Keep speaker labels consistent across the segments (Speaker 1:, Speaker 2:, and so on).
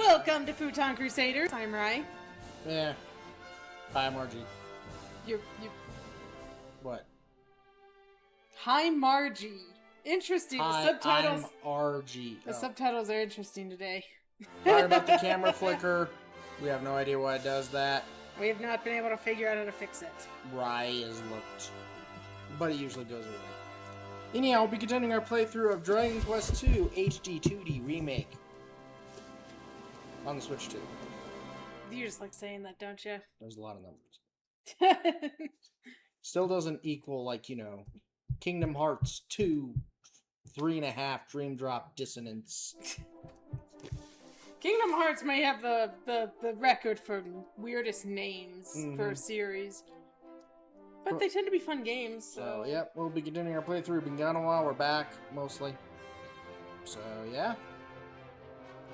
Speaker 1: Welcome to Futon Crusaders. I'm Rai.
Speaker 2: Yeah. Hi, Margie.
Speaker 1: You.
Speaker 2: What?
Speaker 1: Hi, Margie. Interesting.
Speaker 2: Hi,
Speaker 1: The subtitles.
Speaker 2: I'm RG.
Speaker 1: The subtitles are interesting today.
Speaker 2: Sorry about the camera flicker. We have no idea why it does that.
Speaker 1: We have not been able to figure out how to fix it.
Speaker 2: Rai has looked, but it usually goes away. Anyhow, we'll be continuing our playthrough of Dragon Quest II HD-2D Remake on the Switch 2.
Speaker 1: You just like saying that, don't you?
Speaker 2: There's a lot of numbers. Still doesn't equal, like, you know, Kingdom Hearts 2 3.5 Dream Drop Dissonance.
Speaker 1: Kingdom Hearts may have the record for weirdest names for a series. But they tend to be fun games, so...
Speaker 2: Yep, we'll be continuing our playthrough. We've been gone a while, we're back, mostly. So, yeah.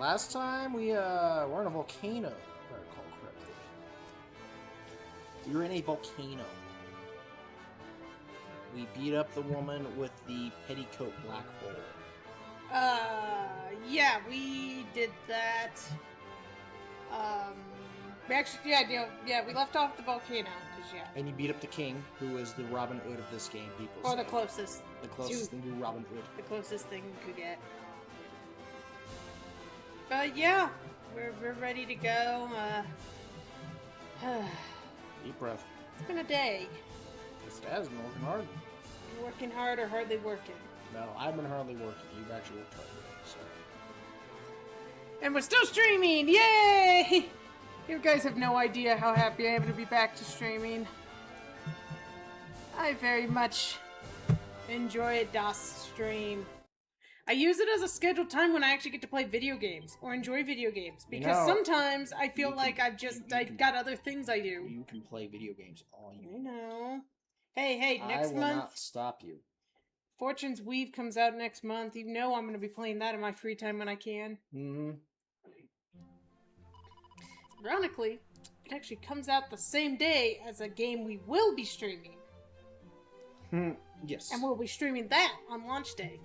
Speaker 2: Last time, we were in a volcano, if I recall correctly. We were in a volcano. We beat up the woman with the petticoat black hole.
Speaker 1: Yeah, we did that. We actually, we left off the volcano,
Speaker 2: And you beat up the king, who is the Robin Hood of this game, people
Speaker 1: or
Speaker 2: say.
Speaker 1: the closest.
Speaker 2: The closest thing to Robin Hood.
Speaker 1: The closest thing you could get. But yeah, we're ready to go.
Speaker 2: Deep breath.
Speaker 1: It's been a day.
Speaker 2: This has been working hard.
Speaker 1: You're working hard or hardly working?
Speaker 2: No, I've been hardly working. You've actually worked hard today, so.
Speaker 1: And we're still streaming! Yay! You guys have no idea how happy I am to be back to streaming. I very much enjoy DOS stream. I use it as a scheduled time when I actually get to play video games or enjoy video games. Because sometimes I feel like I've got other things I do.
Speaker 2: You can play video games all you want.
Speaker 1: I know. Hey, next month...
Speaker 2: I will not stop you.
Speaker 1: Fortune's Weave comes out next month. You know I'm going to be playing that in my free time when I can.
Speaker 2: Mm-hmm.
Speaker 1: Ironically, it actually comes out the same day as a game we will be streaming.
Speaker 2: Yes.
Speaker 1: And we'll be streaming that on launch day.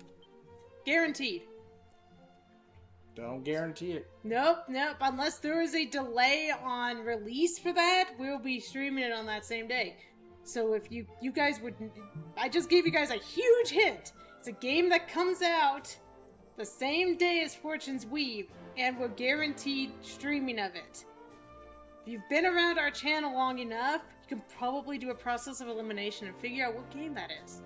Speaker 1: Guaranteed.
Speaker 2: Don't guarantee it.
Speaker 1: Nope. Unless there is a delay on release for that, we'll be streaming it on that same day. So if you guys would... I just gave you guys a huge hint. It's a game that comes out the same day as Fortune's Weave, and we're guaranteed streaming of it. If you've been around our channel long enough, you can probably do a process of elimination and figure out what game that is.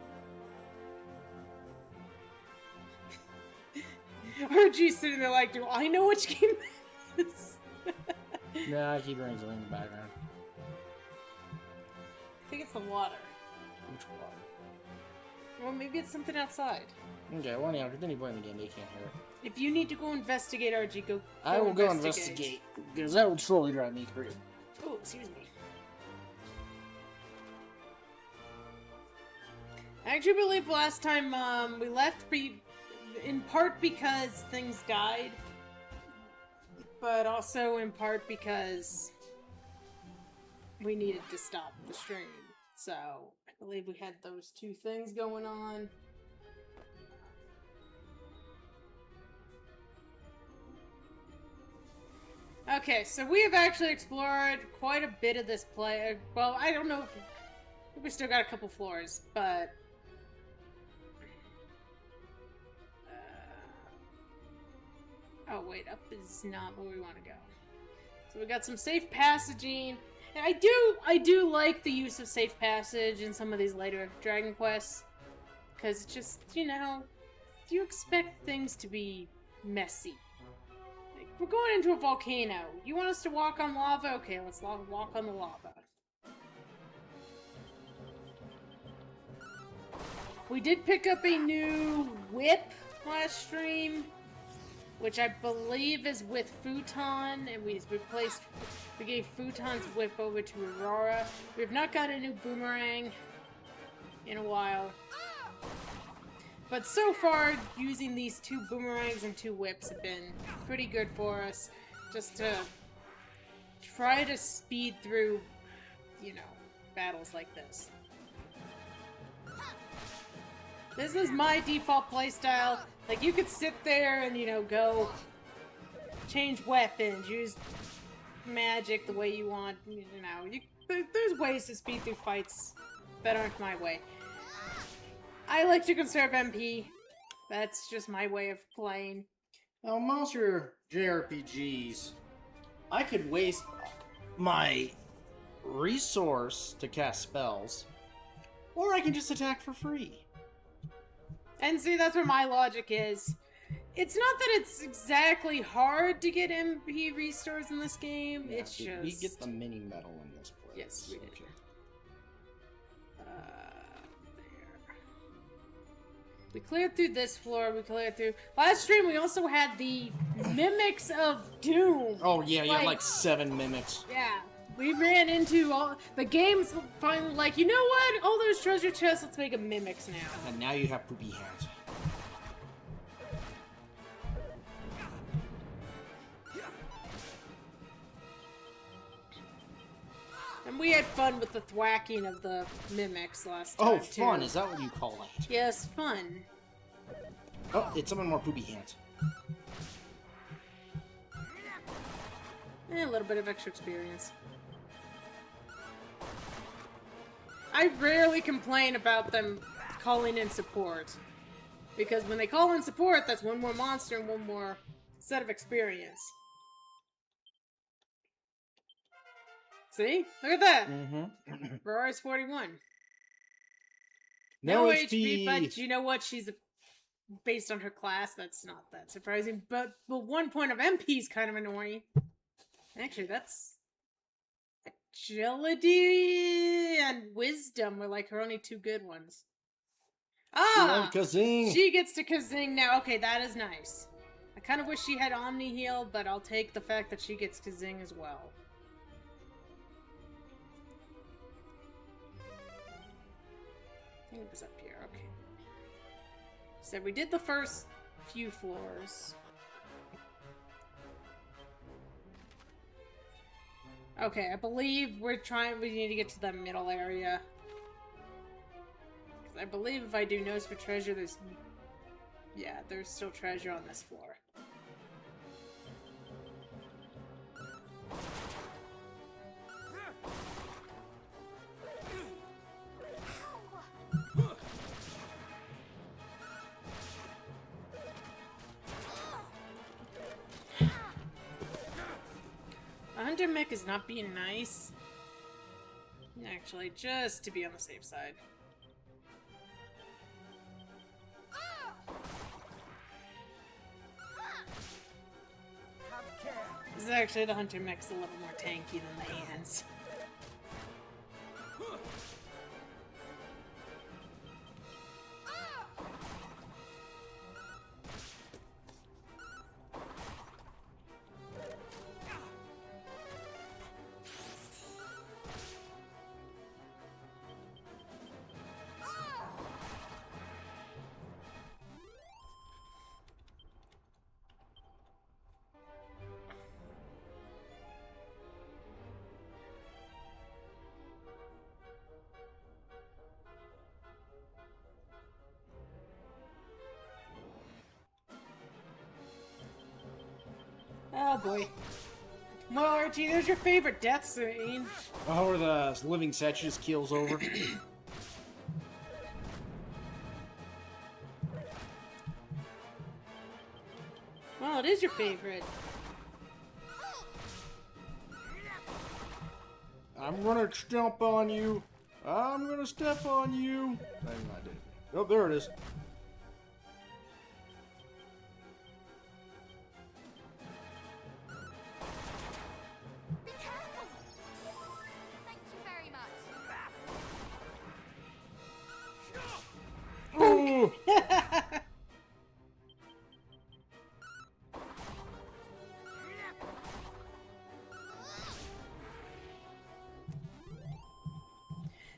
Speaker 1: RG's sitting there like, do I know which game that is?
Speaker 2: Nah, I keep hearing something in the background.
Speaker 1: I think it's the water.
Speaker 2: Which water?
Speaker 1: Well, maybe it's something outside.
Speaker 2: Okay, well, anyhow, continue playing the game. They can't hear it.
Speaker 1: If you need to go investigate, RG, go
Speaker 2: I will go investigate. Because that would slowly drive me crazy.
Speaker 1: Oh, excuse me. I actually believe last time we left in part because things died, but also in part because we needed to stop the stream. So, I believe we had those two things going on. Okay, so we have actually explored quite a bit of this play. Well, I don't know if we still got a couple floors, but... oh, wait, up is not where we want to go. So we got some safe passaging. And I do like the use of safe passage in some of these later Dragon Quests. Because it's just, you know, you expect things to be messy. Like, we're going into a volcano. You want us to walk on lava? Okay, let's walk on the lava. We did pick up a new whip last stream, which I believe is with Futon, and we gave Futon's whip over to Aurora. We have not got a new boomerang in a while. But so far, using these 2 boomerangs and 2 whips have been pretty good for us. Just to try to speed through, you know, battles like this. This is my default playstyle. Like, you could sit there and, you know, go change weapons, use magic the way you want, you know. There's ways to speed through fights that aren't my way. I like to conserve MP. That's just my way of playing.
Speaker 2: Now, most of your JRPGs, I could waste my resource to cast spells, or I can just attack for free.
Speaker 1: And see, that's where my logic is. It's not that it's exactly hard to get MP restores in this game,
Speaker 2: Yeah,
Speaker 1: it's just...
Speaker 2: We get the mini medal in this place.
Speaker 1: Yes, we did.
Speaker 2: Okay.
Speaker 1: There. We cleared through this floor, we cleared through... Last stream, we also had the Mimics of Doom.
Speaker 2: Oh, yeah, you have like 7 mimics.
Speaker 1: Yeah. We ran into all... The game's finally like, you know what? All those treasure chests, let's make them Mimics now.
Speaker 2: And now you have poopy hands.
Speaker 1: And we had fun with the thwacking of the Mimics last time, too.
Speaker 2: Fun. Is that what you call it?
Speaker 1: Yes, fun.
Speaker 2: Oh, it's someone more poopy hands.
Speaker 1: A little bit of extra experience. I rarely complain about them calling in support. Because when they call in support, that's one more monster and one more set of experience. See? Look at that!
Speaker 2: Mm-hmm.
Speaker 1: Rory's 41.
Speaker 2: No
Speaker 1: HP, but you know what? She's based on her class, that's not that surprising. But 1 point of MP is kind of annoying. Actually, that's... Agility and Wisdom were like her only 2 good ones. Ah!
Speaker 2: Kazing!
Speaker 1: She gets to Kazing now. Okay, that is nice. I kind of wish she had Omni Heal, but I'll take the fact that she gets Kazing as well. I think it was up here. Okay. So we did the first few floors. Okay, I believe we need to get to the middle area. I believe if I do nose for treasure, there's still treasure on this floor. A hunter mech is not being nice. Actually, just to be on the safe side. This is actually the hunter mech's a little more tanky than the hands. Oh boy. Well, Archie, there's your favorite death scene.
Speaker 2: Oh, where the living set just keels over.
Speaker 1: Well, it is your favorite.
Speaker 2: I'm gonna stomp on you. I'm gonna step on you. I did. Oh, there it is.
Speaker 3: Be careful! Thank you very much.
Speaker 2: Ooh!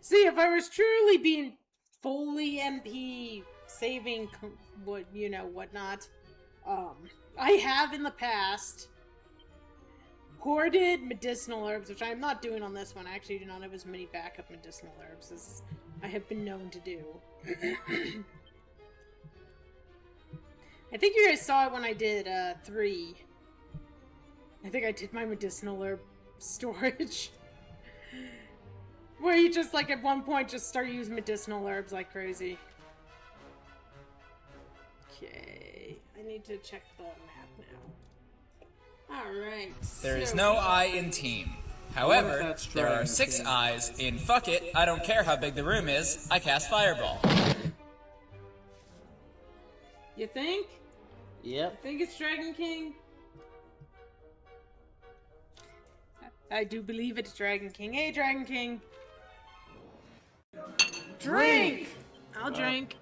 Speaker 1: See, if I was truly being fully MP, saving, whatnot, I have in the past hoarded medicinal herbs, which I am not doing on this one. I actually do not have as many backup medicinal herbs as I have been known to do. I think you guys saw it when I did 3. I think I did my medicinal herb storage. Where you just, like, at one point just start using medicinal herbs like crazy. Okay. I need to check the map now. Alright.
Speaker 4: There is no I in team. However,
Speaker 2: that's
Speaker 4: there are
Speaker 2: Dragon
Speaker 4: 6
Speaker 2: King?
Speaker 4: I's in fuck it, I don't care how big the room is, I cast Fireball.
Speaker 1: You think?
Speaker 2: Yep.
Speaker 1: I think it's Dragon King. I do believe it's Dragon King. Hey, Dragon King. Drink! I'll drink.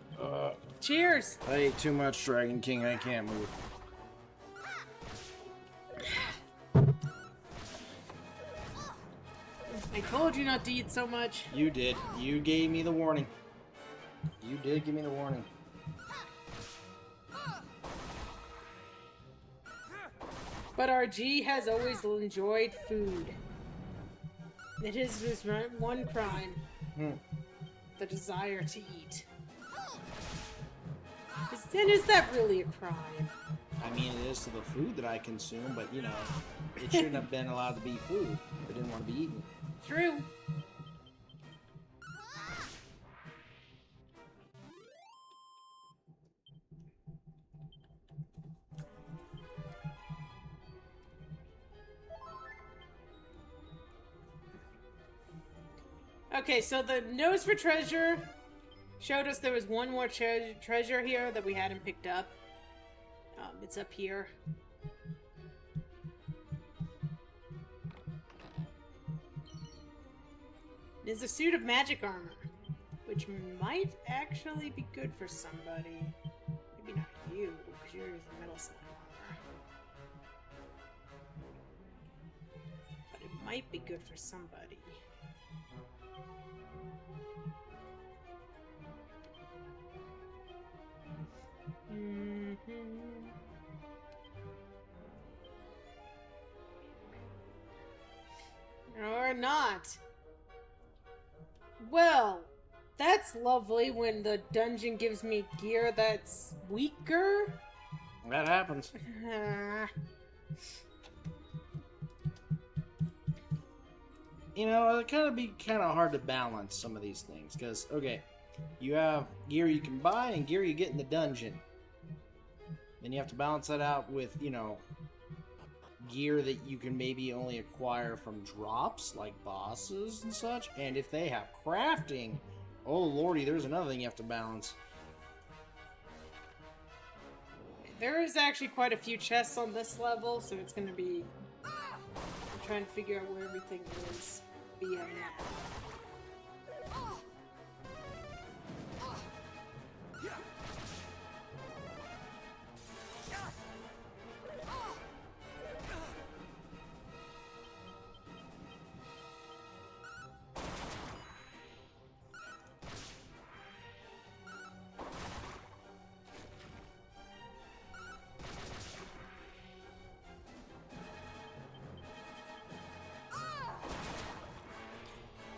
Speaker 1: Cheers.
Speaker 2: I ate too much Dragon King. I can't move.
Speaker 1: I told you not to eat so much.
Speaker 2: You did. You gave me the warning. You did give me the warning.
Speaker 1: But our G has always enjoyed food. It is his one crime. The desire to eat. Is that really a crime?
Speaker 2: I mean, it is to the food that I consume, but you know, it shouldn't have been allowed to be food. It didn't want to be eaten.
Speaker 1: True. Okay, so the nose for treasure showed us there was one more treasure here that we hadn't picked up. It's up here. There's a suit of magic armor, which might actually be good for somebody. Maybe not you, because you're using metal slime armor. But it might be good for somebody. Or not. Well, that's lovely when the dungeon gives me gear that's weaker.
Speaker 2: That happens. You know, it kind of be kind of hard to balance some of these things because, okay, you have gear you can buy and gear you get in the dungeon. Then you have to balance that out with, you know, gear that you can maybe only acquire from drops, like bosses and such. And if they have crafting, oh lordy, there's another thing you have to balance.
Speaker 1: There is actually quite a few chests on this level, so it's going to be... I'm trying to figure out where everything is via map.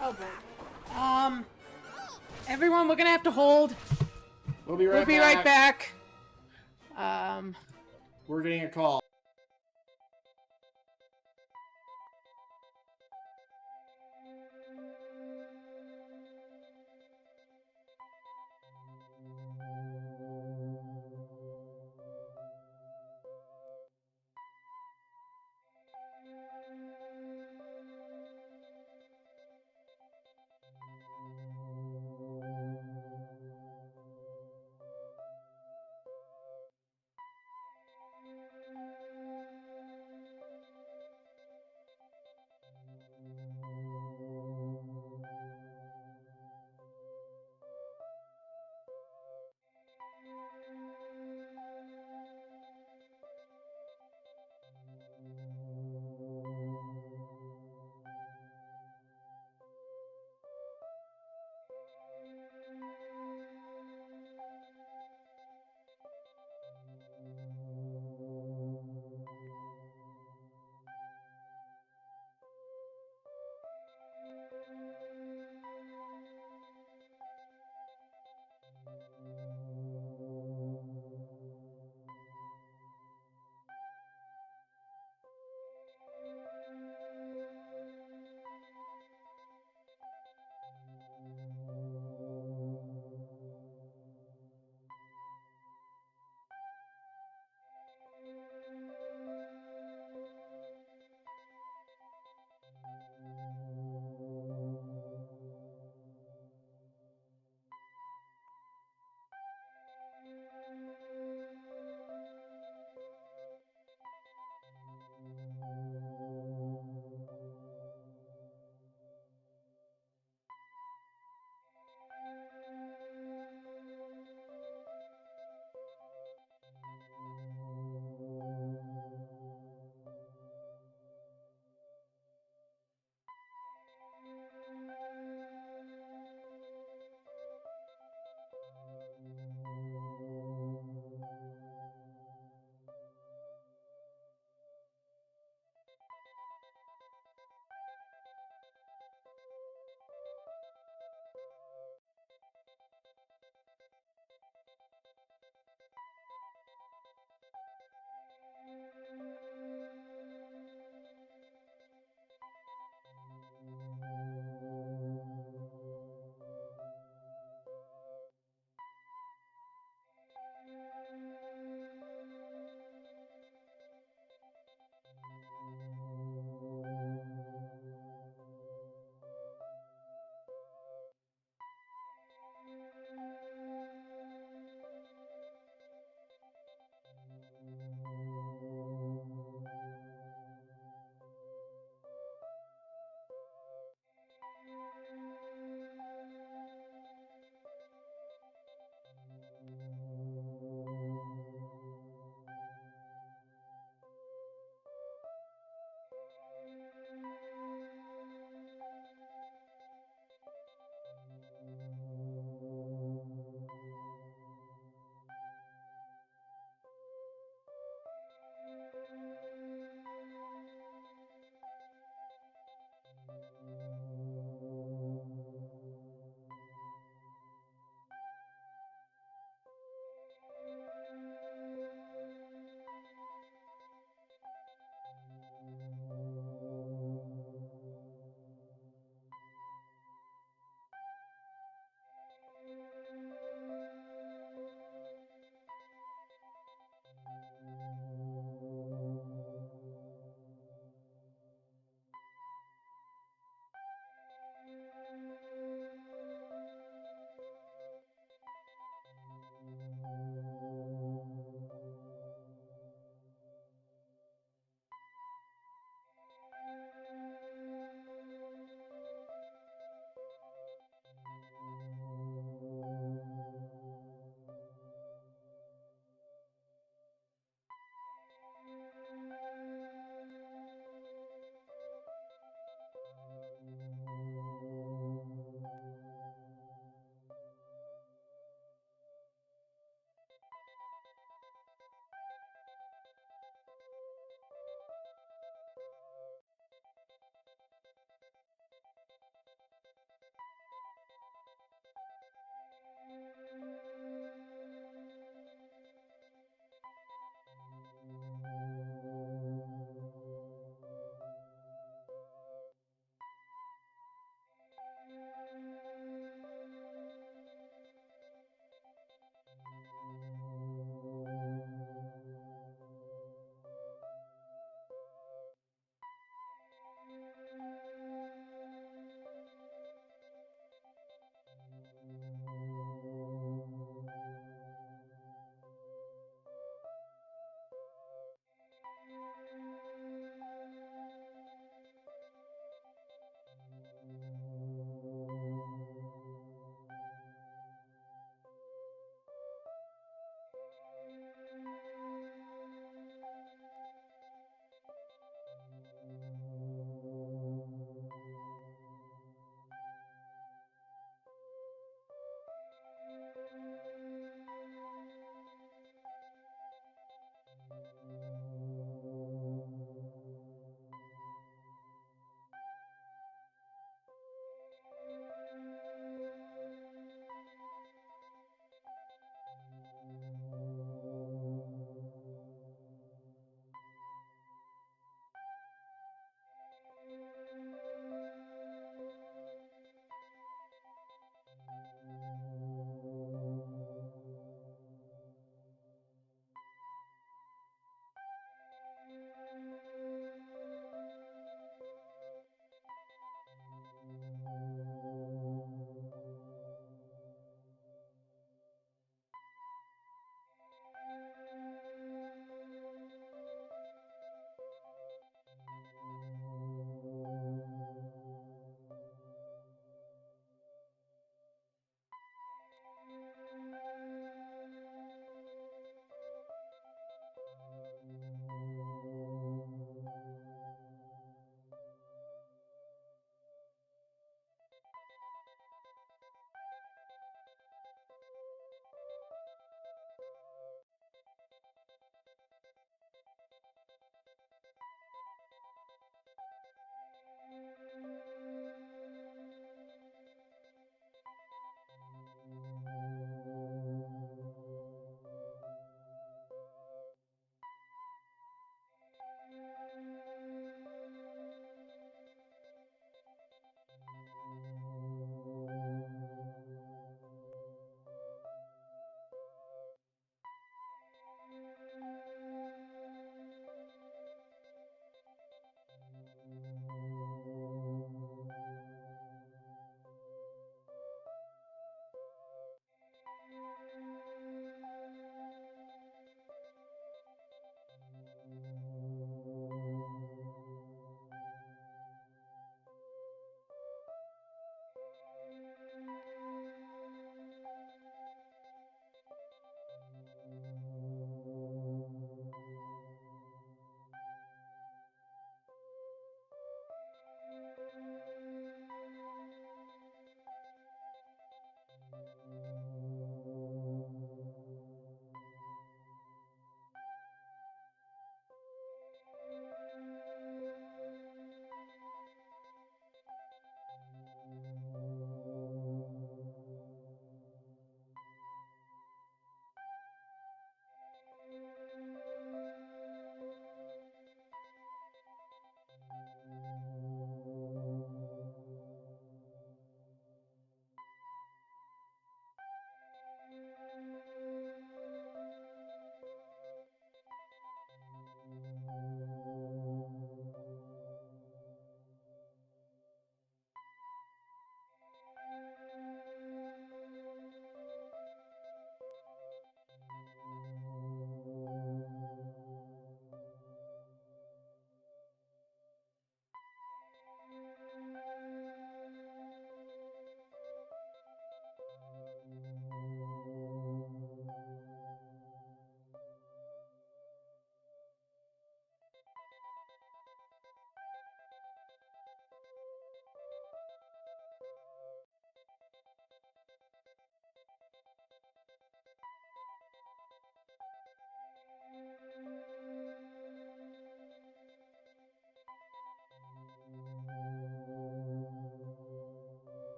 Speaker 1: Oh boy. Everyone, we're gonna have to hold.
Speaker 2: We'll be right
Speaker 1: Right back.
Speaker 2: We're getting a call.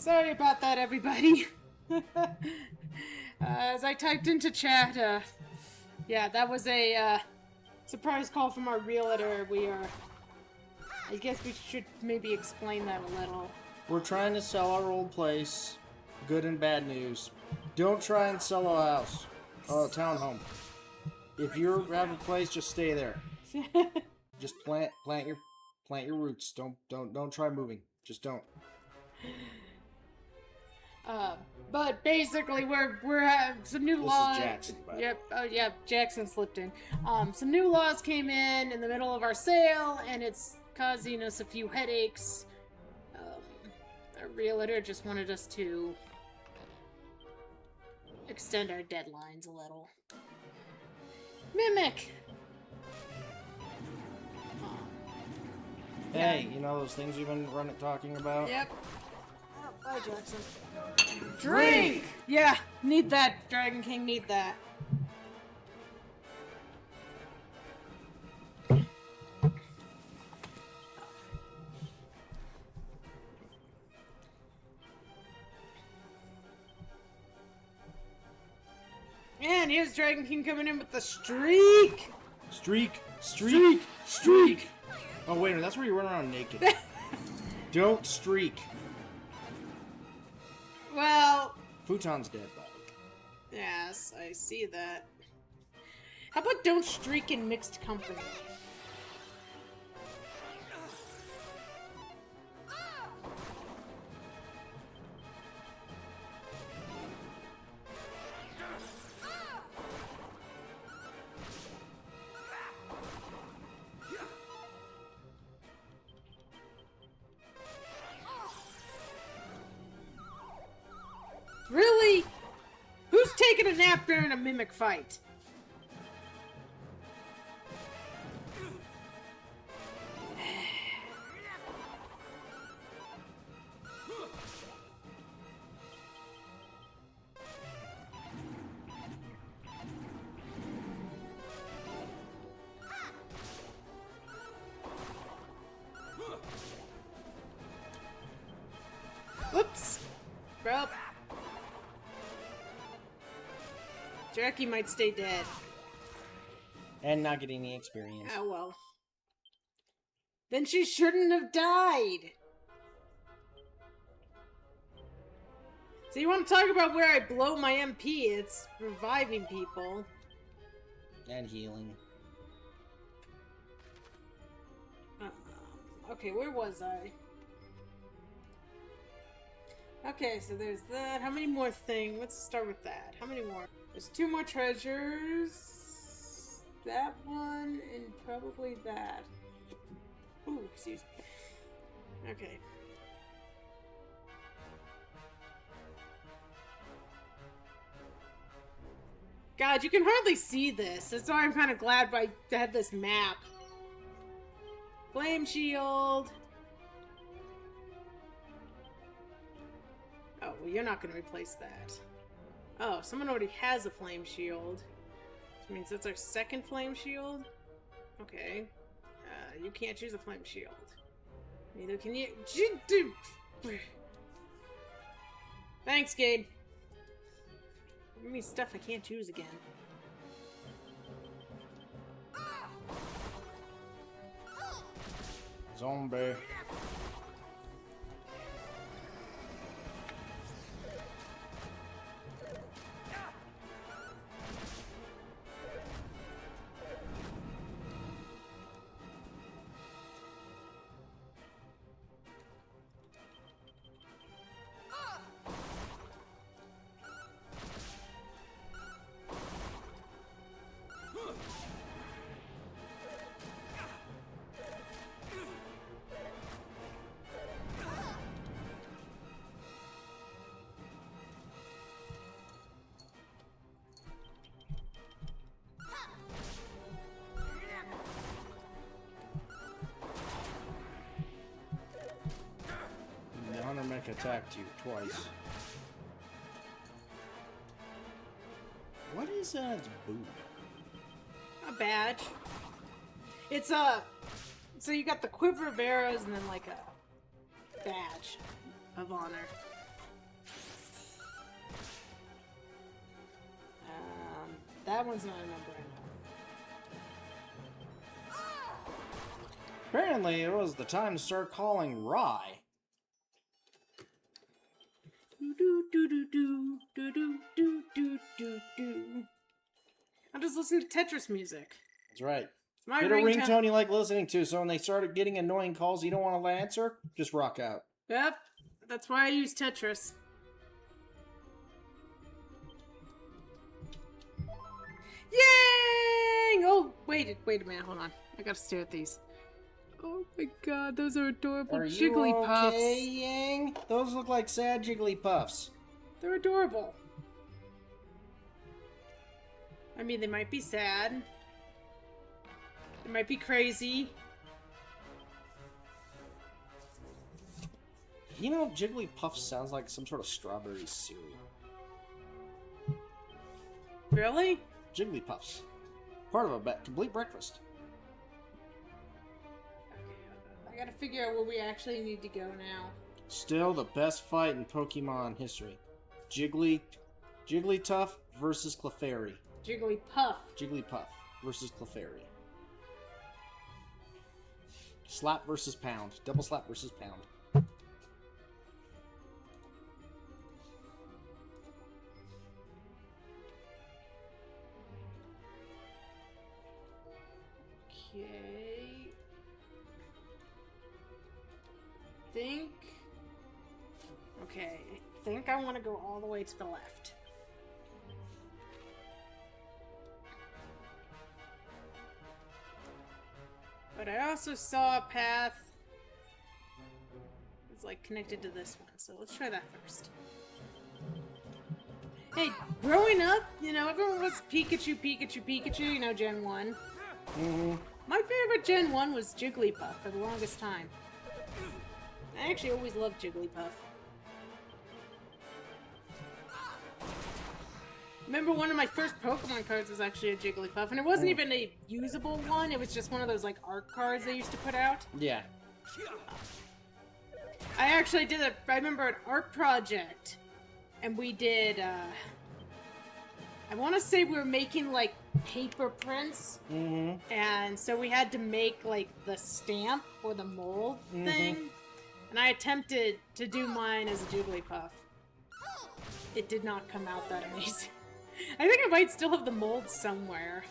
Speaker 1: Sorry about that, everybody. As I typed into chat, yeah, that was a surprise call from our realtor. I guess we should maybe explain that a little.
Speaker 2: We're trying to sell our old place. Good and bad news. Don't try and sell a house. Oh, a townhome. If you have a place, just stay there. Just plant your roots. Don't try moving. Just don't.
Speaker 1: But basically, we're having some new laws.
Speaker 2: This is Jackson, by the way.
Speaker 1: Yep. Oh yeah, Jackson slipped in. Some new laws came in the middle of our sale, and it's causing us a few headaches. Our realtor just wanted us to extend our deadlines a little. Mimic.
Speaker 2: Hey, you know those things you've been talking about?
Speaker 1: Yep. Oh, bye, Jackson. Drink! Yeah, need that. Dragon King, need that. And here's Dragon King coming in with the streak!
Speaker 2: Streak! Oh, wait a minute, that's where you run around naked. Don't streak.
Speaker 1: Well...
Speaker 2: Futon's dead, by the way.
Speaker 1: Yes, I see that. How about don't streak in mixed company? Really? Who's taking a nap during a mimic fight? Whoops. Bro. Jackie might stay dead.
Speaker 2: And not get any experience.
Speaker 1: Oh well. Then she shouldn't have died. So you want to talk about where I blow my MP? It's reviving people.
Speaker 2: And healing.
Speaker 1: Okay, where was I? Okay, so there's that. How many more things? Let's start with that. How many more? There's 2 more treasures. That one, and probably that. Ooh, excuse me. Okay. God, you can hardly see this. That's why I'm kind of glad I had this map. Flame shield. Oh, well, you're not going to replace that. Oh, someone already has a flame shield. Which means that's our second flame shield? Okay. You can't choose a flame shield. Neither can you. Thanks, Gabe. Give me stuff I can't choose again.
Speaker 2: Zombie. The hunter mech attacked you twice. What is its boot?
Speaker 1: A badge. It's so you got the quiver of arrows and then like a badge of honor. that one's not a number I know.
Speaker 2: Apparently, it was the time to start calling Rye.
Speaker 1: I'm just listening to Tetris music.
Speaker 2: That's right.
Speaker 1: My
Speaker 2: Get a ringtone you like listening to, so when they start getting annoying calls you don't want to answer, just rock out.
Speaker 1: Yep, that's why I use Tetris. Yay! Oh, wait a minute, hold on. I gotta stare at these. Oh my god, those are adorable
Speaker 2: Are you
Speaker 1: Jigglypuffs.
Speaker 2: okay, Yang? Those look like sad Jigglypuffs.
Speaker 1: They're adorable. I mean, they might be sad. They might be crazy.
Speaker 2: You know, Jigglypuff sounds like some sort of strawberry cereal.
Speaker 1: Really?
Speaker 2: Jigglypuffs. Part of a complete breakfast.
Speaker 1: I gotta figure out where we actually need to go now.
Speaker 2: Still the best fight in Pokemon history. Jigglytuff versus Clefairy.
Speaker 1: Jigglypuff.
Speaker 2: Jigglypuff versus Clefairy. Slap versus pound. Double slap versus pound.
Speaker 1: Okay. Think. Okay, I think I want to go all the way to the left. But I also saw a path that's like connected to this one, so let's try that first. Hey, growing up, you know, everyone was Pikachu, you know, Gen 1.
Speaker 2: Mm-hmm.
Speaker 1: My favorite Gen 1 was Jigglypuff for the longest time. I actually always loved Jigglypuff. Remember one of my first Pokemon cards was actually a Jigglypuff, and it wasn't even a usable one, it was just one of those, like, art cards they used to put out.
Speaker 2: Yeah.
Speaker 1: I actually did I remember an art project, and we did, I want to say we were making, like, paper prints, and so we had to make, like, the stamp or the mold thing, and I attempted to do mine as a Jigglypuff. It did not come out that amazing. I think I might still have the mold somewhere.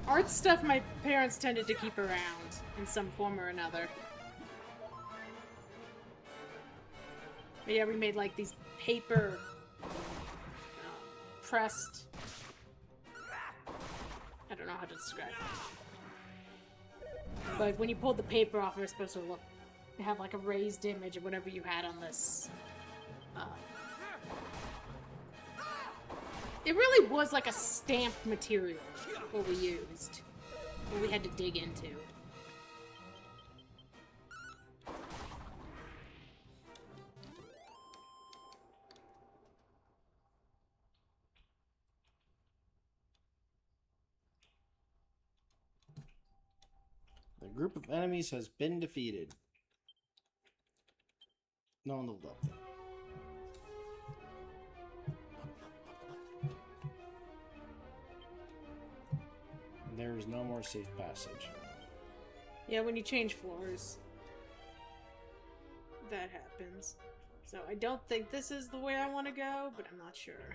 Speaker 1: Art stuff my parents tended to keep around in some form or another. But yeah, we made like these paper pressed. I don't know how to describe it. But when you pulled the paper off, it was supposed to have like a raised image of whatever you had on this. It really was like a stamp material, what we used, what we had to dig into.
Speaker 2: The group of enemies has been defeated. No one leveled up then. There is no more safe passage.
Speaker 1: Yeah, when you change floors, that happens. So I don't think this is the way I want to go, but I'm not sure.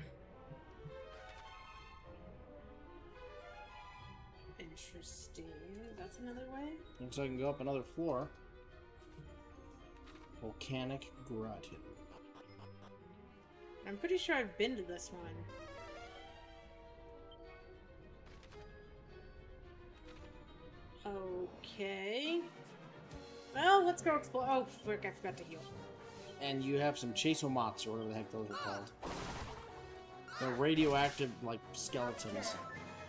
Speaker 1: Interesting. That's another way?
Speaker 2: Looks like I can go up another floor. Volcanic Grotto.
Speaker 1: I'm pretty sure I've been to this one. Okay. Well, let's go explore. Oh, frick, I forgot to heal.
Speaker 2: And you have some Chasomots, or whatever the heck those are called. They're radioactive, like, skeletons.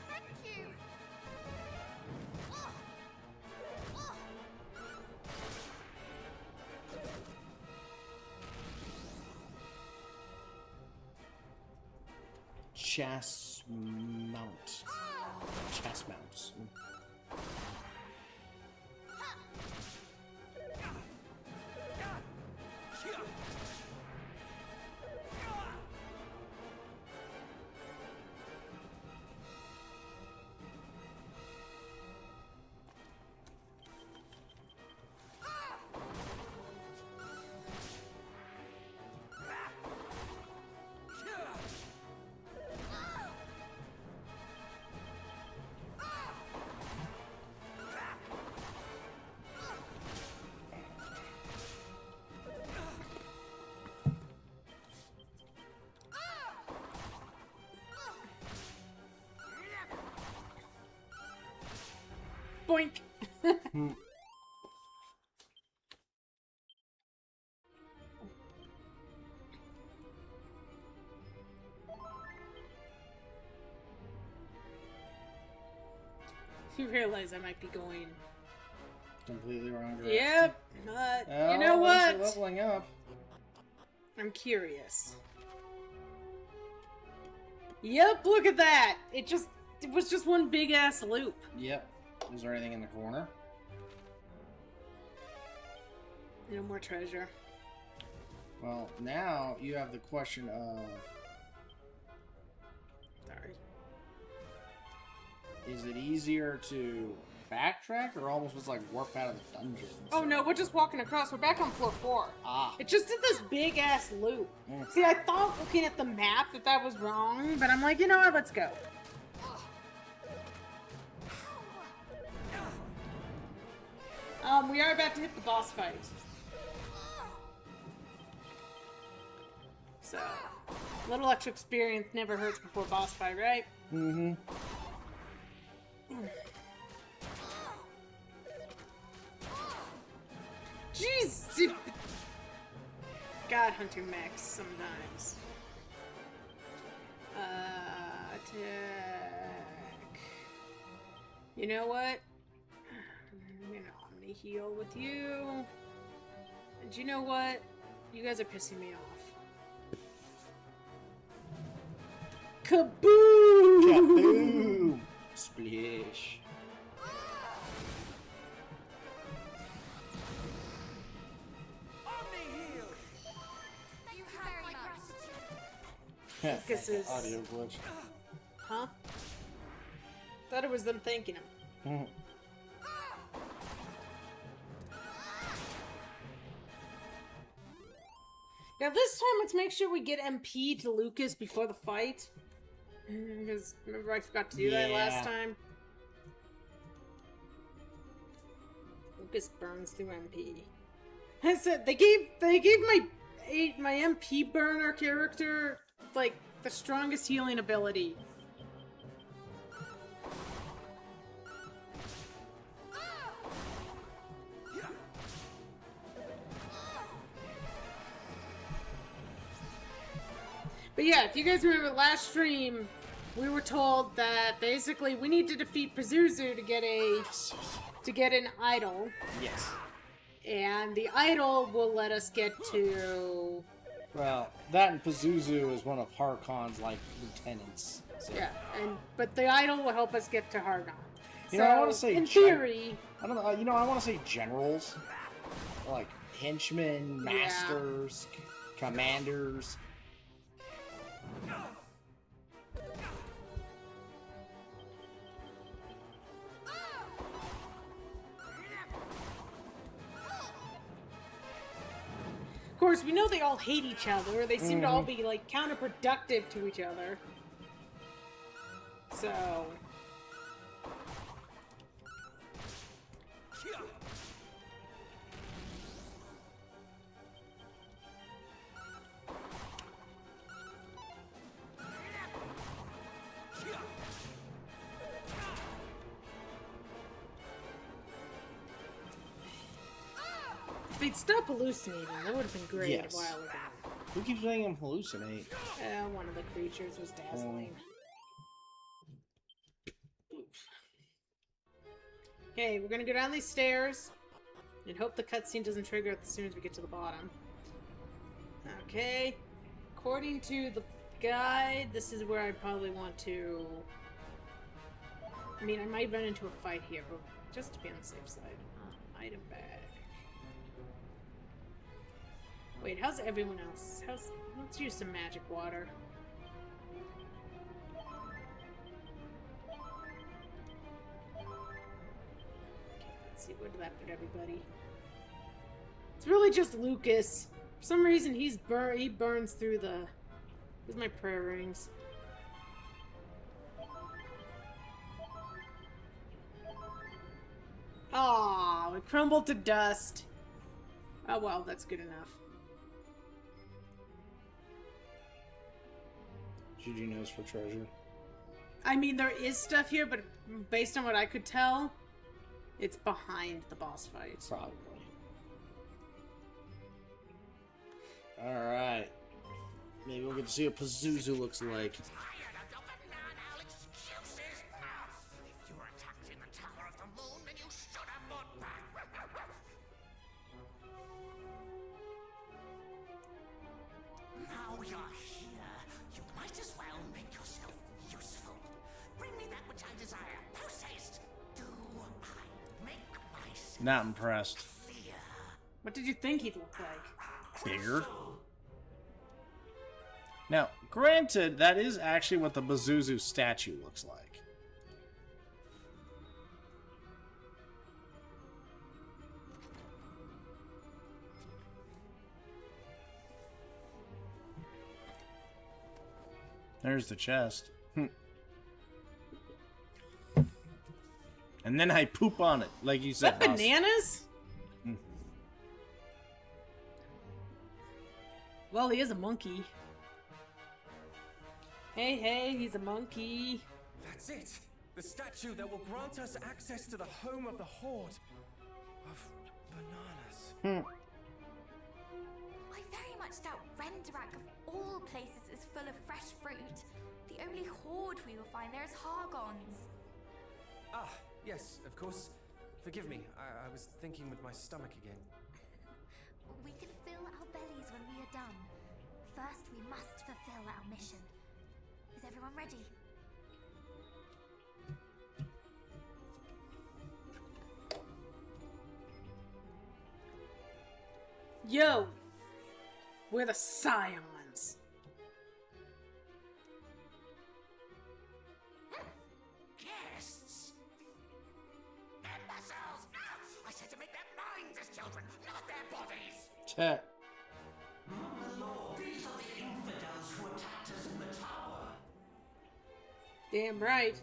Speaker 3: Thank you.
Speaker 2: Chasmount. Chasmounts.
Speaker 1: Yoink! You realize I might be going...
Speaker 2: Completely wrong direction.
Speaker 1: Yep!
Speaker 2: Oh,
Speaker 1: you know what?
Speaker 2: you're leveling up.
Speaker 1: I'm curious. Yep, look at that! It was just one big ass loop.
Speaker 2: Yep. Is there anything in the corner?
Speaker 1: No more treasure.
Speaker 2: Well, now you have the question of...
Speaker 1: Sorry.
Speaker 2: Is it easier to backtrack or almost just like warp out of the dungeon?
Speaker 1: Oh no, we're just walking across. We're back on floor 4.
Speaker 2: Ah.
Speaker 1: It just did this big ass loop. See, I thought looking at the map that was wrong, but I'm like, you know what, let's go. We are about to hit the boss fight. So, a little extra experience never hurts before boss fight, right?
Speaker 2: Mm-hmm.
Speaker 1: Jeez! God, hunting mechs sometimes. Attack. You know what? I'm gonna heal with you. And you know what? You guys are pissing me off. Kaboom!
Speaker 2: Kaboom! Splish.
Speaker 3: You have my gratitude.
Speaker 1: This is...
Speaker 2: Audio glitch.
Speaker 1: Huh? Thought it was them thanking him.
Speaker 2: Mhm.
Speaker 1: Now this time, let's make sure we get MP to Lucas before the fight. Because remember I forgot to do that last time. Lucas burns through MP. I said they gave my MP burner character like the strongest healing ability. But yeah, if you guys remember last stream, we were told that basically we need to defeat Pazuzu to get an idol.
Speaker 2: Yes.
Speaker 1: And the idol will let us get to...
Speaker 2: Well, that and Pazuzu is one of Harkon's, like, lieutenants. So.
Speaker 1: Yeah, but the idol will help us get to Hargon.
Speaker 2: You know, I want to say...
Speaker 1: in theory...
Speaker 2: I don't know, I want to say generals. Like, henchmen, masters, commanders...
Speaker 1: Of course, we know they all hate each other. They seem to all be, like, counterproductive to each other. So... If they'd stop hallucinating, that would have been great
Speaker 2: Yes.
Speaker 1: a while ago.
Speaker 2: Who keeps letting him hallucinate?
Speaker 1: One of the creatures was dazzling. Okay, we're gonna go down these stairs and hope the cutscene doesn't trigger as soon as we get to the bottom. Okay. According to the guide, this is where I probably want to... I mean, I might run into a fight here, but just to be on the safe side. Item bag. Wait, how's everyone else? Let's use some magic water. Let's see, where did that put everybody? It's really just Lucas. For some reason, he burns through the... Here's my prayer rings. Aw, it crumbled to dust. Oh well, that's good enough.
Speaker 2: GG knows for treasure.
Speaker 1: I mean, there is stuff here, but based on what I could tell, It's behind the boss fight.
Speaker 2: Probably. Alright. Maybe we'll get to see what Pazuzu looks like.
Speaker 5: Now you're here, you might as well make yourself useful. Bring me that which I desire. Post haste. Do I make myself
Speaker 2: Not impressed.
Speaker 5: clear?
Speaker 1: What did you think he'd look like?
Speaker 2: Bigger. Now, granted, that is actually what the Pazuzu statue looks like. There's the chest. And then I poop on it, like you
Speaker 1: Is
Speaker 2: said.
Speaker 1: that
Speaker 2: boss.
Speaker 1: bananas?
Speaker 2: Mhm.
Speaker 1: Well, he is a monkey. Hey, hey, he's a monkey.
Speaker 6: That's it! The statue that will grant us access to the home of the Horde of bananas.
Speaker 3: I very much doubt Renderak of all places is full of fresh fruit. The only horde we will find there is Hargons.
Speaker 6: Ah, yes, of course. Forgive me, I was thinking with my stomach again.
Speaker 3: We can fill our bellies when we are done. First, we must fulfill our mission. Is everyone ready?
Speaker 1: Yo! We're the Scions.
Speaker 5: Guests! Imbeciles! I said to make their minds as children, not their bodies!
Speaker 2: Chat.
Speaker 5: These are the infidels who attacked us in the tower.
Speaker 1: Damn right.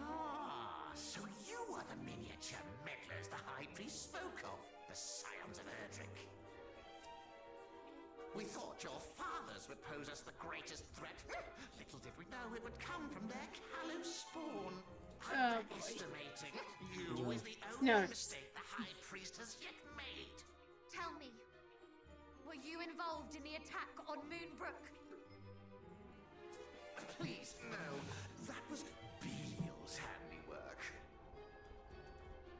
Speaker 5: Ah, so you are the miniature meddlers the High Priest spoke of, the Scions of Erdrick. We thought your fathers would pose us the greatest threat. Little did we know it would come from their callow spawn. Underestimating you is the only
Speaker 1: No.
Speaker 5: mistake the High Priest has yet made.
Speaker 3: Tell me, were you involved in the attack on Moonbrook?
Speaker 5: Please, no. That was Belial's handiwork.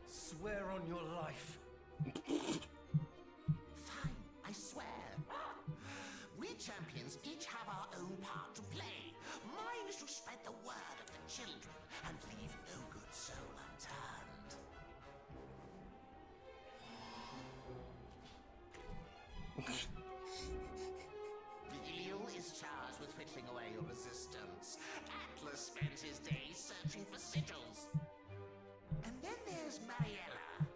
Speaker 6: Swear on your life.
Speaker 5: Fine, I swear. We champions each have our own part to play. Mine is to spread the word of the children and leave no good soul unturned. Belial is charged with whittling away your resistance. Atlas spends his days searching for sigils. And then there's Mariella.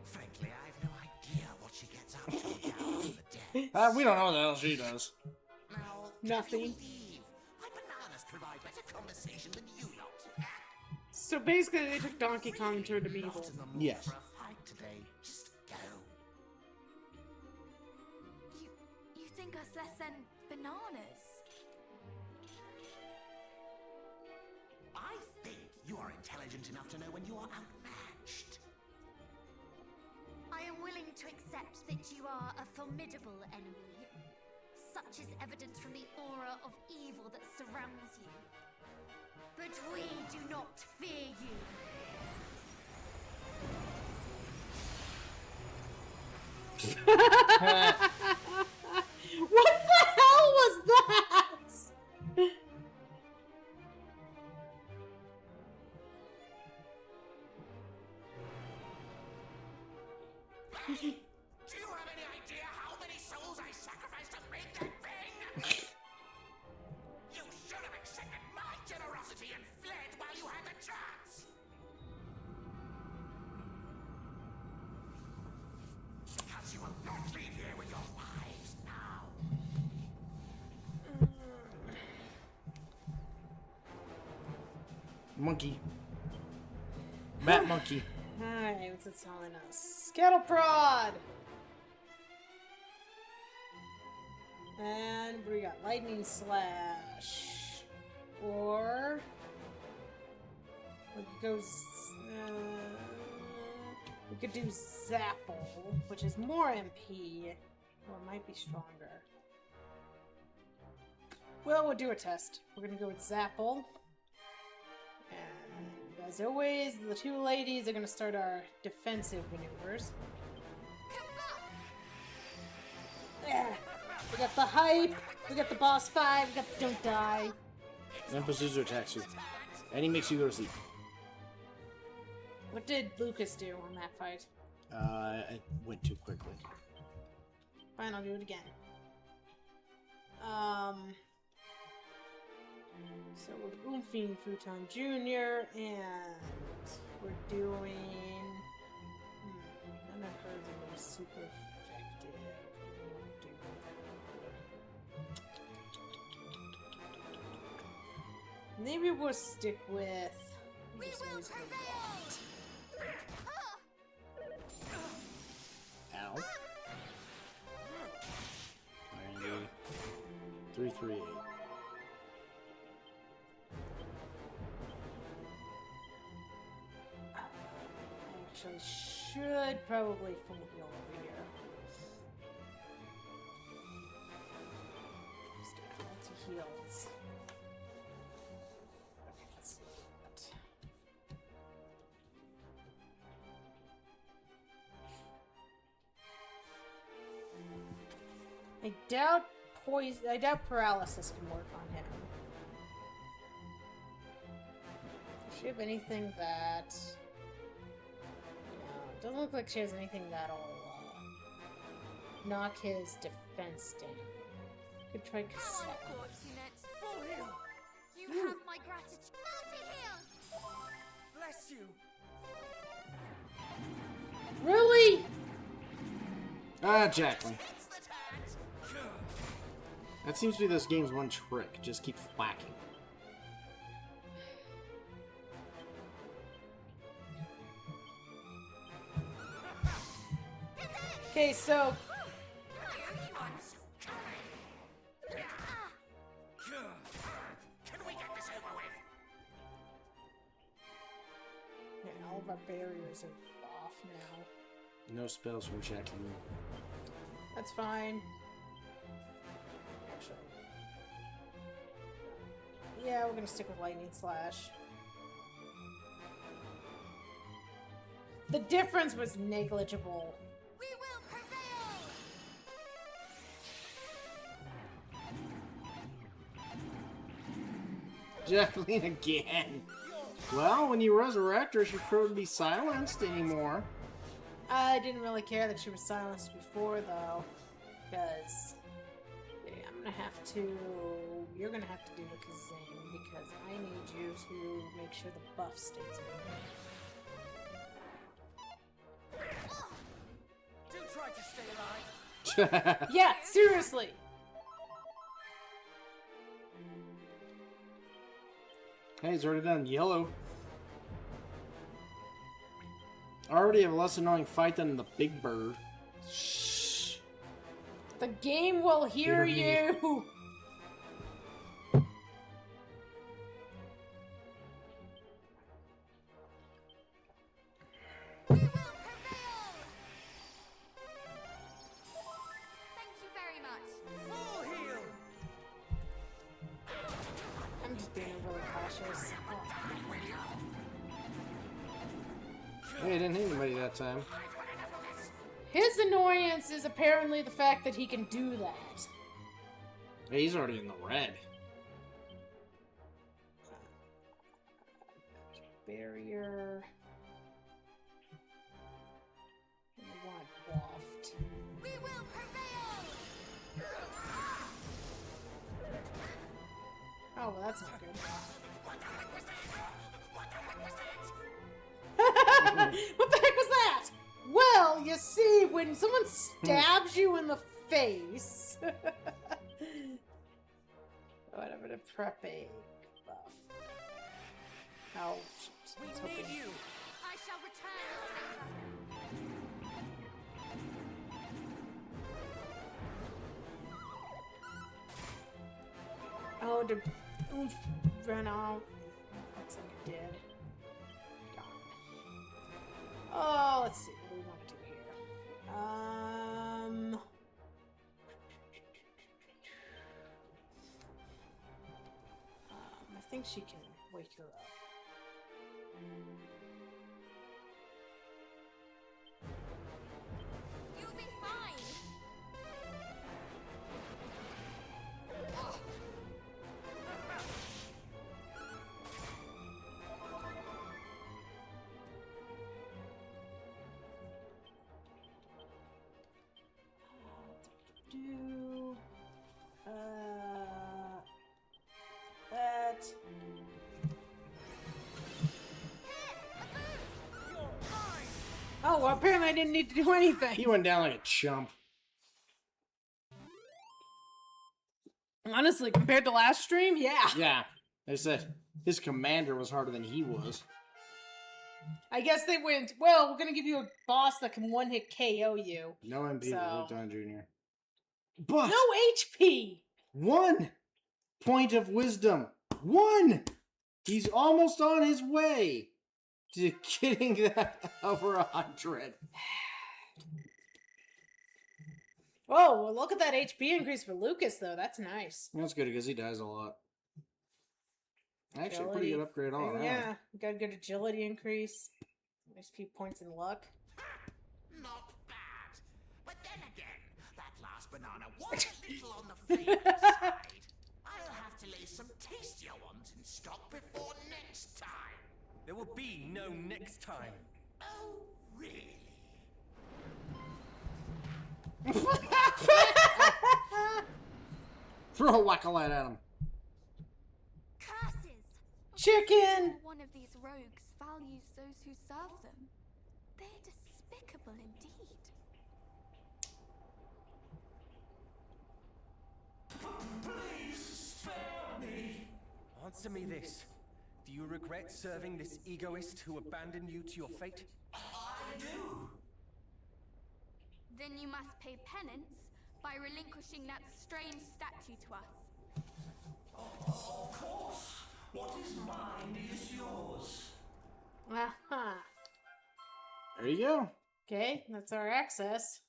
Speaker 5: Frankly, I've no idea what she gets up to down in the depths.
Speaker 2: We don't know what the hell she does.
Speaker 5: Now,
Speaker 1: Nothing.
Speaker 5: can you leave? My bananas provide better conversation than you lot.
Speaker 1: So basically, they took Donkey Kong and turned him evil.
Speaker 5: Not in the mood
Speaker 2: Yes.
Speaker 5: for a fight today. Just go.
Speaker 3: You think us less than bananas?
Speaker 5: I think you are intelligent enough to know when you are outmatched.
Speaker 3: I am willing to accept that you are a formidable enemy. Such is evidence from the aura of evil that surrounds you. But we do not fear you.
Speaker 1: What the hell was that?
Speaker 5: Do you have any idea how many souls I sacrificed to make that thing? You should have accepted my generosity and fled while you had the chance. Because you will not leave here with your lives now.
Speaker 2: Monkey. Bat monkey.
Speaker 1: Alright, what's it telling us? Cattle prod! And we got lightning slash. Or we could go. We could do Zapple, which is more MP. Or it might be stronger. Well, we'll do a test. We're gonna go with Zapple. And as always, the two ladies are gonna start our defensive maneuvers. Yeah. We got the hype, we got the boss fight, we got the don't die.
Speaker 2: Then Pazuzu attacks you. And he makes you go to sleep.
Speaker 1: What did Lucas do on that fight?
Speaker 2: It went too quickly.
Speaker 1: Fine, I'll do it again. So we're goofing Futon Jr. and we're doing. None of hers are really super effective. Maybe we'll stick with.
Speaker 3: We will prevail!
Speaker 2: Ow. 338.
Speaker 1: Actually, should probably full heal over here. Stick to heals. Okay, let's see that. I doubt paralysis can work on him. Does she have anything that? No, it doesn't look like she has anything that'll knock his defense down. Could try cassette.
Speaker 3: You have my gratitude. Multi-heal!
Speaker 6: Bless you.
Speaker 1: Really?
Speaker 2: Ah, Jacqueline. That seems to be this game's one trick. Just keep whacking.
Speaker 1: Okay, so
Speaker 5: Can we get this over with?
Speaker 1: yeah, all of our barriers are off now.
Speaker 2: No spells from Jacqueline.
Speaker 1: That's fine. Actually, yeah, we're gonna stick with lightning slash. The difference was negligible.
Speaker 3: We will prevail!
Speaker 2: Jacqueline again. Well, when you resurrect her, she couldn't be silenced anymore.
Speaker 1: I didn't really care that she was silenced before, though, because yeah, you're gonna have to do the Kazane, because I need you to make sure the buff stays in.
Speaker 6: Do try to stay alive.
Speaker 1: Yeah, seriously!
Speaker 2: Hey, he's already done. Yellow. I already have a less annoying fight than the Big Bird. Shh.
Speaker 1: The game will hear
Speaker 2: Hear me.
Speaker 1: you!
Speaker 3: We will prevail! Thank you very much.
Speaker 6: Full heal.
Speaker 1: I'm just being really cautious.
Speaker 2: Hey, I didn't hit anybody that time.
Speaker 1: His annoyance is apparently the fact that he can do that.
Speaker 2: Hey, he's already in the red.
Speaker 1: Barrier. I want waft.
Speaker 3: We will prevail!
Speaker 1: Oh, well, that's not good. What the heck was that? Well, you see, when someone stabs you in the face... Whatever, to prep a buff. Oh, shit.
Speaker 6: We
Speaker 1: I was hoping-
Speaker 6: need you.
Speaker 3: I shall return this favor.
Speaker 1: Oh, the oomph ran out. Looks like it did. Darn. Oh, let's see what do we want to do here. I think she can wake her up.
Speaker 3: You'll be fine.
Speaker 1: Do that. Oh, well, apparently I didn't need to do anything.
Speaker 2: He went down like a chump.
Speaker 1: Honestly, compared to last stream, yeah.
Speaker 2: Yeah. They said his commander was harder than he was.
Speaker 1: I guess they went, well, we're gonna give you a boss that can one-hit KO you.
Speaker 2: No MP
Speaker 1: So-
Speaker 2: for Futon Jr. But
Speaker 1: No HP!
Speaker 2: 1 point of wisdom. 1! He's almost on his way to getting that over 100.
Speaker 1: Whoa, well, look at that HP increase for Lucas, though. That's nice.
Speaker 2: That's good because he dies a lot. Actually, a pretty
Speaker 1: Agility.
Speaker 2: good upgrade all around.
Speaker 1: Yeah, got a good agility increase. Nice few points in luck.
Speaker 5: Not bad. But then again, that last banana was a little on the flavoured side. I'll have to lay some tastier ones in stock before next time.
Speaker 6: There will be no next time.
Speaker 5: Oh, really?
Speaker 2: Throw a whack-a-light at him.
Speaker 3: Curses!
Speaker 1: Chicken!
Speaker 3: One of these rogues values those who serve them. They're despicable indeed.
Speaker 5: Please spare me.
Speaker 6: Answer me this. Do you regret serving this egoist who abandoned you to your fate?
Speaker 5: I do.
Speaker 3: Then you must pay penance by relinquishing that strange statue to us.
Speaker 5: Of course. What is mine is yours.
Speaker 1: Aha.
Speaker 2: There you go.
Speaker 1: Okay, that's our access.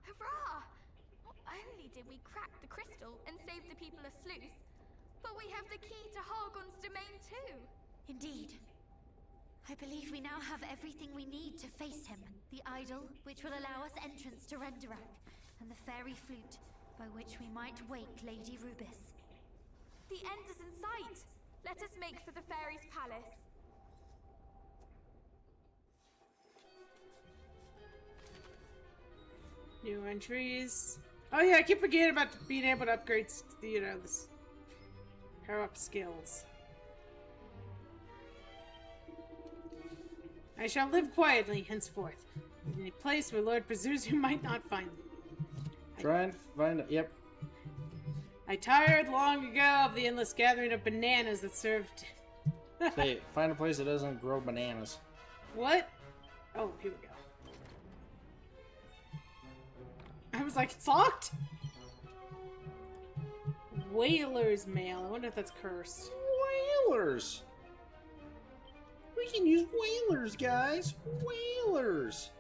Speaker 3: Hurrah! Not only did we crack the crystal and save the people of Sluice, but we have the key to Hargon's domain too.
Speaker 7: Indeed. I believe we now have everything we need to face him. The idol, which will allow us entrance to Renderak, and the fairy flute, by which we might wake Lady Rubis.
Speaker 3: The end is in sight. Let us make for the fairy's palace.
Speaker 1: New entries. Oh yeah, I keep forgetting about being able to upgrade, you know, this power up skills. I shall live quietly henceforth, in a place where Lord Pazuzu might not find me.
Speaker 2: Try and find it. Yep.
Speaker 1: I tired long ago of the endless gathering of bananas that served.
Speaker 2: Say, find a place that doesn't grow bananas.
Speaker 1: What? Oh, here we go. I was like, it's locked? Whaler's mail. I wonder if that's cursed.
Speaker 2: Whalers! We can use whalers, guys! Whalers!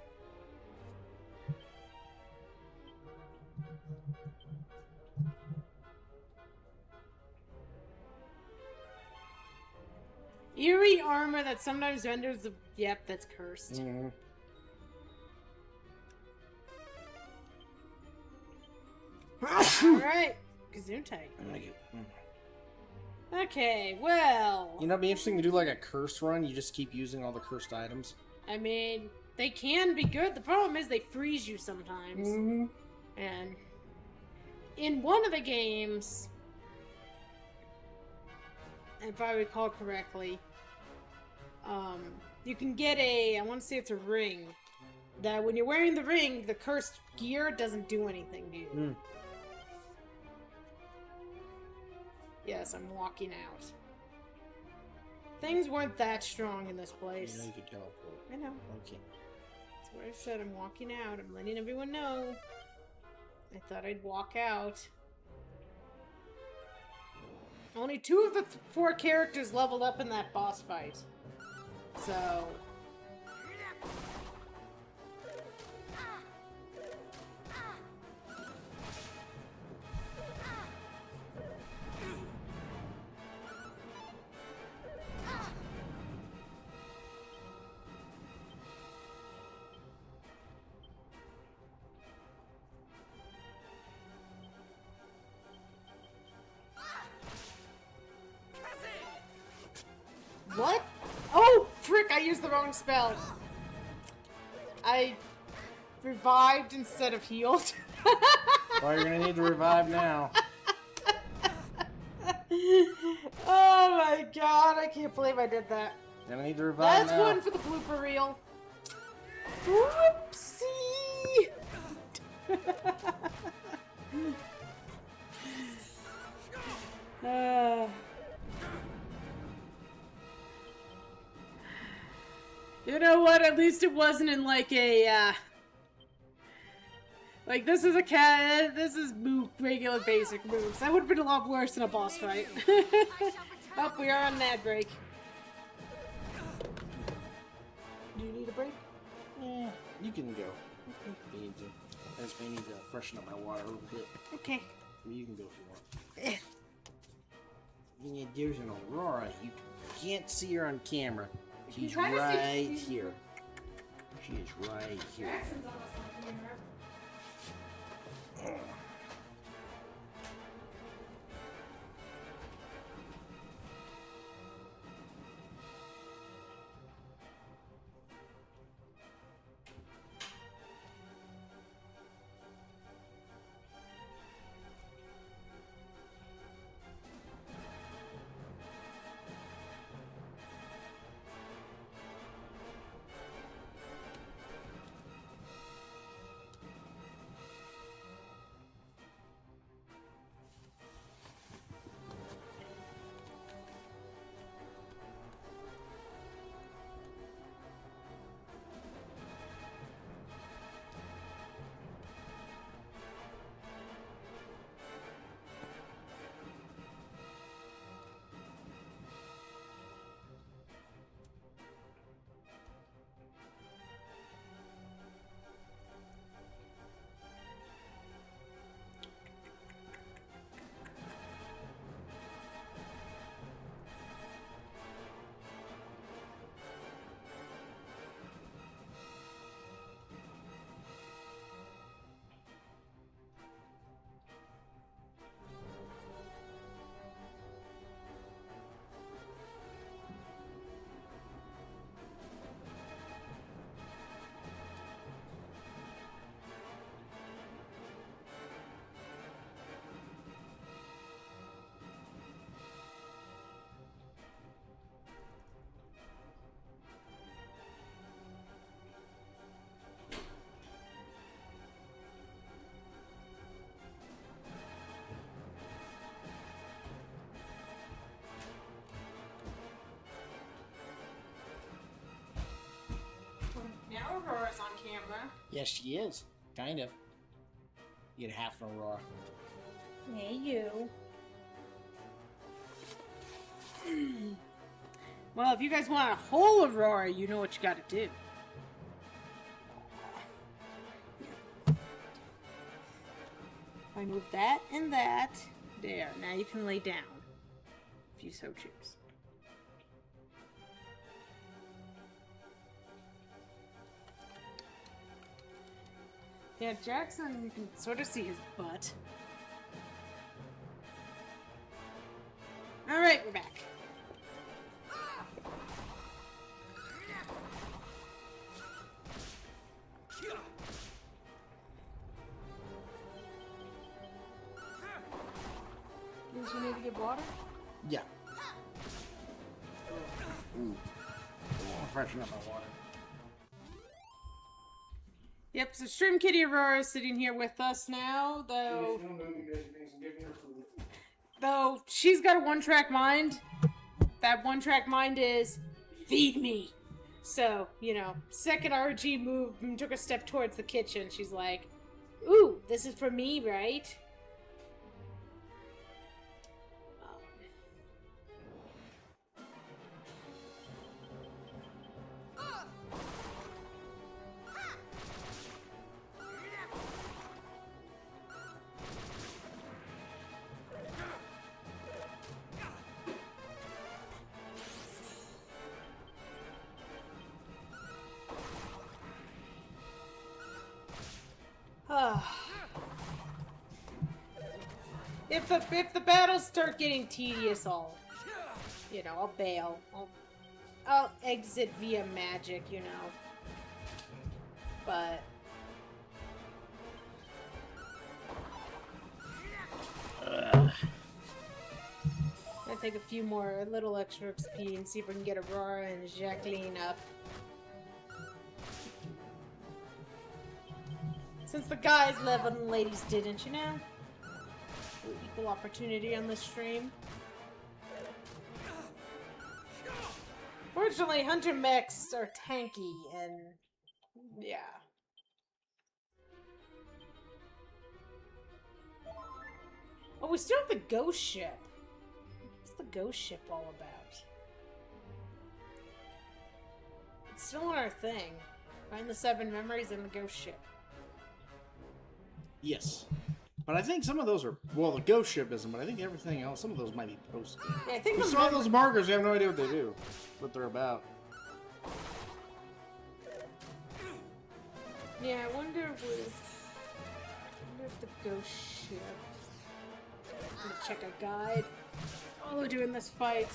Speaker 1: Eerie armor that sometimes renders the... Yep, that's cursed.
Speaker 2: Mm-hmm.
Speaker 1: Alright. Gesundheit.
Speaker 2: I like it.
Speaker 1: Okay, well...
Speaker 2: You know, it'd be interesting to do like a curse run. You just keep using all the cursed items.
Speaker 1: I mean, they can be good. The problem is they freeze you sometimes.
Speaker 2: Mm-hmm.
Speaker 1: And in one of the games, if I recall correctly, you can get I want to say it's a ring, that when you're wearing the ring, the cursed gear doesn't do anything to you.
Speaker 2: Mm.
Speaker 1: Yes, I'm walking out. Things weren't that strong in this
Speaker 2: You
Speaker 1: place.
Speaker 2: know you could teleport.
Speaker 1: I know.
Speaker 2: Okay.
Speaker 1: That's what I said. I'm walking out. I'm letting everyone know. I thought I'd walk out. Only 2 of the 4 characters leveled up in that boss fight. So... What? Oh, frick, I used the wrong spell. I revived instead of healed.
Speaker 2: Well, you're gonna need to revive now.
Speaker 1: Oh my god, I can't believe I did that.
Speaker 2: You're gonna need to revive
Speaker 1: That's
Speaker 2: now.
Speaker 1: one for the blooper reel. Whoopsie! You know what? At least it wasn't in like a, like this is a cat. This is regular basic moves. That would have been a lot worse than a boss fight. Oh, we are on ad break. Do you need a break?
Speaker 2: Yeah, you can go. If you need to. I just may need to freshen up my water a little bit.
Speaker 1: Okay.
Speaker 2: You can go if you want. Yeah, there's an Aurora. You can't see her on camera. She's right here. She is right here.
Speaker 1: Now Aurora's on camera.
Speaker 2: Yes, she is. Kind of. You get half an Aurora.
Speaker 1: Hey, you. Well, if you guys want a whole Aurora, you know what you gotta do. I move that and that. There. Now you can lay down. If you so choose. Yeah, Jackson, you can sort of see his butt. Alright, we're back. Does you need to get water?
Speaker 2: Yeah. Ooh. Freshen up my water.
Speaker 1: Yep, so Stream Kitty Aurora is sitting here with us now, though she's got a one-track mind. that one-track mind is, feed me. So, you know, second RG moved and took a step towards the kitchen. She's like, ooh, this is for me, right? If the battles start getting tedious, I'll bail. I'll exit via magic, you know. But I'll take a few more, a little extra XP and see if we can get Aurora and Jacqueline up. Since the guys leveled and the ladies didn't, you know? Equal opportunity on this stream. Fortunately, Hunter mechs are tanky, and yeah. Oh, we still have the ghost ship. What's the ghost ship all about? It's still on our thing. Find the 7 memories and the ghost ship.
Speaker 2: Yes. But I think some of those are, well, the ghost ship isn't, but I think everything else, some of those might be post.
Speaker 1: Yeah, I think
Speaker 2: we saw those markers, we have no idea what they do. What they're about.
Speaker 1: Yeah, I wonder if the ghost ship... I'm gonna check a guide while we're doing this fight.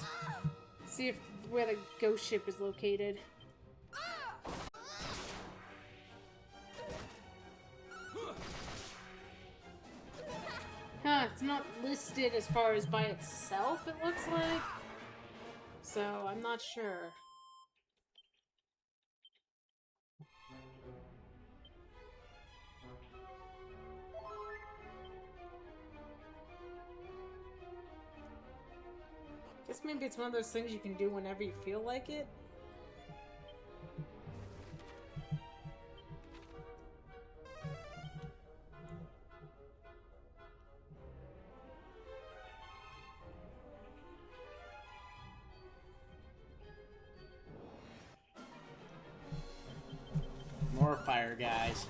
Speaker 1: See if where the ghost ship is located. Huh, it's not listed as far as by itself, it looks like. So, I'm not sure. Guess maybe it's one of those things you can do whenever you feel like it.
Speaker 2: More fire guys.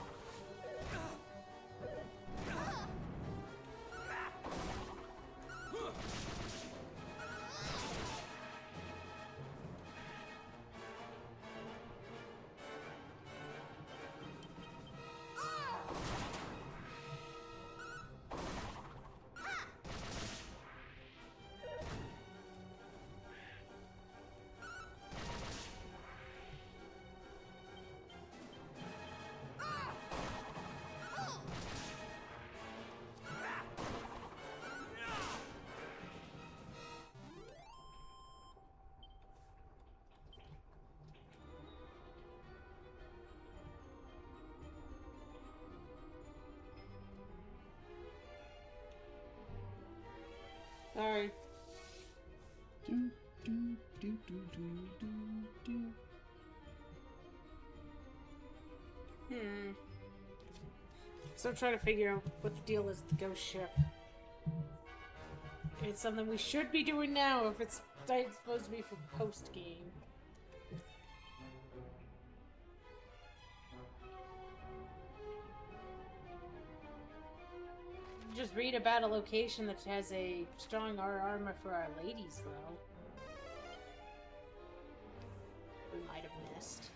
Speaker 1: Sorry. So I'm trying to figure out what the deal is with the ghost ship. If it's something we should be doing now, or if it's supposed to be for post-game. Just read about a location that has a strong armor for our ladies, though. We might have missed.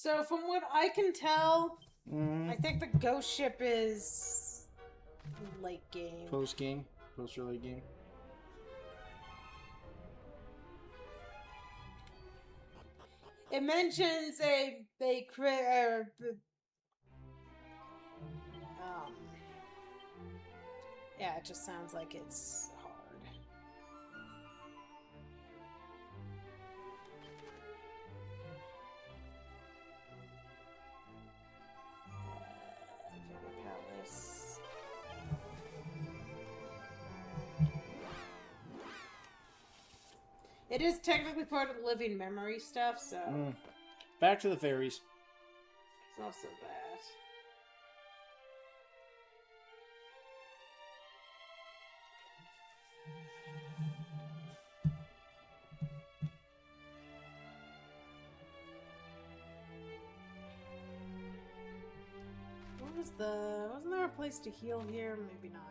Speaker 1: So from what I can tell,
Speaker 2: Mm-hmm.
Speaker 1: I think the ghost ship is late game.
Speaker 2: Post game, post or late game.
Speaker 1: It mentions they create yeah, it just sounds like it's hard. Fairy Palace. It is technically part of the living memory stuff, so
Speaker 2: Back to the fairies.
Speaker 1: it's not so bad. Wasn't there a place to heal here? Maybe not.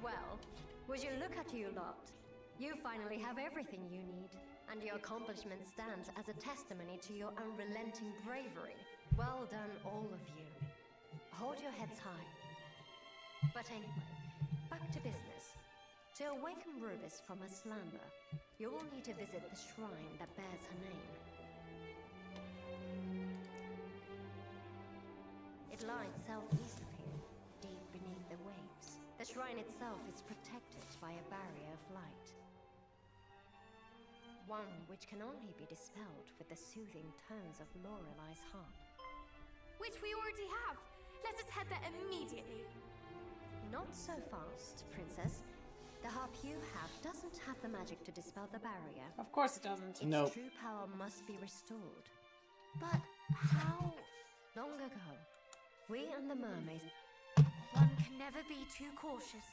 Speaker 8: Well, would you look at you lot? You finally have everything you need, and your accomplishment stands as a testimony to your unrelenting bravery. Well done, all of you. Hold your heads high. But anyway, back to business. To awaken Rubis from her slumber, you will need to visit the shrine that bears her name. It lies southeast of here, deep beneath the waves. The shrine itself is protected by a barrier of light. One which can only be dispelled with the soothing tones of Lorelai's harp.
Speaker 3: Which we already have. Let us head there immediately.
Speaker 8: Not so fast, Princess. The harp you have doesn't have the magic to dispel the barrier.
Speaker 1: Of course it doesn't.
Speaker 2: No.
Speaker 8: Its true power must be restored.
Speaker 3: But how?
Speaker 8: Long ago, we and the mermaids...
Speaker 3: One can never be too cautious.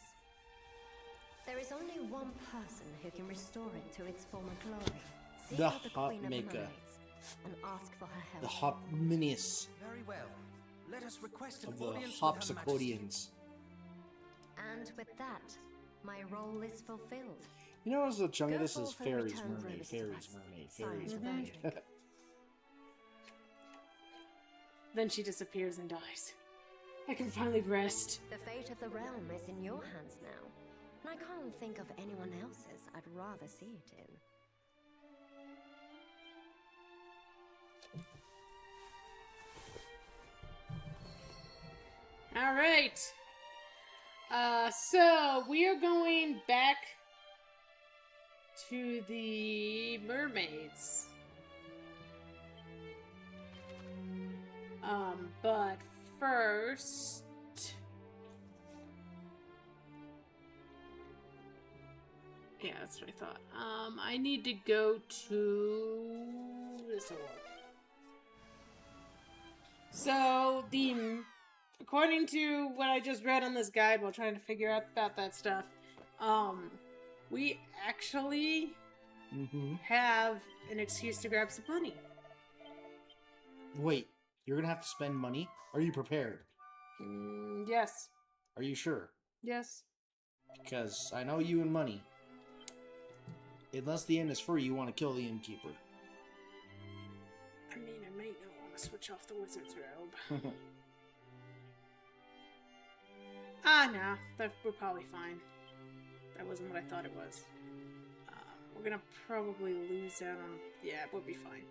Speaker 8: There is only one person who can restore it to its former glory. Seek
Speaker 2: The
Speaker 8: out the
Speaker 2: harp
Speaker 8: Queen of the
Speaker 2: maker.
Speaker 8: Mermaids and ask for her help.
Speaker 2: The Hopminius
Speaker 6: Very well. Let us request an
Speaker 2: of the
Speaker 6: audience with Her Majesty.
Speaker 2: Hopsicodians.
Speaker 8: And with that, my role is fulfilled.
Speaker 2: You know, as a chunk of
Speaker 8: Go
Speaker 2: this is
Speaker 8: forth and
Speaker 2: fairies,
Speaker 8: return
Speaker 2: mermaid,
Speaker 8: Rubis to
Speaker 2: fairies,
Speaker 8: us.
Speaker 2: mermaid,
Speaker 8: Signs
Speaker 2: fairies,
Speaker 8: of
Speaker 2: mermaid.
Speaker 8: Edric.
Speaker 1: Then she disappears and dies. I can finally rest.
Speaker 8: The fate of the realm is in your hands now, and I can't think of anyone else's I'd rather see it in.
Speaker 1: All right. So we are going back to the mermaids. But first, yeah, that's what I thought. I need to go to this one. So according to what I just read on this guide while trying to figure out about that stuff, we actually have an excuse to grab some money.
Speaker 2: Wait, you're gonna have to spend money? Are you prepared?
Speaker 1: Yes.
Speaker 2: Are you sure?
Speaker 1: Yes.
Speaker 2: Because I know you and money. Unless the inn is free, you want to kill the innkeeper.
Speaker 1: I mean, I might not want to switch off the wizard's robe. No, we're probably fine. That wasn't what I thought it was. We're gonna probably lose out on... Yeah, we'll be fine.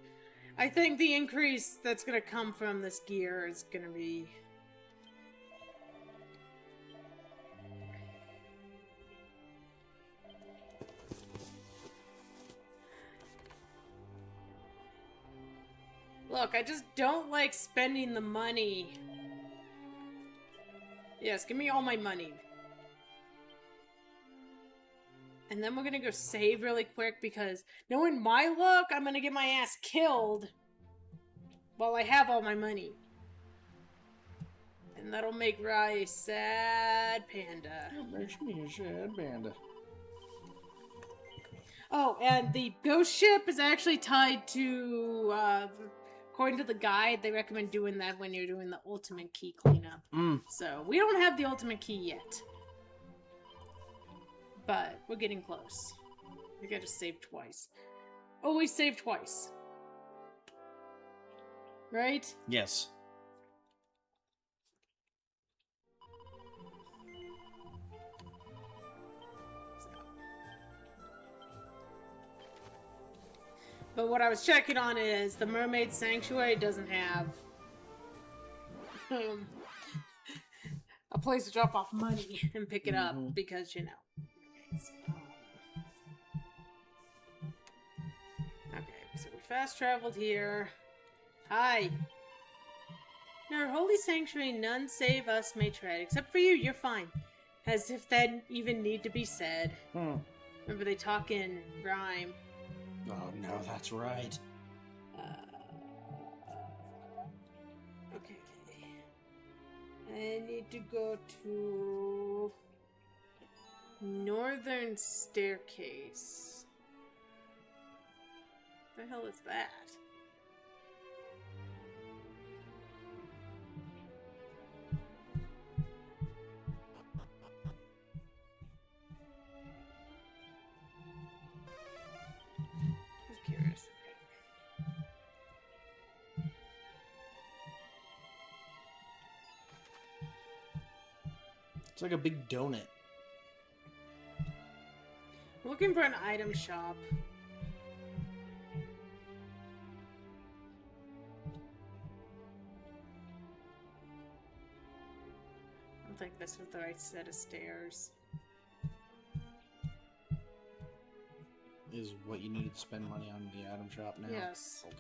Speaker 1: I think the increase that's gonna come from this gear is gonna be... Look, I just don't like spending the money. Yes, give me all my money. And then we're gonna go save really quick because knowing my luck, I'm gonna get my ass killed while I have all my money. And that'll make Rai a sad panda.
Speaker 2: That makes me a sad panda.
Speaker 1: Oh, and the ghost ship is actually tied to, according to the guide, they recommend doing that when you're doing the ultimate key cleanup. So, we don't have the ultimate key yet. But, we're getting close. We gotta save twice. Always save twice. Right?
Speaker 2: Yes.
Speaker 1: But what I was checking on is the Mermaid Sanctuary doesn't have a place to drop off money and pick it up because, you know. Okay, so we fast traveled here. Hi. In our holy sanctuary, none save us may tread. Except for you, you're fine. As if that even need to be said. Remember, they talk in rhyme.
Speaker 2: Oh, no, that's right.
Speaker 1: Okay. I need to go to Northern Staircase. What the hell is that? Curious.
Speaker 2: It's like a big donut.
Speaker 1: Looking for an item shop. I don't think this was the right set of stairs.
Speaker 2: Is what you need to spend money on the item shop now?
Speaker 1: Yes.
Speaker 2: Okay.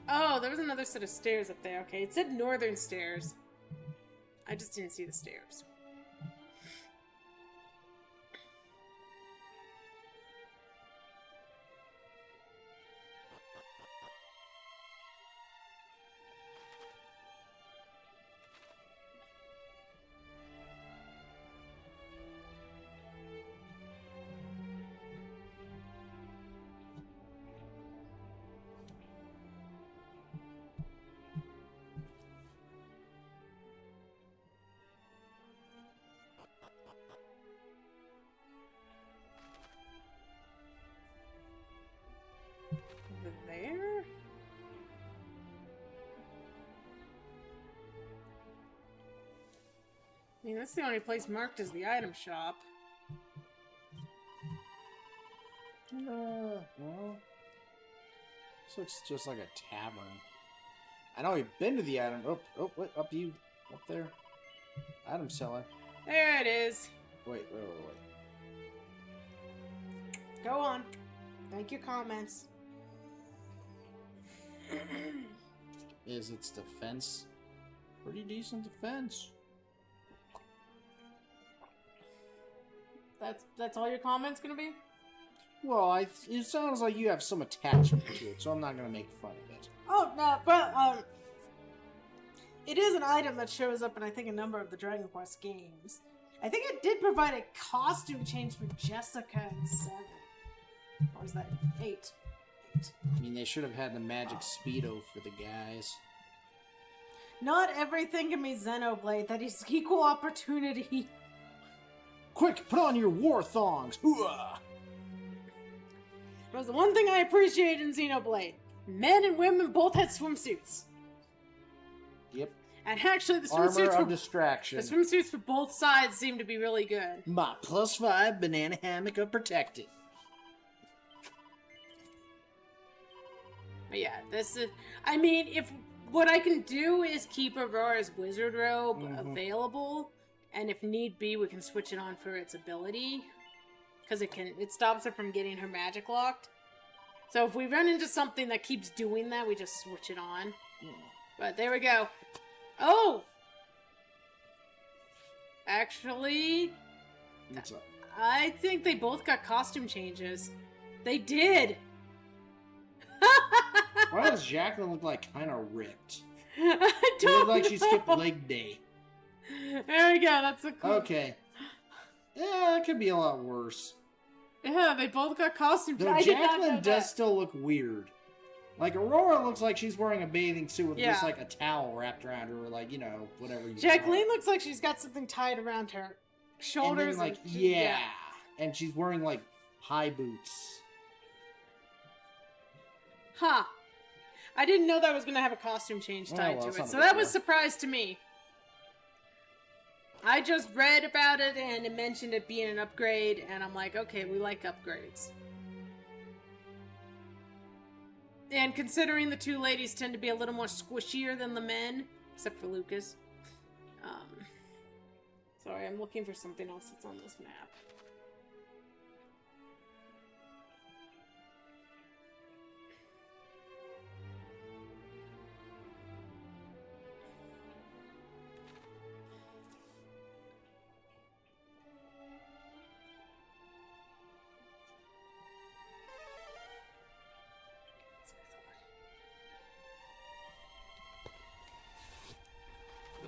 Speaker 1: Oh, there was another set of stairs up there. Okay, it said Northern Stairs. I just didn't see the stairs. Over there? I mean, that's the only place marked as the item shop.
Speaker 2: Well, this looks just like a tavern. I know you've been to the item. Oh, wait, up there. Item seller.
Speaker 1: There it is.
Speaker 2: Wait.
Speaker 1: Go on. Make your comments.
Speaker 2: Is its defense pretty decent defense?
Speaker 1: That's all your comments gonna be?
Speaker 2: Well, it sounds like you have some attachment to it, so I'm not gonna make fun of it.
Speaker 1: Oh no, but it is an item that shows up in I think a number of the Dragon Quest games. I think it did provide a costume change for Jessica in 7. Or is that 8?
Speaker 2: I mean, they should have had the magic Speedo for the guys.
Speaker 1: Not everything can be Xenoblade. That is equal opportunity.
Speaker 2: Quick, put on your war thongs! Hooah!
Speaker 1: That was the one thing I appreciated in Xenoblade. Men and women both had swimsuits.
Speaker 2: Yep.
Speaker 1: And actually, the
Speaker 2: Armor
Speaker 1: swimsuits
Speaker 2: of distraction.
Speaker 1: the swimsuits for both sides seem to be really good.
Speaker 2: My +5 banana hammock of protected.
Speaker 1: But yeah, this is... I mean, if... What I can do is keep Aurora's wizard robe available, and if need be, we can switch it on for its ability. Because it stops her from getting her magic locked. So if we run into something that keeps doing that, we just switch it on. But there we go. Oh! Actually...
Speaker 2: What's up?
Speaker 1: I think they both got costume changes. They did!
Speaker 2: Why does Jacqueline look like kind of ripped?
Speaker 1: I
Speaker 2: It
Speaker 1: don't
Speaker 2: looked like she skipped
Speaker 1: know.
Speaker 2: leg day.
Speaker 1: There we go, that's a cool...
Speaker 2: Okay. Yeah, it could be a lot worse.
Speaker 1: Yeah, they both got costumes.
Speaker 2: Though
Speaker 1: I did not know
Speaker 2: Jacqueline does
Speaker 1: that.
Speaker 2: still look weird. Like, Aurora looks like she's wearing a bathing suit with just,
Speaker 1: Yeah.
Speaker 2: like, a towel wrapped around her, or, like, you know, whatever you
Speaker 1: Jacqueline
Speaker 2: call it.
Speaker 1: looks like she's got something tied around her
Speaker 2: And
Speaker 1: shoulders.
Speaker 2: then, like,
Speaker 1: and
Speaker 2: yeah. And she's wearing, like, high boots.
Speaker 1: Huh. I didn't know that was going to have a costume change tied
Speaker 2: well,
Speaker 1: to
Speaker 2: it's
Speaker 1: it,
Speaker 2: not a
Speaker 1: so
Speaker 2: big
Speaker 1: that was
Speaker 2: deal.
Speaker 1: a surprise to me. I just read about it and it mentioned it being an upgrade, and I'm like, okay, we like upgrades. And considering the two ladies tend to be a little more squishier than the men, except for Lucas. Sorry, I'm looking for something else that's on this map.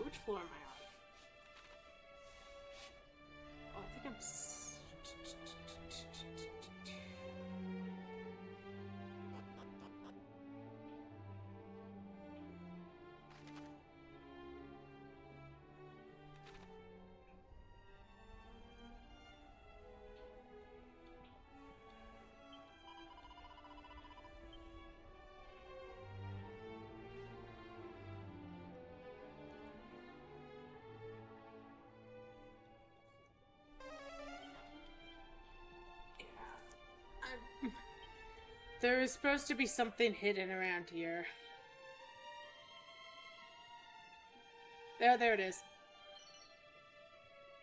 Speaker 1: Which floor am I on? Oh, I think I'm... There is supposed to be something hidden around here. There it is.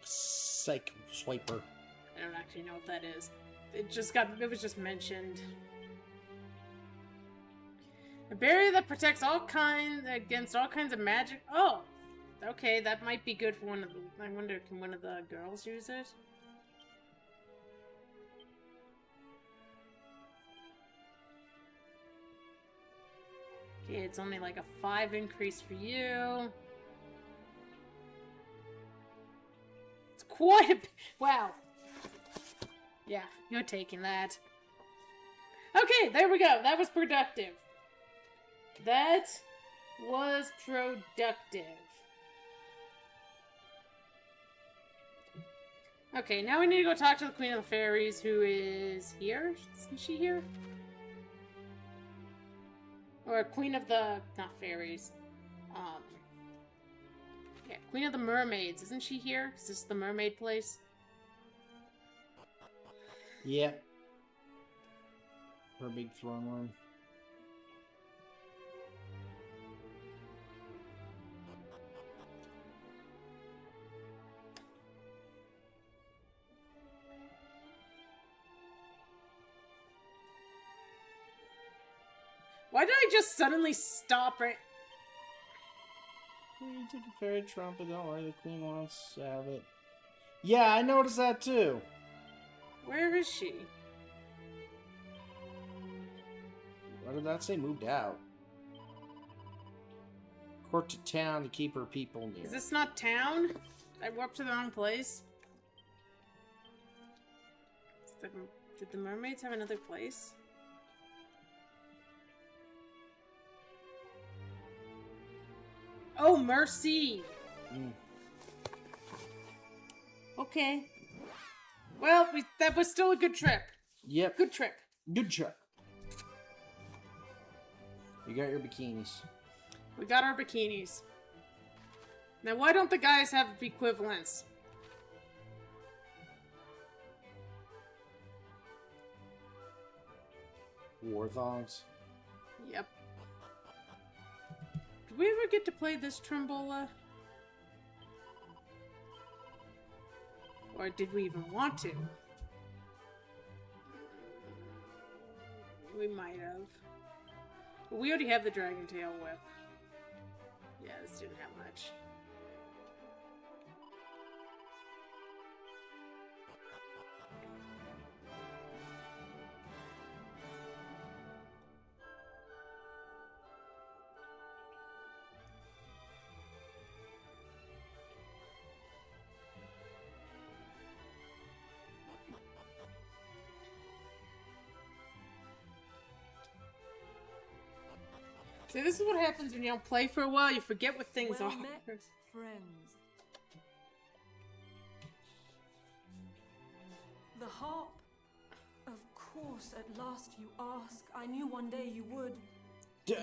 Speaker 2: Psych swiper.
Speaker 1: I don't actually know what that is. It was just mentioned. A barrier that protects against all kinds of magic. Oh! Okay, that might be good for one of the... I wonder, can one of the girls use it? Okay, it's only like a 5 increase for you. It's quite a... Wow. Yeah, you're taking that. Okay, there we go. That was productive. That was productive. Okay, now we need to go talk to the Queen of the Fairies, who is here. Isn't she here? Or Queen of the... not fairies. Yeah, Queen of the Mermaids. Isn't she here? Is this the mermaid place?
Speaker 2: Yep. Her big throne room.
Speaker 1: Why did I just suddenly stop right...
Speaker 2: You took a fairy trumpet, don't worry, the queen wants to have it. Yeah, I noticed that too.
Speaker 1: Where is she?
Speaker 2: What did that say? Moved out. Court to town to keep her people near.
Speaker 1: Is this not town? I warped to the wrong place. Did the mermaids have another place? Oh, mercy! Okay. Well, that was still a good trip.
Speaker 2: Yep.
Speaker 1: Good trip.
Speaker 2: Good trip. You got your bikinis.
Speaker 1: We got our bikinis. Now, why don't the guys have equivalents?
Speaker 2: War thongs.
Speaker 1: Yep. Did we ever get to play this Trombola? Or did we even want to? We might have. But we already have the Dragon Tail Whip. Yeah, this didn't have much. See, this is what happens when you don't play for a while. You forget what things
Speaker 9: Well
Speaker 1: are.
Speaker 9: met, friends. The harp. Of course, at last you ask. I knew one day you would.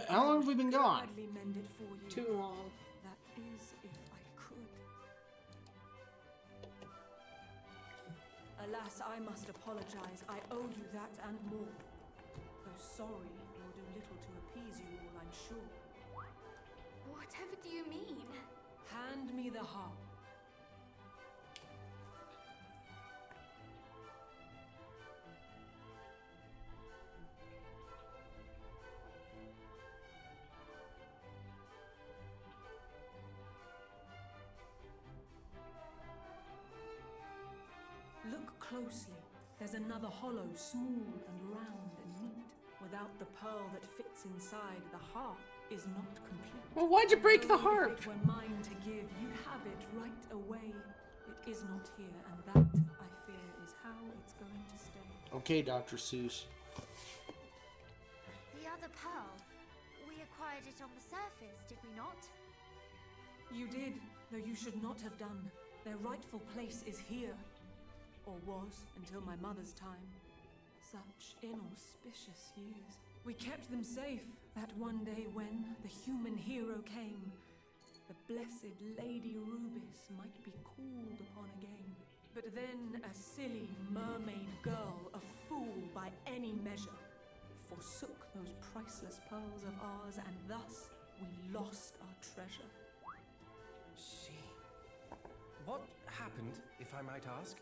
Speaker 2: How long have we been gone?
Speaker 9: Gladly mend it for you.
Speaker 1: Too long.
Speaker 9: That is, if I could. Alas, I must apologize. I owe you that and more. Though sorry will do little to appease you all, I'm sure.
Speaker 3: Whatever do you mean?
Speaker 9: Hand me the harp. Look closely. There's another hollow, small and round and neat. Without the pearl that fits inside, the harp is not complete.
Speaker 1: Well, why'd you break the
Speaker 9: Though
Speaker 1: harp?
Speaker 9: If it were mine to give, you'd have it right away. It is not here, and that, I fear, is how it's going to stay.
Speaker 2: Okay, Dr. Seuss.
Speaker 3: The other pearl. We acquired it on the surface, did we not?
Speaker 9: You did, though you should not have done. Their rightful place is here. Or was, until my mother's time. Such inauspicious years. We kept them safe, that one day when the human hero came, the blessed Lady Rubis might be called upon again. But then a silly mermaid girl, a fool by any measure, forsook those priceless pearls of ours, and thus we lost our treasure.
Speaker 6: She... What happened, if I might ask?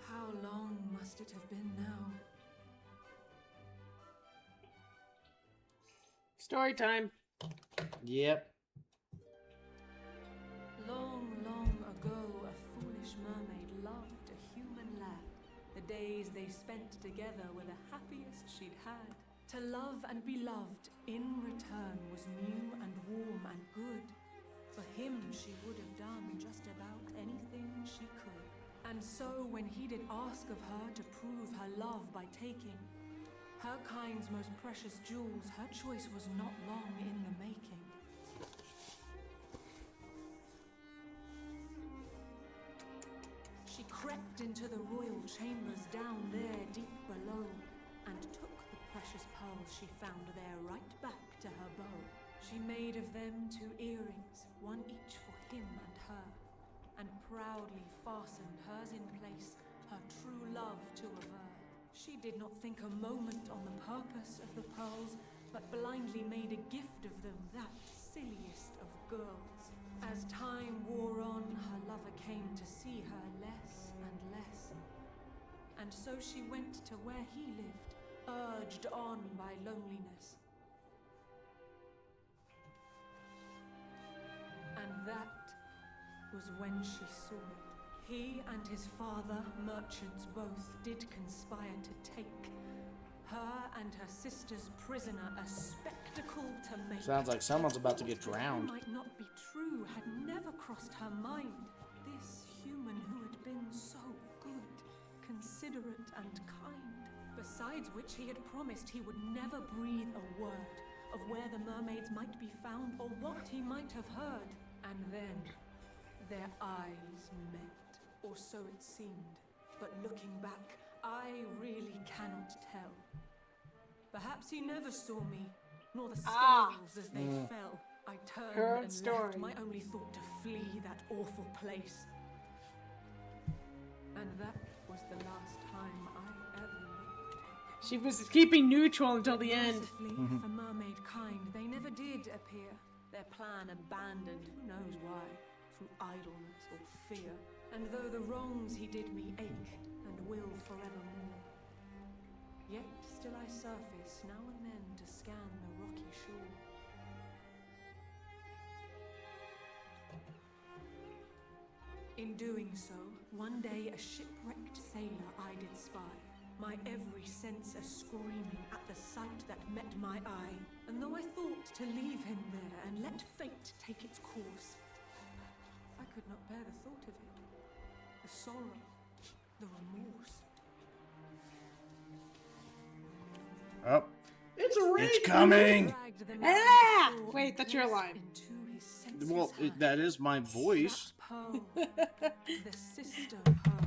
Speaker 9: How long must it have been now?
Speaker 1: Story time.
Speaker 2: Yep.
Speaker 9: Long, long ago, a foolish mermaid loved a human lad. The days they spent together were the happiest she'd had. To love and be loved in return was new and warm and good. For him she would have done just about anything she could. And so when he did ask of her to prove her love by taking her kind's most precious jewels, her choice was not long in the making. She crept into the royal chambers down there deep below, and took the precious pearls she found there right back to her bow. She made of them 2 earrings, one each for him and her, and proudly fastened hers in place, her true love to aver. She did not think a moment on the purpose of the pearls, but blindly made a gift of them, that silliest of girls. As time wore on, her lover came to see her less and less. And so she went to where he lived, urged on by loneliness. And that was when she saw it. He and his father, merchants both, did conspire to take her and her sister's prisoner, a spectacle to make.
Speaker 2: Sounds like someone's about to get drowned.
Speaker 9: Might not be true, had never crossed her mind. This human who had been so good, considerate and kind. Besides which he had promised he would never breathe a word of where the mermaids might be found or what he might have heard. And then their eyes met, or so it seemed. But looking back, I really cannot tell. Perhaps he never saw me, nor the scales as they fell. I turned and left, my only thought to flee that awful place. And that was the last time I ever looked.
Speaker 1: She was keeping neutral until the end.
Speaker 9: Mercifully, for mermaid kind, they never did appear. Their plan abandoned, who knows why, through idleness or fear. And though the wrongs he did me ache, and will forevermore, yet still I surface now and then to scan the rocky shore. In doing so, one day a shipwrecked sailor I did spy, my every sense a-screaming at the sight that met my eye. And though I thought to leave him there and let fate take its course, I could not bear the thought of it. The sorrow, the remorse.
Speaker 2: Oh. It's a raid. It's coming.
Speaker 1: Ah! Wait, that's your line.
Speaker 2: Well, that is my voice.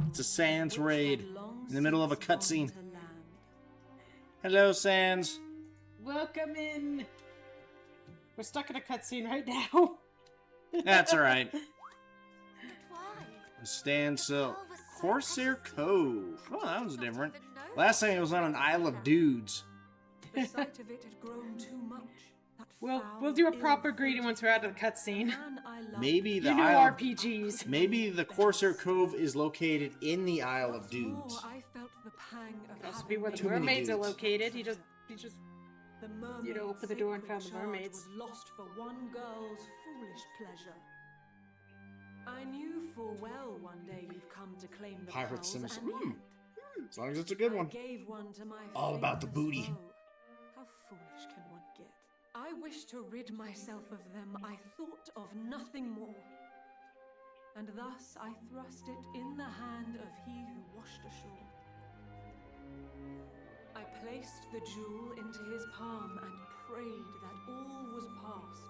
Speaker 2: It's a Sans raid in the middle of a cutscene. Hello, Sans.
Speaker 1: Welcome in. We're stuck in a cutscene right now.
Speaker 2: That's alright.
Speaker 3: Why?
Speaker 2: Stand still. Corsair Cove. Oh, that was different. Last time it was on an Isle of Dudes.
Speaker 9: The sight of it had grown too much. That
Speaker 1: We'll do a proper greeting once we're out of the cutscene.
Speaker 2: Maybe the
Speaker 1: You know
Speaker 2: Isle.
Speaker 1: RPGs.
Speaker 2: Maybe the Corsair Cove is located in the Isle of Dudes.
Speaker 9: I felt the pang of
Speaker 1: Could also be where the
Speaker 2: Too many
Speaker 1: mermaids are
Speaker 2: dudes.
Speaker 1: located. He just
Speaker 9: the mermaid's
Speaker 1: you know, opened the door and found the
Speaker 9: sacred charge
Speaker 1: mermaids.
Speaker 9: was lost for one girl's foolish pleasure. I knew full well one day you'd come to claim the
Speaker 2: Pirate
Speaker 9: pearls,
Speaker 2: Sims.
Speaker 9: and yet
Speaker 2: As long as it's a good
Speaker 9: I
Speaker 2: one.
Speaker 9: gave one to my
Speaker 2: All about the
Speaker 9: faithless
Speaker 2: booty.
Speaker 9: foe. How foolish can one get? I wished to rid myself of them. I thought of nothing more. And thus I thrust it in the hand of he who washed ashore. I placed the jewel into his palm and prayed that all was past,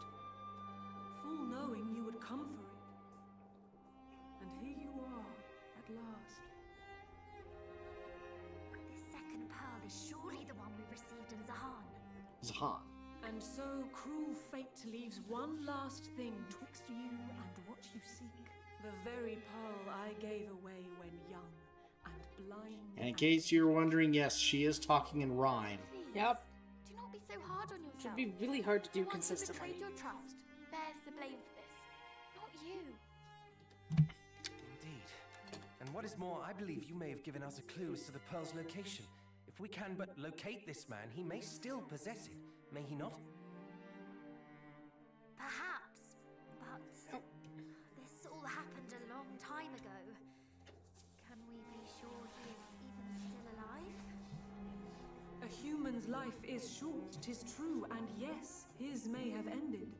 Speaker 9: full knowing you would come for it. And here you are, at last.
Speaker 3: This second pearl is surely the one we received in Zahan.
Speaker 2: Zahan.
Speaker 9: And so cruel fate leaves one last thing twixt you and what you seek. The very pearl I gave away when young and blind.
Speaker 2: And in case you're wondering, yes, she is talking in rhyme.
Speaker 3: Please,
Speaker 1: Yep.
Speaker 3: do not be so hard on yourself.
Speaker 1: Should be really hard to do
Speaker 3: The one who
Speaker 1: consistently.
Speaker 3: betrayed your trust bears the blame for this, not you.
Speaker 6: Indeed. And what is more, I believe you may have given us a clue as to the pearl's location. If we can but locate this man, he may still possess it, may he not?
Speaker 3: Perhaps, but this all happened a long time ago. Can we be sure he is even still alive?
Speaker 9: A human's life is short, 'tis true, and yes, his may have ended.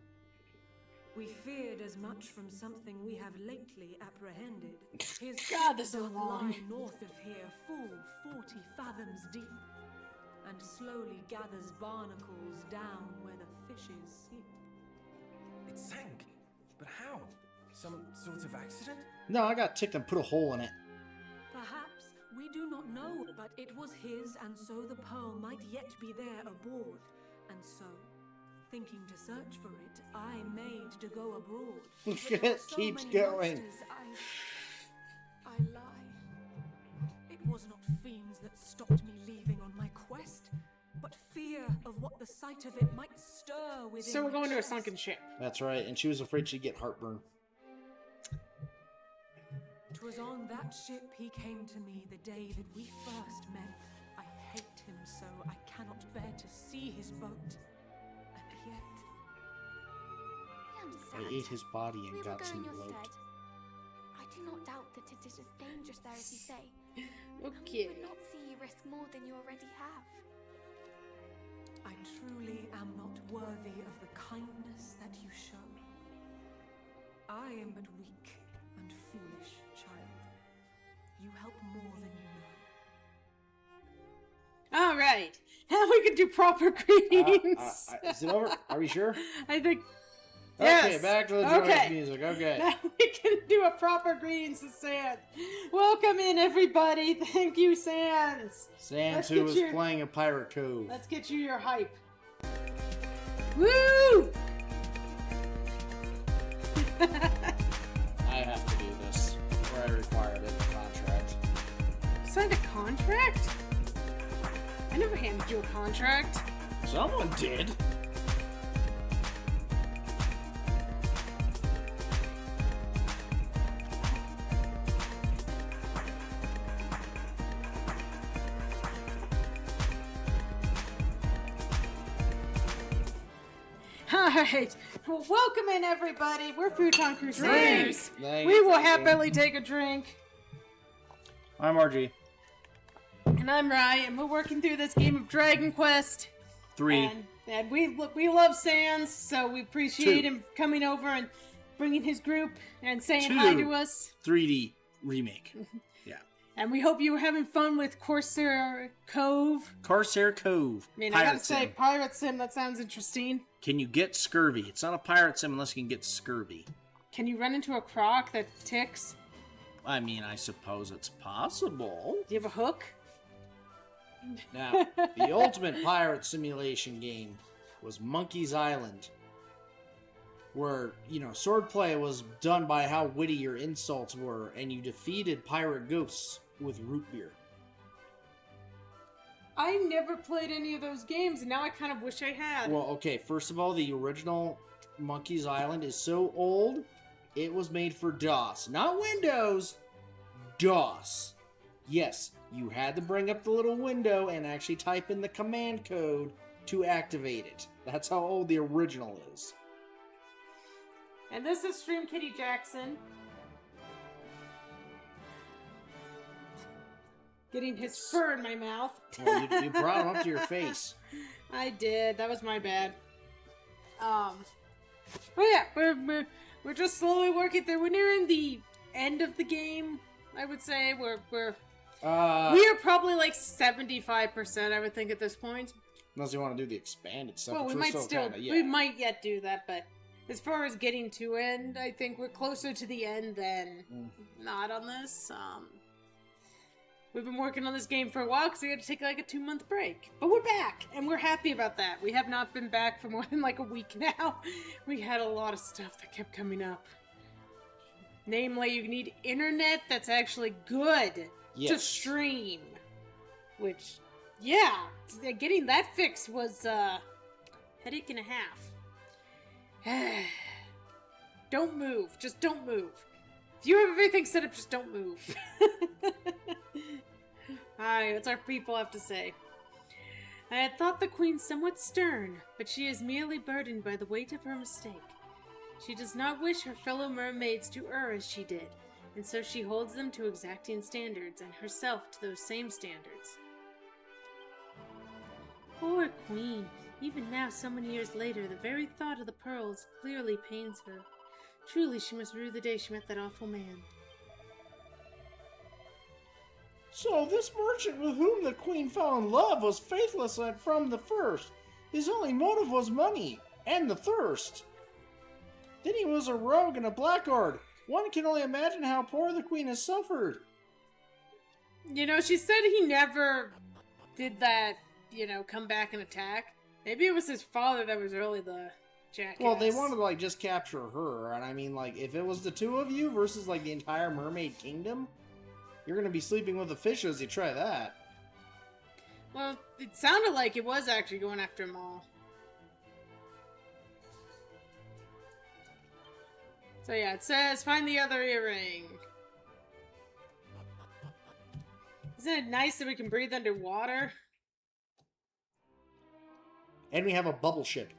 Speaker 9: We feared as much from something we have lately apprehended. His
Speaker 1: God, this
Speaker 9: ship
Speaker 1: is
Speaker 9: doth
Speaker 1: long.
Speaker 9: lie north of here, full 40 fathoms deep, and slowly gathers barnacles down where the fishes sleep.
Speaker 6: It sank. But how? Some sort of accident?
Speaker 2: No, I got ticked and put a hole in it.
Speaker 9: Perhaps, we do not know, but it was his, and so the pearl might yet be there aboard. And so, thinking to search for it, I made to go abroad. But
Speaker 2: It
Speaker 9: with so
Speaker 2: keeps
Speaker 9: many
Speaker 2: going.
Speaker 9: monsters, I lie. It was not fiends that stopped me leaving on my quest, but fear of what the sight of it might stir within
Speaker 1: So we're
Speaker 9: my
Speaker 1: going to a
Speaker 9: chest.
Speaker 1: sunken ship.
Speaker 2: That's right, and she was afraid she'd get heartburn.
Speaker 9: 'Twas on that ship he came to me the day that we first met. I hate him so, I cannot bear to see his boat. And yet,
Speaker 3: I
Speaker 2: I
Speaker 3: understand.
Speaker 2: ate his body
Speaker 3: We
Speaker 2: and
Speaker 3: will
Speaker 2: got
Speaker 3: go in
Speaker 2: some
Speaker 3: your
Speaker 2: bloat.
Speaker 3: stead. I do not doubt that it is as dangerous there as you say. And we
Speaker 1: Okay.
Speaker 3: would not see you risk more than you already have.
Speaker 9: I truly am not worthy of the kindness that you show. I am but weak and foolish, child. You help more than you know.
Speaker 1: All right. Now we can do proper greetings.
Speaker 2: Is it over? Are we sure?
Speaker 1: I think.
Speaker 2: Okay,
Speaker 1: Yes.
Speaker 2: back to the
Speaker 1: Okay.
Speaker 2: joyous music. Okay.
Speaker 1: Now we can do a proper greetings to Sans. Welcome in, everybody. Thank you, Sans.
Speaker 2: Sans,
Speaker 1: Let's
Speaker 2: who
Speaker 1: get
Speaker 2: was
Speaker 1: your-
Speaker 2: playing a Pirate Cove.
Speaker 1: Let's get you your hype. Woo!
Speaker 2: I have to do this, or I require it in the contract.
Speaker 1: Signed a contract? I never handed you a contract.
Speaker 2: Someone did.
Speaker 1: Alright, well, welcome in everybody. We're Futon Crusaders.
Speaker 2: Drink.
Speaker 1: We will
Speaker 2: Thank you.
Speaker 1: happily take a drink.
Speaker 2: I'm RG.
Speaker 1: And I'm Rye, and we're working through this game of Dragon Quest.
Speaker 2: 3.
Speaker 1: And we love Sans, so we appreciate
Speaker 2: 2.
Speaker 1: him coming over and bringing his group and saying
Speaker 2: 2.
Speaker 1: hi to us.
Speaker 2: 3D remake. Yeah.
Speaker 1: And we hope you were having fun with Corsair Cove.
Speaker 2: Corsair Cove.
Speaker 1: I mean,
Speaker 2: Pirate
Speaker 1: I gotta say,
Speaker 2: sim.
Speaker 1: Pirate Sim, that sounds interesting.
Speaker 2: Can you get scurvy? It's not a pirate sim unless you can get scurvy.
Speaker 1: Can you run into a croc that ticks?
Speaker 2: I mean, I suppose it's possible.
Speaker 1: Do you have a hook?
Speaker 2: Now, the ultimate pirate simulation game was Monkey's Island, where, swordplay was done by how witty your insults were, and you defeated pirate ghosts with root beer.
Speaker 1: I never played any of those games, and now I kind of wish I had.
Speaker 2: Well, okay, first of all, the original Monkey's Island is so old, it was made for DOS. Not Windows, DOS. Yes, you had to bring up the little window and actually type in the command code to activate it. That's how old the original is.
Speaker 1: And this is Stream Kitty Jackson. Getting his fur in my mouth.
Speaker 2: Well, you brought him up to your face.
Speaker 1: I did. That was my bad. But yeah, we're just slowly working through. We're nearing the end of the game. I would say we are probably like 75%. I would think at this point.
Speaker 2: Unless you want to do the expanded stuff.
Speaker 1: Well, we might still. We might yet do that, but as far as getting to end, I think we're closer to the end than not on this. We've been working on this game for a while because we had to take like a 2-month break. But we're back, and we're happy about that. We have not been back for more than like a week now. We had a lot of stuff that kept coming up. Namely, you need internet that's actually good to stream. Which, yeah, getting that fixed was a headache and a half. Don't move. Just don't move. If you have everything set up, just don't move. Alright, what's our people have to say? I had thought the queen somewhat stern, but she is merely burdened by the weight of her mistake. She does not wish her fellow mermaids to err as she did, and so she holds them to exacting standards, and herself to those same standards. Poor queen! Even now, so many years later, the very thought of the pearls clearly pains her. Truly, she must rue the day she met that awful man.
Speaker 2: So, this merchant with whom the queen fell in love was faithless from the first. His only motive was money, and the thirst. Then he was a rogue and a blackguard. One can only imagine how poor the queen has suffered.
Speaker 1: She said he never did that, come back and attack. Maybe it was his father that was really the jackass.
Speaker 2: Well, they wanted to, just capture her, and I mean, if it was the two of you versus, the entire mermaid kingdom, you're gonna be sleeping with the fishes, you try that.
Speaker 1: Well, it sounded like it was actually going after them all. So yeah, it says, find the other earring. Isn't it nice that we can breathe underwater?
Speaker 2: And we have a bubble ship.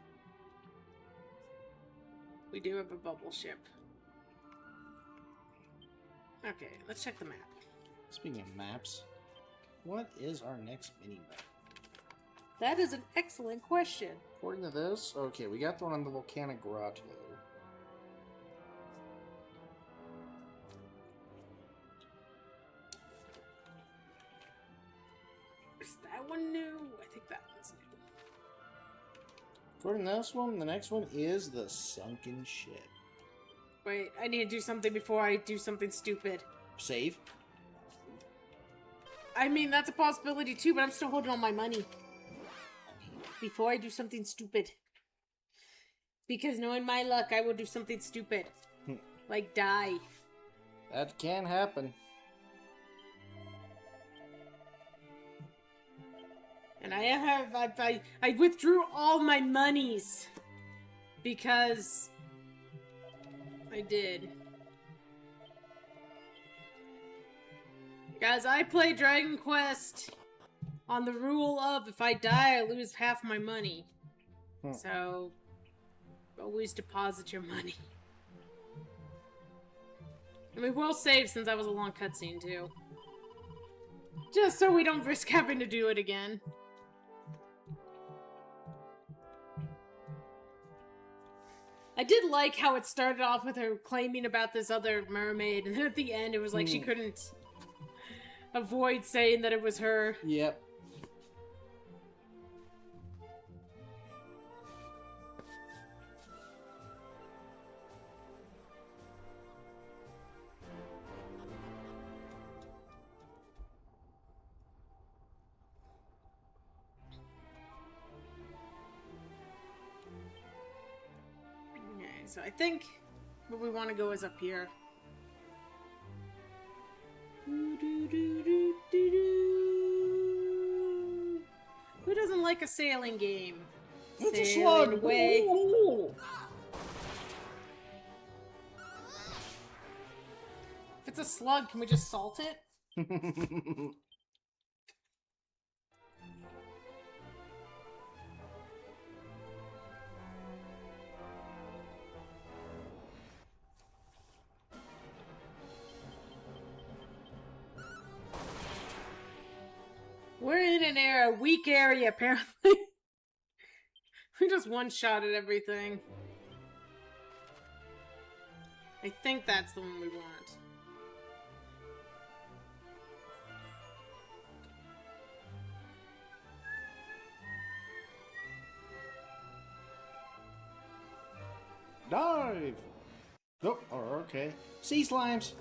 Speaker 1: We do have a bubble ship. Okay, let's check the map.
Speaker 2: Speaking of maps, what is our next mini-map?
Speaker 1: That is an excellent question.
Speaker 2: According to this, okay, we got the one on the volcanic grotto.
Speaker 1: Is that one new? I think that one's new.
Speaker 2: According to this one, the next one is the sunken ship.
Speaker 1: Wait, I need to do something before I do something stupid.
Speaker 2: Save?
Speaker 1: I mean, that's a possibility too, but I'm still holding on my money. Before I do something stupid. Because knowing my luck, I will do something stupid. Like die.
Speaker 2: That can happen.
Speaker 1: And I withdrew all my monies. Because I did. Guys, I play Dragon Quest on the rule of if I die, I lose half my money. So, always deposit your money. And we will save since that was a long cutscene too. Just so we don't risk having to do it again. I did like how it started off with her claiming about this other mermaid, and then at the end it was like she couldn't... avoid saying that it was her.
Speaker 2: Yep.
Speaker 1: Okay, so I think where we want to go is up here. Who doesn't like a sailing game?
Speaker 2: It's a
Speaker 1: Sailing
Speaker 2: slug!
Speaker 1: away. If it's a slug, can we just salt it? We're in a weak area, apparently. We just one-shotted everything. I think that's the one we want.
Speaker 2: Dive! Oh, okay. Sea slimes!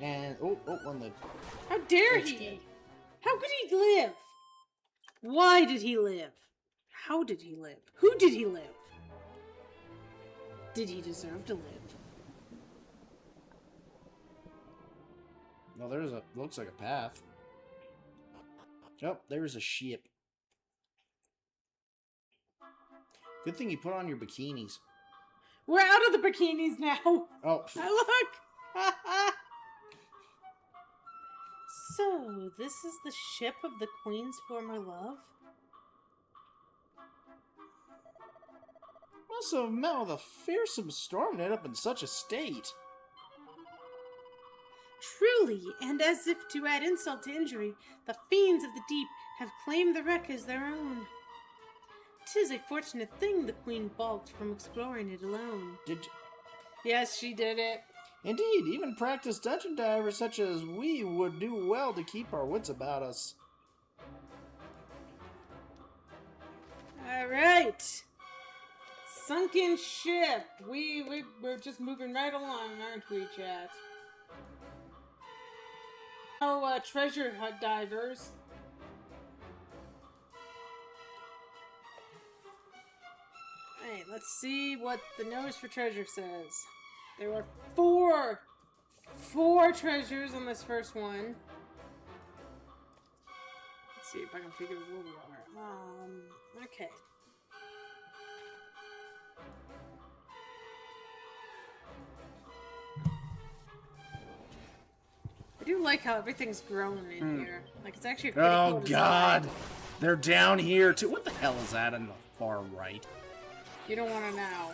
Speaker 2: And, one live.
Speaker 1: How dare
Speaker 2: That's
Speaker 1: he?
Speaker 2: dead.
Speaker 1: How could he live? Why did he live? How did he live? Who did he live? Did he deserve to live?
Speaker 2: No, there's looks like a path. Oh, there's a ship. Good thing you put on your bikinis.
Speaker 1: We're out of the bikinis now.
Speaker 2: Oh.
Speaker 1: Look. So, this is the ship of the Queen's former love?
Speaker 2: Must have met with a fearsome storm to end up in such a state.
Speaker 1: Truly, and as if to add insult to injury, the fiends of the deep have claimed the wreck as their own. 'Tis a fortunate thing the Queen balked from exploring it alone. Yes, she did it.
Speaker 2: Indeed, even practiced dungeon divers such as we would do well to keep our wits about us.
Speaker 1: Alright. Sunken ship. We're just moving right along, aren't we, chat? Oh, treasure hunt divers. Hey, let's see what the nose for treasure says. There were four treasures on this first one. Let's see if I can figure out where we are. Okay. I do like how everything's grown in here. Like, it's actually a pretty cool design.
Speaker 2: God! They're down here too. What the hell is that on the far right?
Speaker 1: You don't want to know.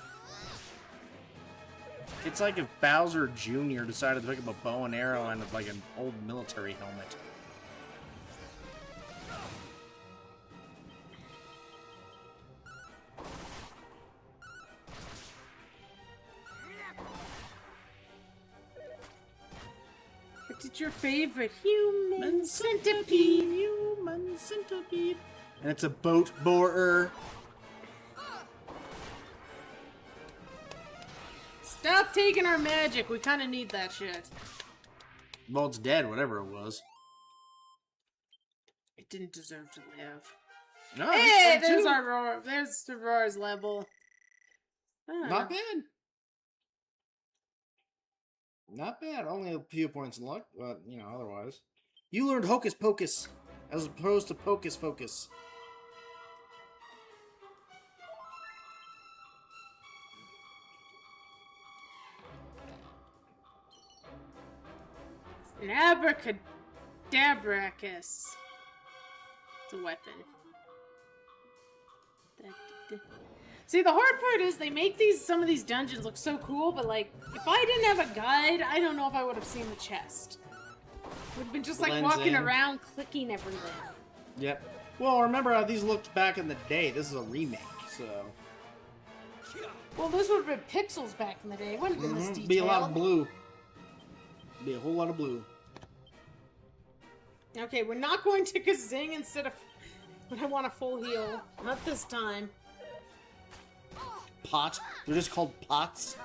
Speaker 2: It's like if Bowser Jr. decided to pick up a bow and arrow and like an old military helmet.
Speaker 1: What's your favorite? Human centipede.
Speaker 2: Human centipede. And it's a boat borer.
Speaker 1: Stop taking our magic. We kind of need that shit.
Speaker 2: Well, it's dead, whatever it was.
Speaker 1: It didn't deserve to live.
Speaker 2: No,
Speaker 1: Hey, there's our roar. There's the roar's level.
Speaker 2: Not bad. Not bad. Only a few points in luck, but, you know, otherwise. You learned Hocus Pocus, as opposed to Pocus Focus.
Speaker 1: An abracadabracus. It's a weapon. See, the hard part is they make some of these dungeons look so cool, but like, if I didn't have a guide, I don't know if I would have seen the chest. It would have been just like
Speaker 2: Blends
Speaker 1: walking
Speaker 2: in.
Speaker 1: around clicking everything.
Speaker 2: Yep. Well, remember how these looked back in the day. This is a remake, so...
Speaker 1: Well, those would have been pixels back in the day. It wouldn't have been this detailed.
Speaker 2: Be a lot of blue. Be a whole lot of blue.
Speaker 1: Okay, we're not going to Kazing instead of when I want a full heal. Not this time.
Speaker 2: Pot. They're just called pots.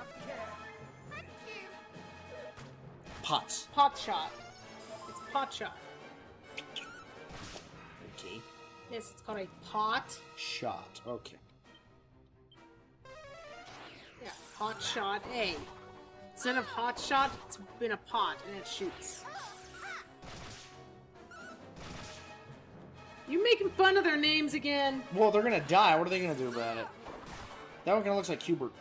Speaker 3: Thank you.
Speaker 2: Pots.
Speaker 1: Pot shot. It's pot shot.
Speaker 2: Okay.
Speaker 1: Yes, it's called a pot.
Speaker 2: Shot. Okay.
Speaker 1: Yeah, pot shot A. Instead of hot shot, it's been a pot and it shoots. You making fun of their names again?
Speaker 2: Well, they're gonna die. What are they gonna do about it? That one kind of looks like Hubert.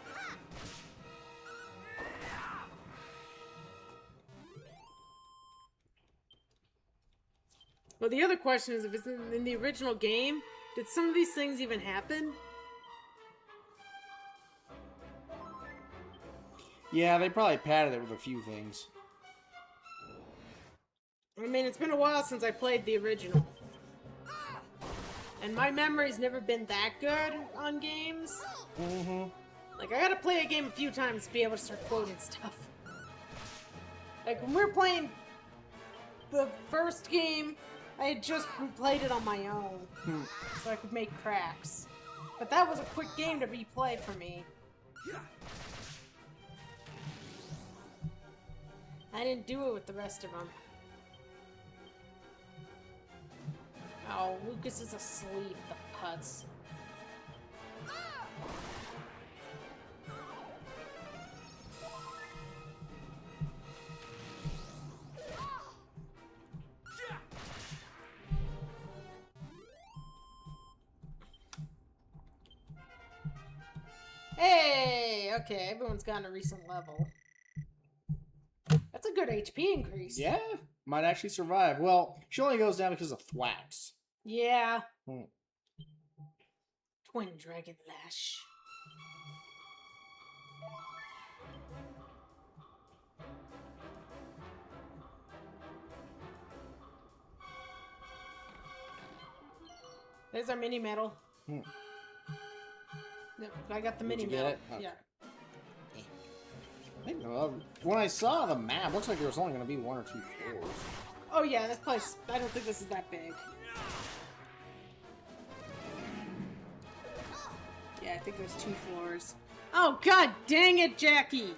Speaker 1: Well, the other question is, if it's in the original game, did some of these things even happen?
Speaker 2: Yeah, they probably padded it with a few things.
Speaker 1: I mean, it's been a while since I played the original. And my memory's never been that good on games.
Speaker 2: Mm-hmm.
Speaker 1: Like, I gotta play a game a few times to be able to start quoting stuff. Like, when we were playing the first game, I had just replayed it on my own. So I could make cracks. But that was a quick game to replay for me. I didn't do it with the rest of them. Oh, Lucas is asleep, the putz. Hey! Okay, everyone's gotten a recent level. That's a good HP increase.
Speaker 2: Yeah, might actually survive. Well, she only goes down because of thwacks.
Speaker 1: Yeah.
Speaker 2: Hmm.
Speaker 1: Twin Dragon Lash. There's our mini medal.
Speaker 2: Hmm.
Speaker 1: Yep, I got the
Speaker 2: Did
Speaker 1: mini
Speaker 2: you get
Speaker 1: medal.
Speaker 2: it? Okay.
Speaker 1: Yeah.
Speaker 2: I didn't know. When I saw the map, looks like there was only going to be 1 or 2 floors.
Speaker 1: Oh yeah, this place. I don't think this is that big. Yeah, I think there's 2 floors. Oh god dang it, Jackie!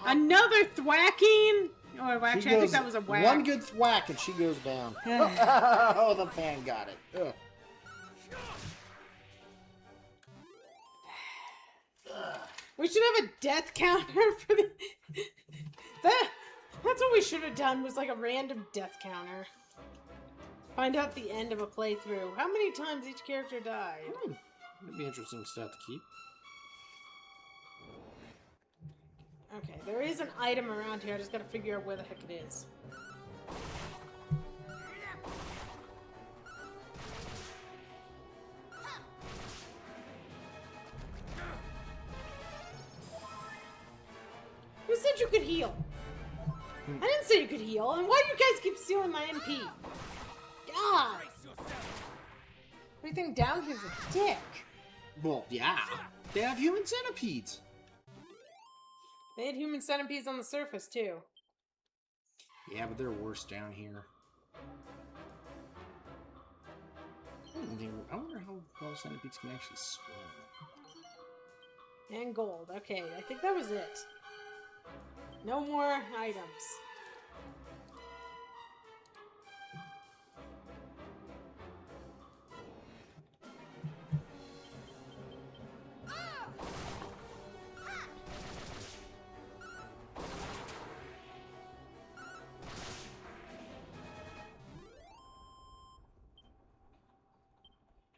Speaker 1: Another thwacking? Oh, actually, I think that was a whack.
Speaker 2: One good thwack and she goes down. Oh, the fan got it. Ugh.
Speaker 1: We should have a death counter for the... That's what we should have done, was like a random death counter. Find out the end of a playthrough. How many times each character died?
Speaker 2: That'd be interesting stuff to keep.
Speaker 1: Okay, there is an item around here. I just gotta figure out where the heck it is. Who said you could heal? I didn't say you could heal. And why do you guys keep stealing my MP? God! Everything down here's a dick.
Speaker 2: Well, yeah. They have human centipedes.
Speaker 1: They had human centipedes on the surface, too.
Speaker 2: Yeah, but they're worse down here. I wonder how well centipedes can actually swim.
Speaker 1: And gold. Okay, I think that was it. No more items.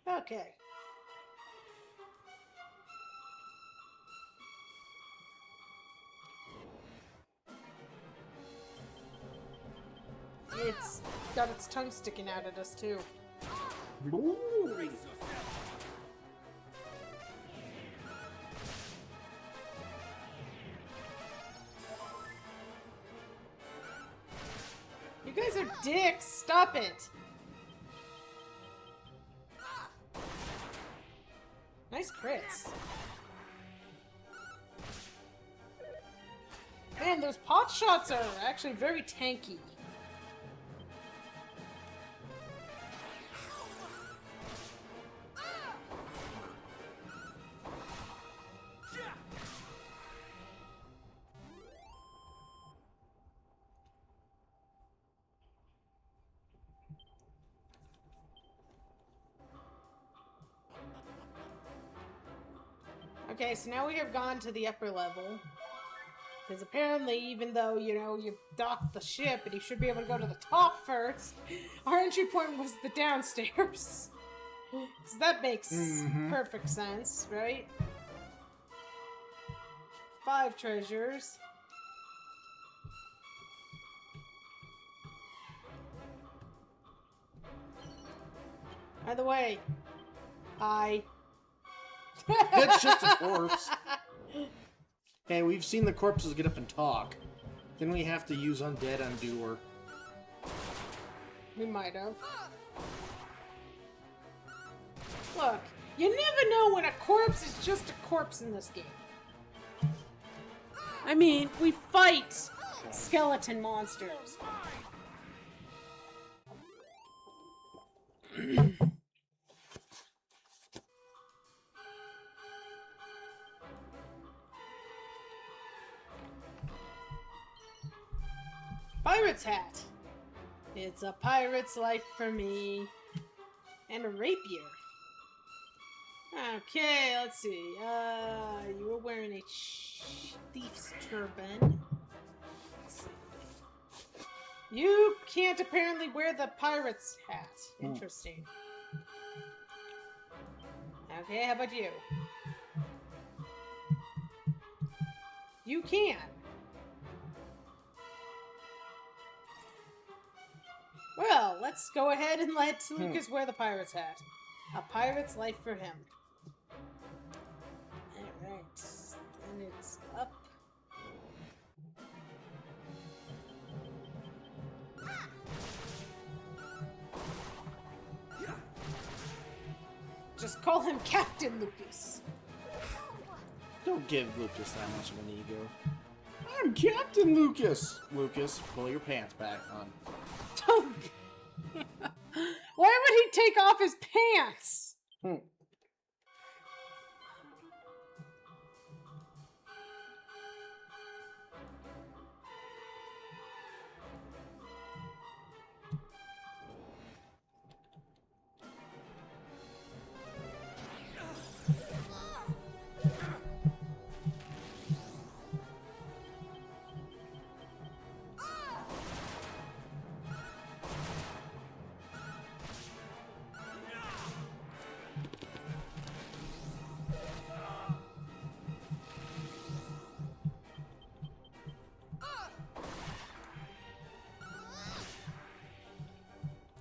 Speaker 1: Okay. It's got its tongue sticking out at us, too. You guys are dicks! Stop it! Nice crits. Man, those pot shots are actually very tanky. Okay, so now we have gone to the upper level. Because apparently, even though, you know, you docked the ship and you should be able to go to the top first, our entry point was the downstairs. So that makes perfect sense, right? 5 treasures. By the way, hi.
Speaker 2: It's just a corpse. Hey, we've seen the corpses get up and talk. Didn't we have to use Undead Undoer?
Speaker 1: We might have. Look, you never know when a corpse is just a corpse in this game. I mean, we fight skeleton monsters. Pirate's hat. It's a pirate's life for me. And a rapier. Okay, let's see. You were wearing a thief's turban. Let's see. You can't apparently wear the pirate's hat. Interesting. Okay, how about you? You can. Well, let's go ahead and let Lucas wear the pirate's hat. A pirate's life for him. Alright. Then it's up. Just call him Captain Lucas.
Speaker 2: Don't give Lucas that much of an ego. I'm Captain Lucas! Lucas, pull your pants back, hon.
Speaker 1: Why would he take off his pants?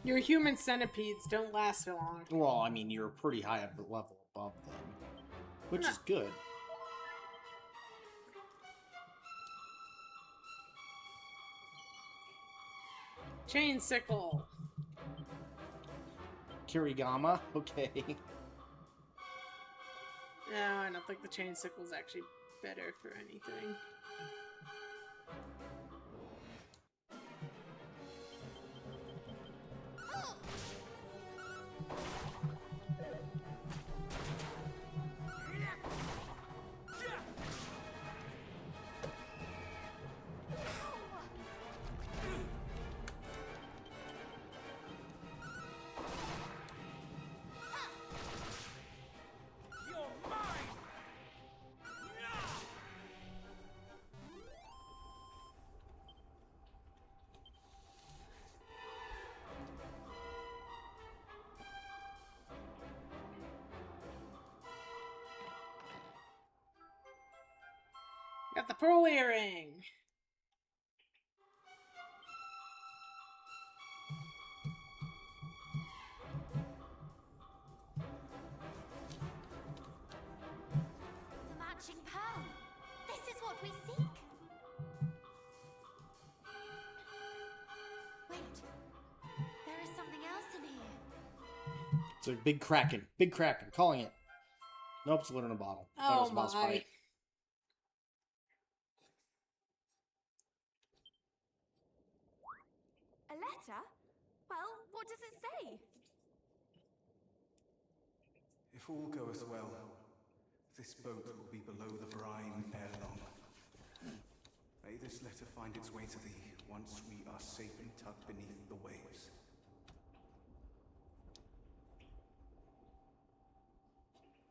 Speaker 1: Your human centipedes don't last so long.
Speaker 2: Well, I mean, you're pretty high up the level above them. Which is good.
Speaker 1: Chain sickle.
Speaker 2: Kirigama? Okay.
Speaker 1: No, I don't think the chain sickle is actually better for anything. Got the pearl earring.
Speaker 3: The matching pearl. This is what we seek. Wait. There is something else in here.
Speaker 2: It's a big kraken. Big kraken. Calling it. Nope, it's a lid in a bottle. That was a boss fight.
Speaker 7: letter? Well, what does it say?
Speaker 10: If all goeth well, this boat will be below the brine ere long. May this letter find its way to thee once we are safely tucked beneath the waves.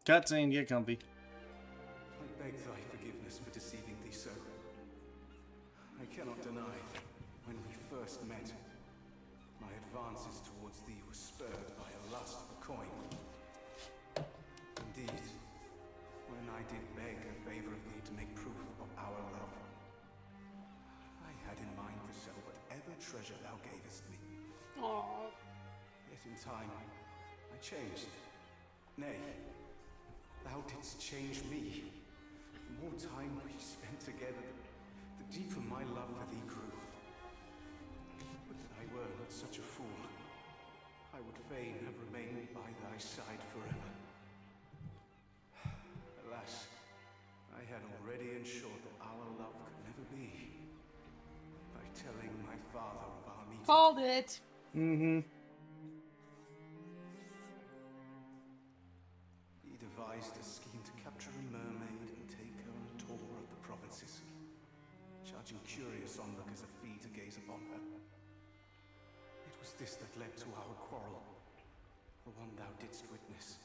Speaker 2: Cutscene, get comfy.
Speaker 10: I beg thy forgiveness for deceiving thee so. I cannot deny, when we first met, my advances towards thee were spurred by a lust for coin. Indeed, when I did beg a favor of thee to make proof of our love, I had in mind to sell whatever treasure thou gavest me.
Speaker 1: Aww.
Speaker 10: Yet in time, I changed. Nay, thou didst change me. The more time we spent together, the deeper my love for thee grew. Would that I were not such a fool. I would fain have remained by thy side forever. Alas, I had already ensured that our love could never be. By telling my father of our meeting.
Speaker 1: Called it.
Speaker 2: Mm-hmm.
Speaker 10: He devised a scheme to capture a mermaid and take her on a tour of the provinces, charging curious onlookers a fee to gaze upon her. It was this that led to our quarrel, the one thou didst witness.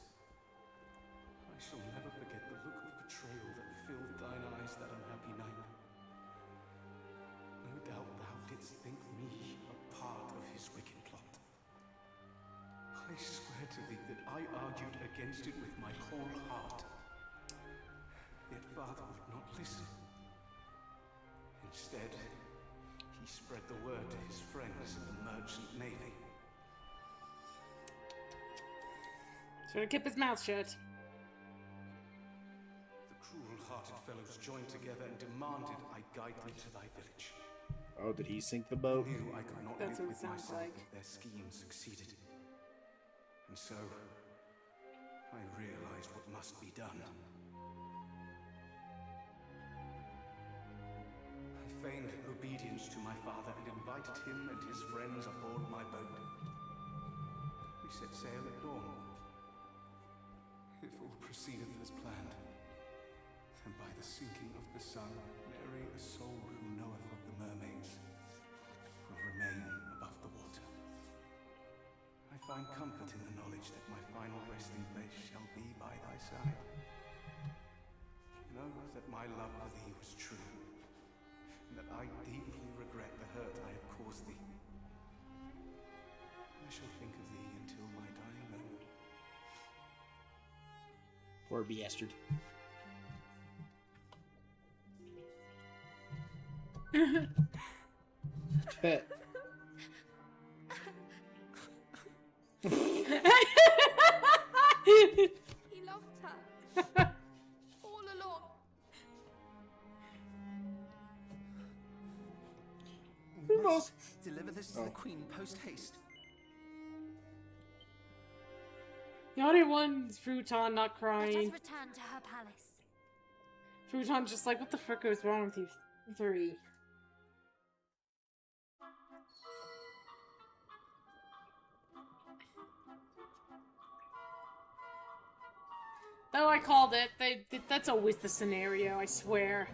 Speaker 10: I shall never forget the look of betrayal that filled thine eyes that unhappy night. No doubt thou didst think me a part of his wicked plot. I swear to thee that I argued against it with my whole heart. Yet father would not listen. Instead, he spread the word to his friends in the merchant navy.
Speaker 1: Should have kept his mouth shut.
Speaker 10: The cruel-hearted fellows joined together and demanded I guide them to thy village.
Speaker 2: Oh, did he sink the
Speaker 10: I
Speaker 2: boat?
Speaker 10: knew I could not
Speaker 1: That's
Speaker 10: live
Speaker 1: what it
Speaker 10: with
Speaker 1: sounds
Speaker 10: myself
Speaker 1: like.
Speaker 10: if their scheme succeeded. And so, I realized what must be done. I feigned obedience to my father and invited him and his friends aboard my boat. We set sail at dawn. If all proceedeth as planned, then by the sinking of the sun, nary a soul who knoweth of the mermaids will remain above the water. I find comfort in the knowledge that my final resting place shall be by thy side. Know that my love for thee was true, and that I deeply regret the hurt I have caused thee. I shall think of thee until my dying moment.
Speaker 2: Poor bastard.
Speaker 7: He loved her. All along.
Speaker 6: We must deliver this to the Queen post-haste.
Speaker 1: The only one is Futon not
Speaker 7: Let us
Speaker 1: crying.
Speaker 7: return to her palace.
Speaker 1: Futon's just like, what the frick is wrong with you three? Oh, I called it. That's always the scenario, I swear.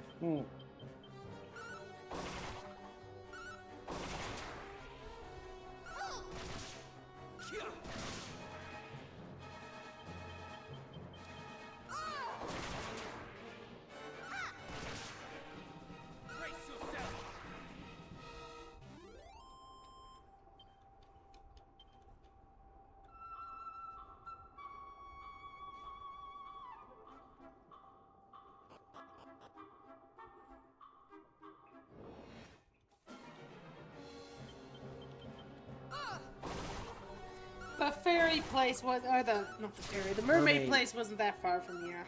Speaker 1: The fairy place was, or not the fairy, the mermaid place wasn't that far from here.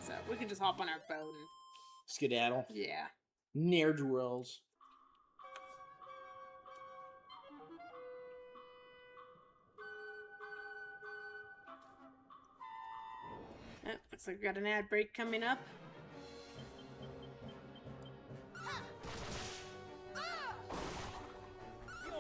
Speaker 1: So we can just hop on our boat and...
Speaker 2: Skedaddle.
Speaker 1: Yeah.
Speaker 2: Ne'er-do-wells.
Speaker 1: Looks like we got an ad break coming up.
Speaker 6: Your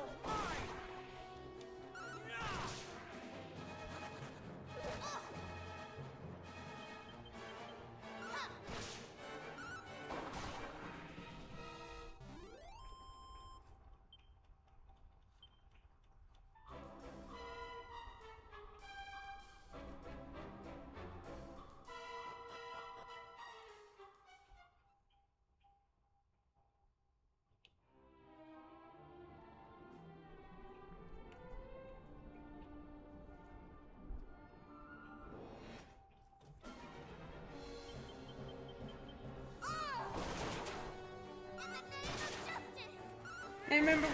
Speaker 1: remember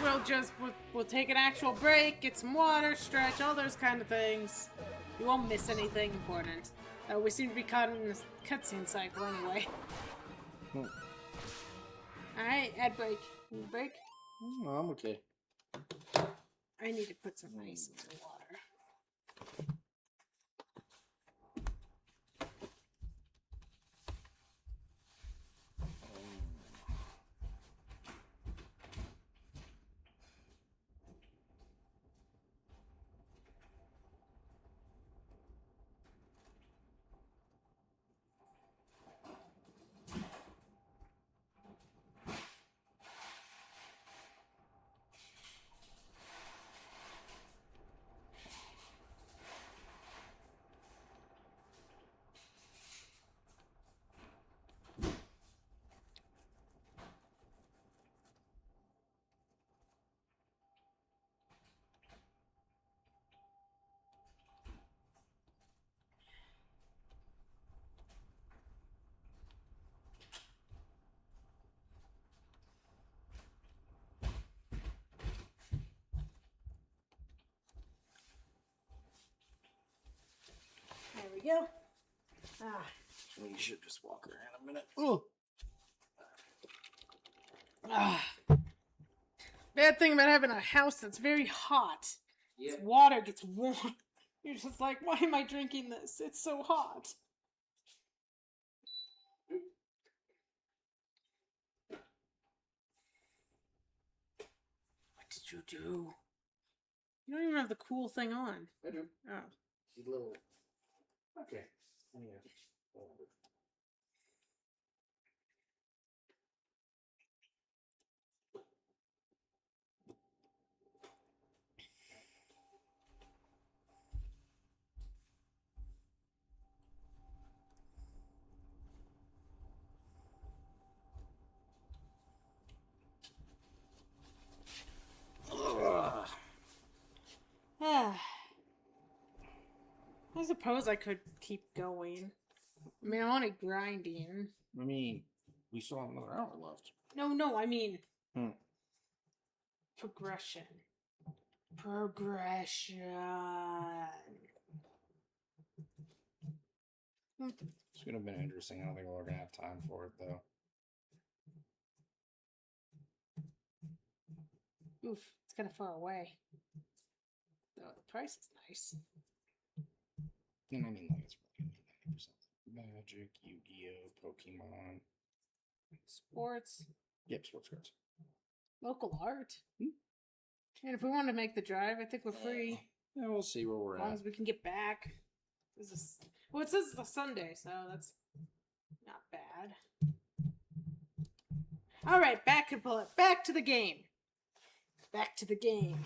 Speaker 1: we'll take an actual break, get some water, stretch, all those kind of things. You won't miss anything important. We seem to be caught in this cutscene cycle anyway. Alright, ad break. Need a break?
Speaker 2: No, I'm okay.
Speaker 1: I need to put some ice into the water. There we go.
Speaker 2: We should just walk around a minute. Ooh.
Speaker 1: Bad thing about having a house that's very hot.
Speaker 2: Yep.
Speaker 1: Its water gets warm. You're just like, why am I drinking this? It's so hot. What did you do? You don't even have the cool thing on.
Speaker 2: I do.
Speaker 1: Oh.
Speaker 2: She's little. Okay. Yeah.
Speaker 1: I suppose I could keep going. I mean, I'm only grinding.
Speaker 2: I mean, we still have another hour left.
Speaker 1: No, I mean... Progression.
Speaker 2: It's gonna have been interesting. I don't think we're gonna have time for it, though.
Speaker 1: Oof, it's kind of far away. Though the price is nice.
Speaker 2: And I mean, like, it's really 90%. Magic, Yu-Gi-Oh, Pokemon.
Speaker 1: Sports.
Speaker 2: Yep, sports cards.
Speaker 1: Local art. And if we want to make the drive, I think we're free.
Speaker 2: Yeah, we'll see where we're
Speaker 1: As long
Speaker 2: at.
Speaker 1: as we can get back. Well, it says it's a Sunday, so that's not bad. Alright, back to the game. Back to the game.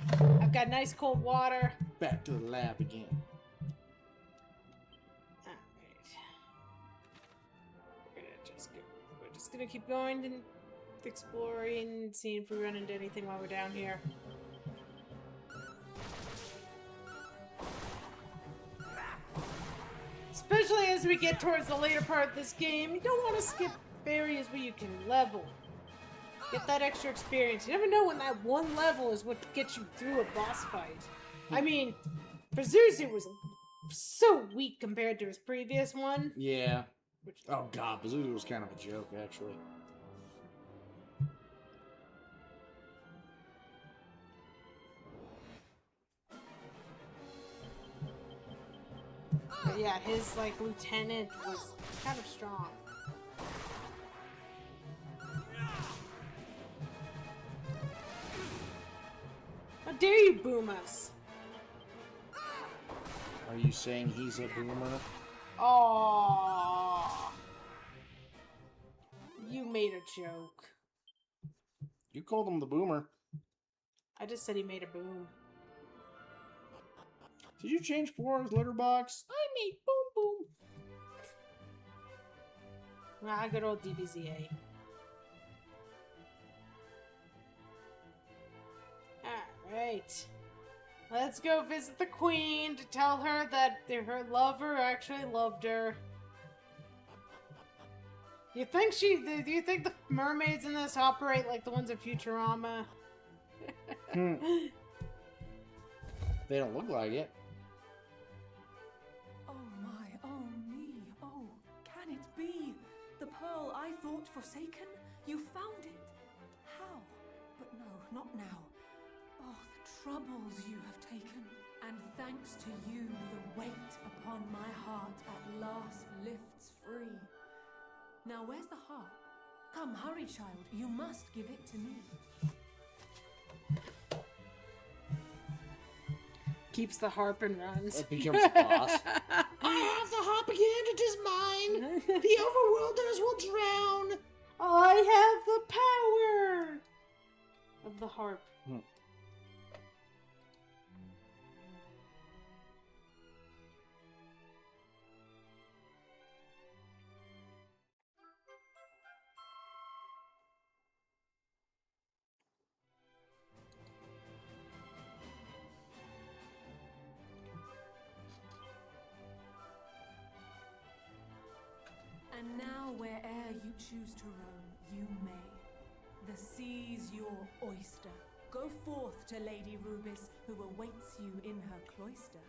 Speaker 1: I've got nice cold water.
Speaker 2: Back to the lab again.
Speaker 1: We're just gonna keep going and exploring, seeing if we run into anything while we're down here. Especially as we get towards the later part of this game, you don't want to skip areas where you can level. Get that extra experience. You never know when that one level is what gets you through a boss fight. I mean, Pazuzu was so weak compared to his previous one.
Speaker 2: Yeah. Oh god, Pazuzu was kind of a joke, actually.
Speaker 1: But yeah, his, like, lieutenant was kind of strong. How dare you boom us?
Speaker 2: Are you saying he's a boomer?
Speaker 1: Oh, you made a joke.
Speaker 2: You called him the boomer.
Speaker 1: I just said he made a boom.
Speaker 2: Did you change Poirot's litter box?
Speaker 1: I made boom boom. Ah, good old DBZA. Alright. Let's go visit the queen to tell her that her lover actually loved her. Do you think the mermaids in this operate like the ones in Futurama?
Speaker 2: They don't look like it.
Speaker 9: Oh my, oh me, oh, can it be? The pearl I thought forsaken? You found it? How? But no, not now. Oh, the troubles you have taken. And thanks to you, the weight upon my heart at last lifts free. Now where's the harp? Come, hurry, child. You must give it to me.
Speaker 1: Keeps the harp and runs.
Speaker 2: It becomes the boss. I have the harp again. It is mine. The overworlders will drown.
Speaker 1: I have the power of the harp.
Speaker 9: And now where'er you choose to roam, you may. The sea's your oyster. Go forth to Lady Rubis, who awaits you in her cloister.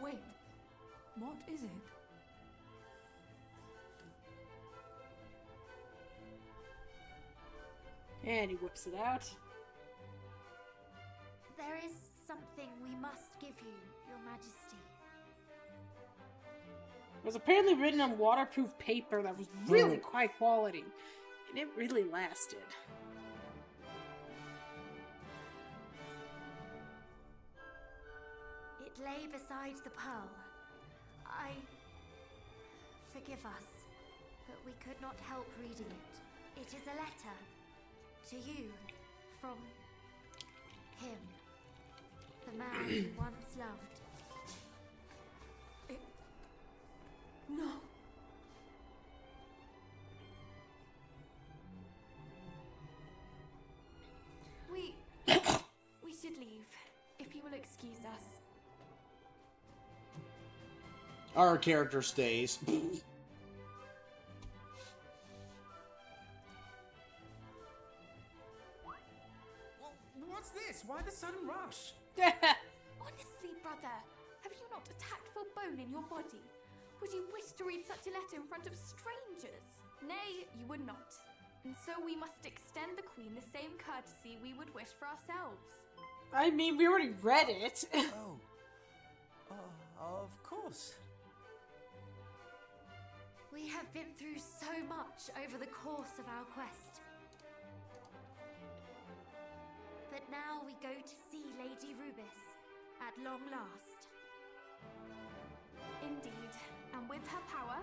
Speaker 9: Wait, what is it?
Speaker 1: And he whips it out.
Speaker 3: There is something we must give you, Your Majesty.
Speaker 1: It was apparently written on waterproof paper that was really high quality. And it really lasted.
Speaker 3: It lay beside the pearl. Forgive us, but we could not help reading it. It is a letter to you from him, the man you once loved.
Speaker 9: No.
Speaker 11: We should leave, if you will excuse us.
Speaker 2: Our character stays.
Speaker 6: What's this? Why the sudden rush?
Speaker 11: Honestly, brother, have you not a tactful bone in your body? Would you wish to read such a letter in front of strangers? Nay, you would not. And so we must extend the Queen the same courtesy we would wish for ourselves.
Speaker 1: I mean, we already read it.
Speaker 6: Of course.
Speaker 3: We have been through so much over the course of our quest. But now we go to see Lady Rubis, at long last.
Speaker 11: Indeed, and with her power,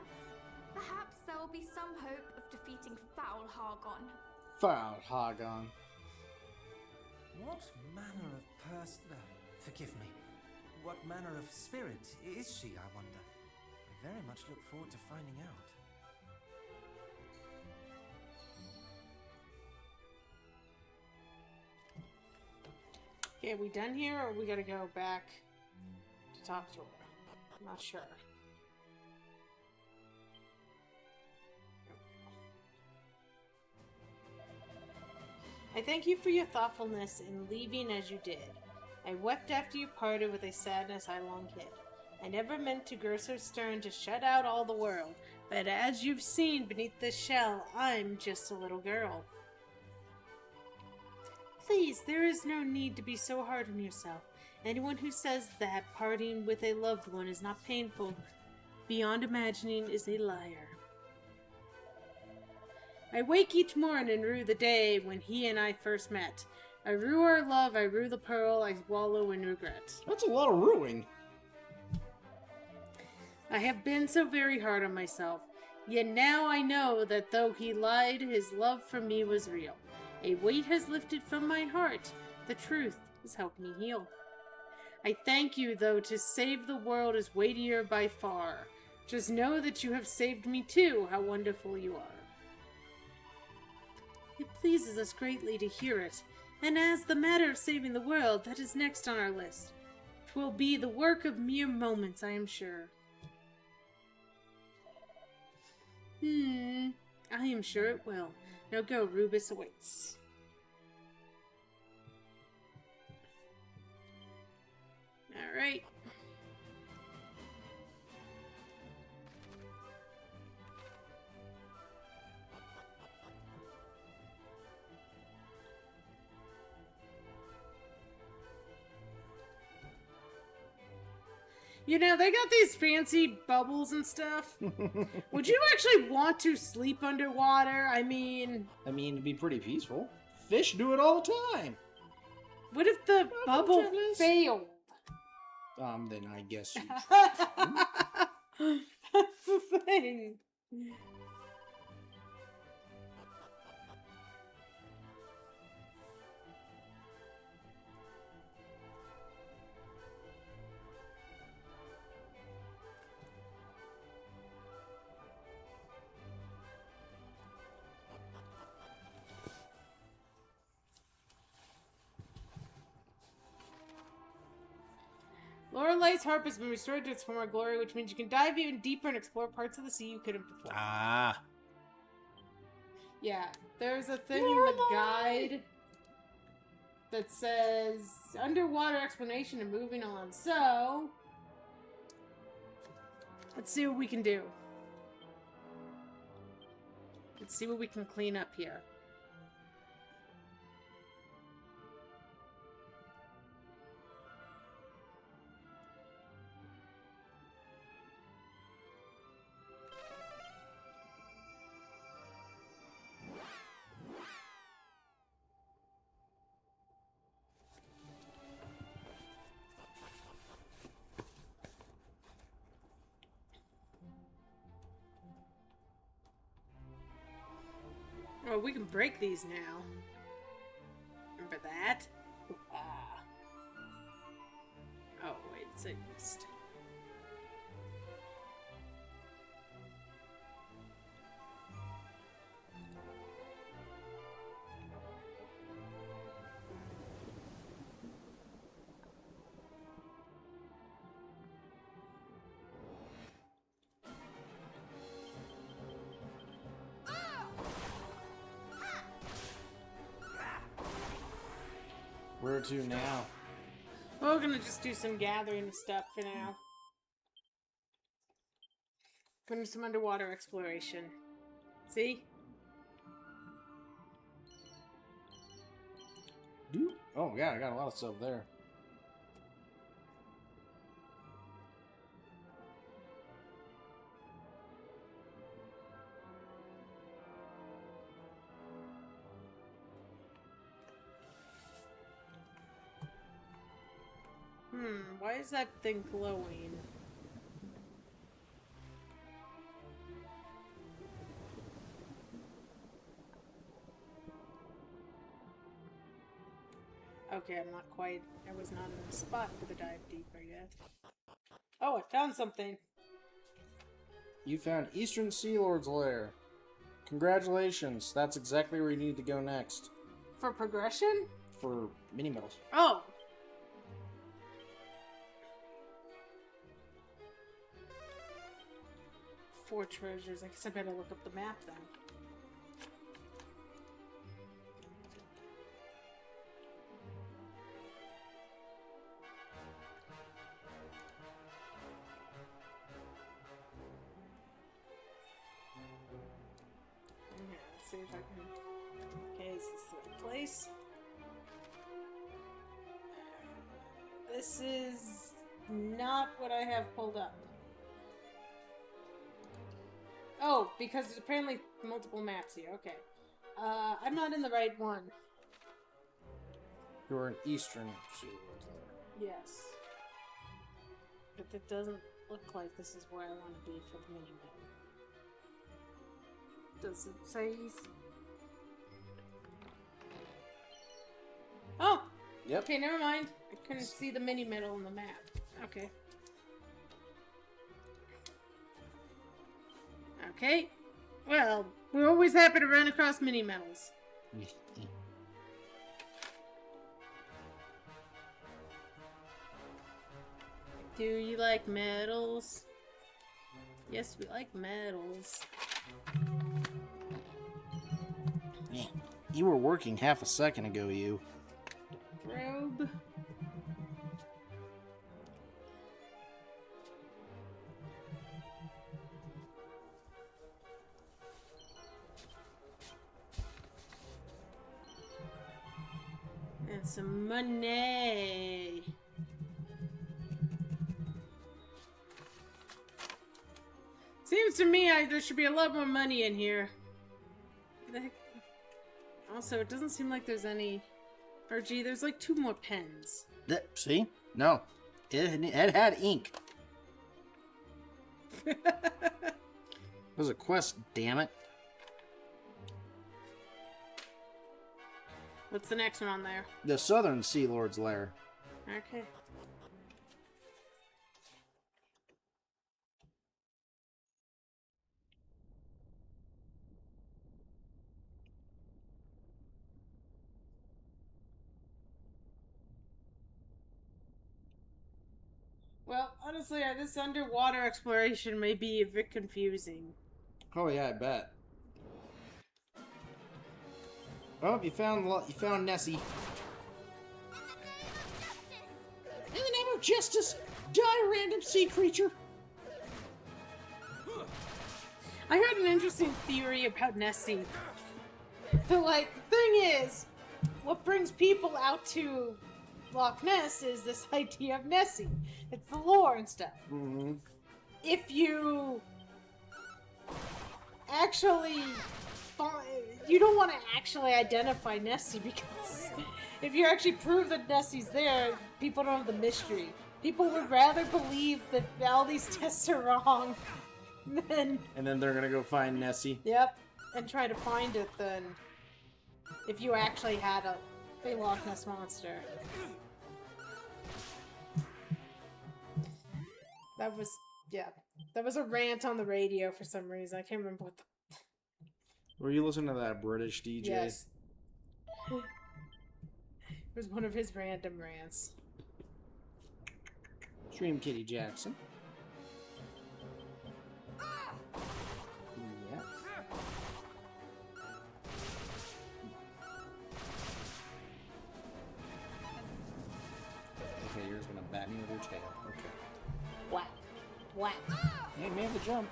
Speaker 11: perhaps there will be some hope of defeating Foul Hargon.
Speaker 2: Foul Hargon.
Speaker 6: What manner of person... forgive me. What manner of spirit is she, I wonder? I very much look forward to finding out.
Speaker 1: Okay, are we done here, or we gotta go back to talk to her? I'm not sure. I thank you for your thoughtfulness in leaving as you did. I wept after you parted with a sadness I long hid. I never meant to grow so stern to shut out all the world, but as you've seen beneath this shell, I'm just a little girl. Please, there is no need to be so hard on yourself. Anyone who says that parting with a loved one is not painful beyond imagining is a liar. I wake each morn and rue the day when he and I first met. I rue our love, I rue the pearl, I wallow in regret.
Speaker 2: That's a lot of ruing.
Speaker 1: I have been so very hard on myself, yet now I know that though he lied, his love for me was real. A weight has lifted from my heart, the truth has helped me heal. I thank you, though, to save the world is weightier by far. Just know that you have saved me too, how wonderful you are. It pleases us greatly to hear it, and as the matter of saving the world, that is next on our list. 'Twill be the work of mere moments, I am sure. I am sure it will. Now go, Rubis awaits. Alright. You know, they got these fancy bubbles and stuff. Would you actually want to sleep underwater? I mean,
Speaker 2: it'd be pretty peaceful. Fish do it all the time.
Speaker 1: What if the bubble failed?
Speaker 2: Then I guess you...
Speaker 1: That's the thing. Lorelei's harp has been restored to its former glory, which means you can dive even deeper and explore parts of the sea you couldn't before.
Speaker 2: Ah.
Speaker 1: Yeah, there's a thing in the guide that says underwater explanation and moving on. So, let's see what we can do. Let's see what we can clean up here. Oh, we can break these now. Remember that? Oh, wait, it's a east.
Speaker 2: Where to now?
Speaker 1: Well, we're gonna just do some gathering stuff for now. Gonna do some underwater exploration. See?
Speaker 2: Oh yeah, I got a lot of stuff there.
Speaker 1: Why is that thing glowing? Okay, I'm not quite... I was not in the spot for the dive deeper yet. Oh, I found something!
Speaker 2: You found Eastern Sea Lord's Lair. Congratulations, that's exactly where you need to go next.
Speaker 1: For progression?
Speaker 2: For mini-medals.
Speaker 1: Oh! Four treasures. I guess I better look up the map then. Okay, let's see if I can... Okay, is this the right place? This is not what I have pulled up. Oh, because there's apparently multiple maps here. Okay. I'm not in the right one.
Speaker 2: You're in Eastern Sea Lord's Lair.
Speaker 1: Yes. But it doesn't look like this is where I want to be for the mini-map. Does it say... Oh!
Speaker 2: Yep.
Speaker 1: Okay, never mind. I couldn't see the mini-medal on the map. Okay. Okay. Well, we're always happy to run across mini-medals. Do you like medals? Yes, we like medals.
Speaker 2: Yeah. You were working half a second ago, you.
Speaker 1: Robe. Some money. Seems to me there should be a lot more money in here. What the heck? Also, it doesn't seem like there's any... Or gee, there's like 2 more pens.
Speaker 2: See? No. It had ink. It was a quest, damn it.
Speaker 1: What's the next one on there?
Speaker 2: The Southern Sea Lord's Lair.
Speaker 1: Okay. Well, honestly, this underwater exploration may be a bit confusing.
Speaker 2: Oh yeah, I bet. Oh, you found Nessie. In the name of justice, die, random sea creature.
Speaker 1: I heard an interesting theory about Nessie. The thing is, what brings people out to Loch Ness is this idea of Nessie. It's the lore and stuff.
Speaker 2: Mm-hmm.
Speaker 1: If you actually you don't want to actually identify Nessie, because if you actually prove that Nessie's there, people don't have the mystery. People would rather believe that all these tests are wrong than...
Speaker 2: And then they're gonna go find Nessie.
Speaker 1: Yep, and try to find it than if you actually had a Loch Ness monster. That was a rant on the radio for some reason. I can't remember what the...
Speaker 2: Were you listening to that British DJ?
Speaker 1: Yes. It was one of his random rants.
Speaker 2: Dream Kitty Jackson. Yeah. Okay, you're just gonna bat me with your tail. Okay.
Speaker 1: Whack. Whack.
Speaker 2: Hey, made the jump.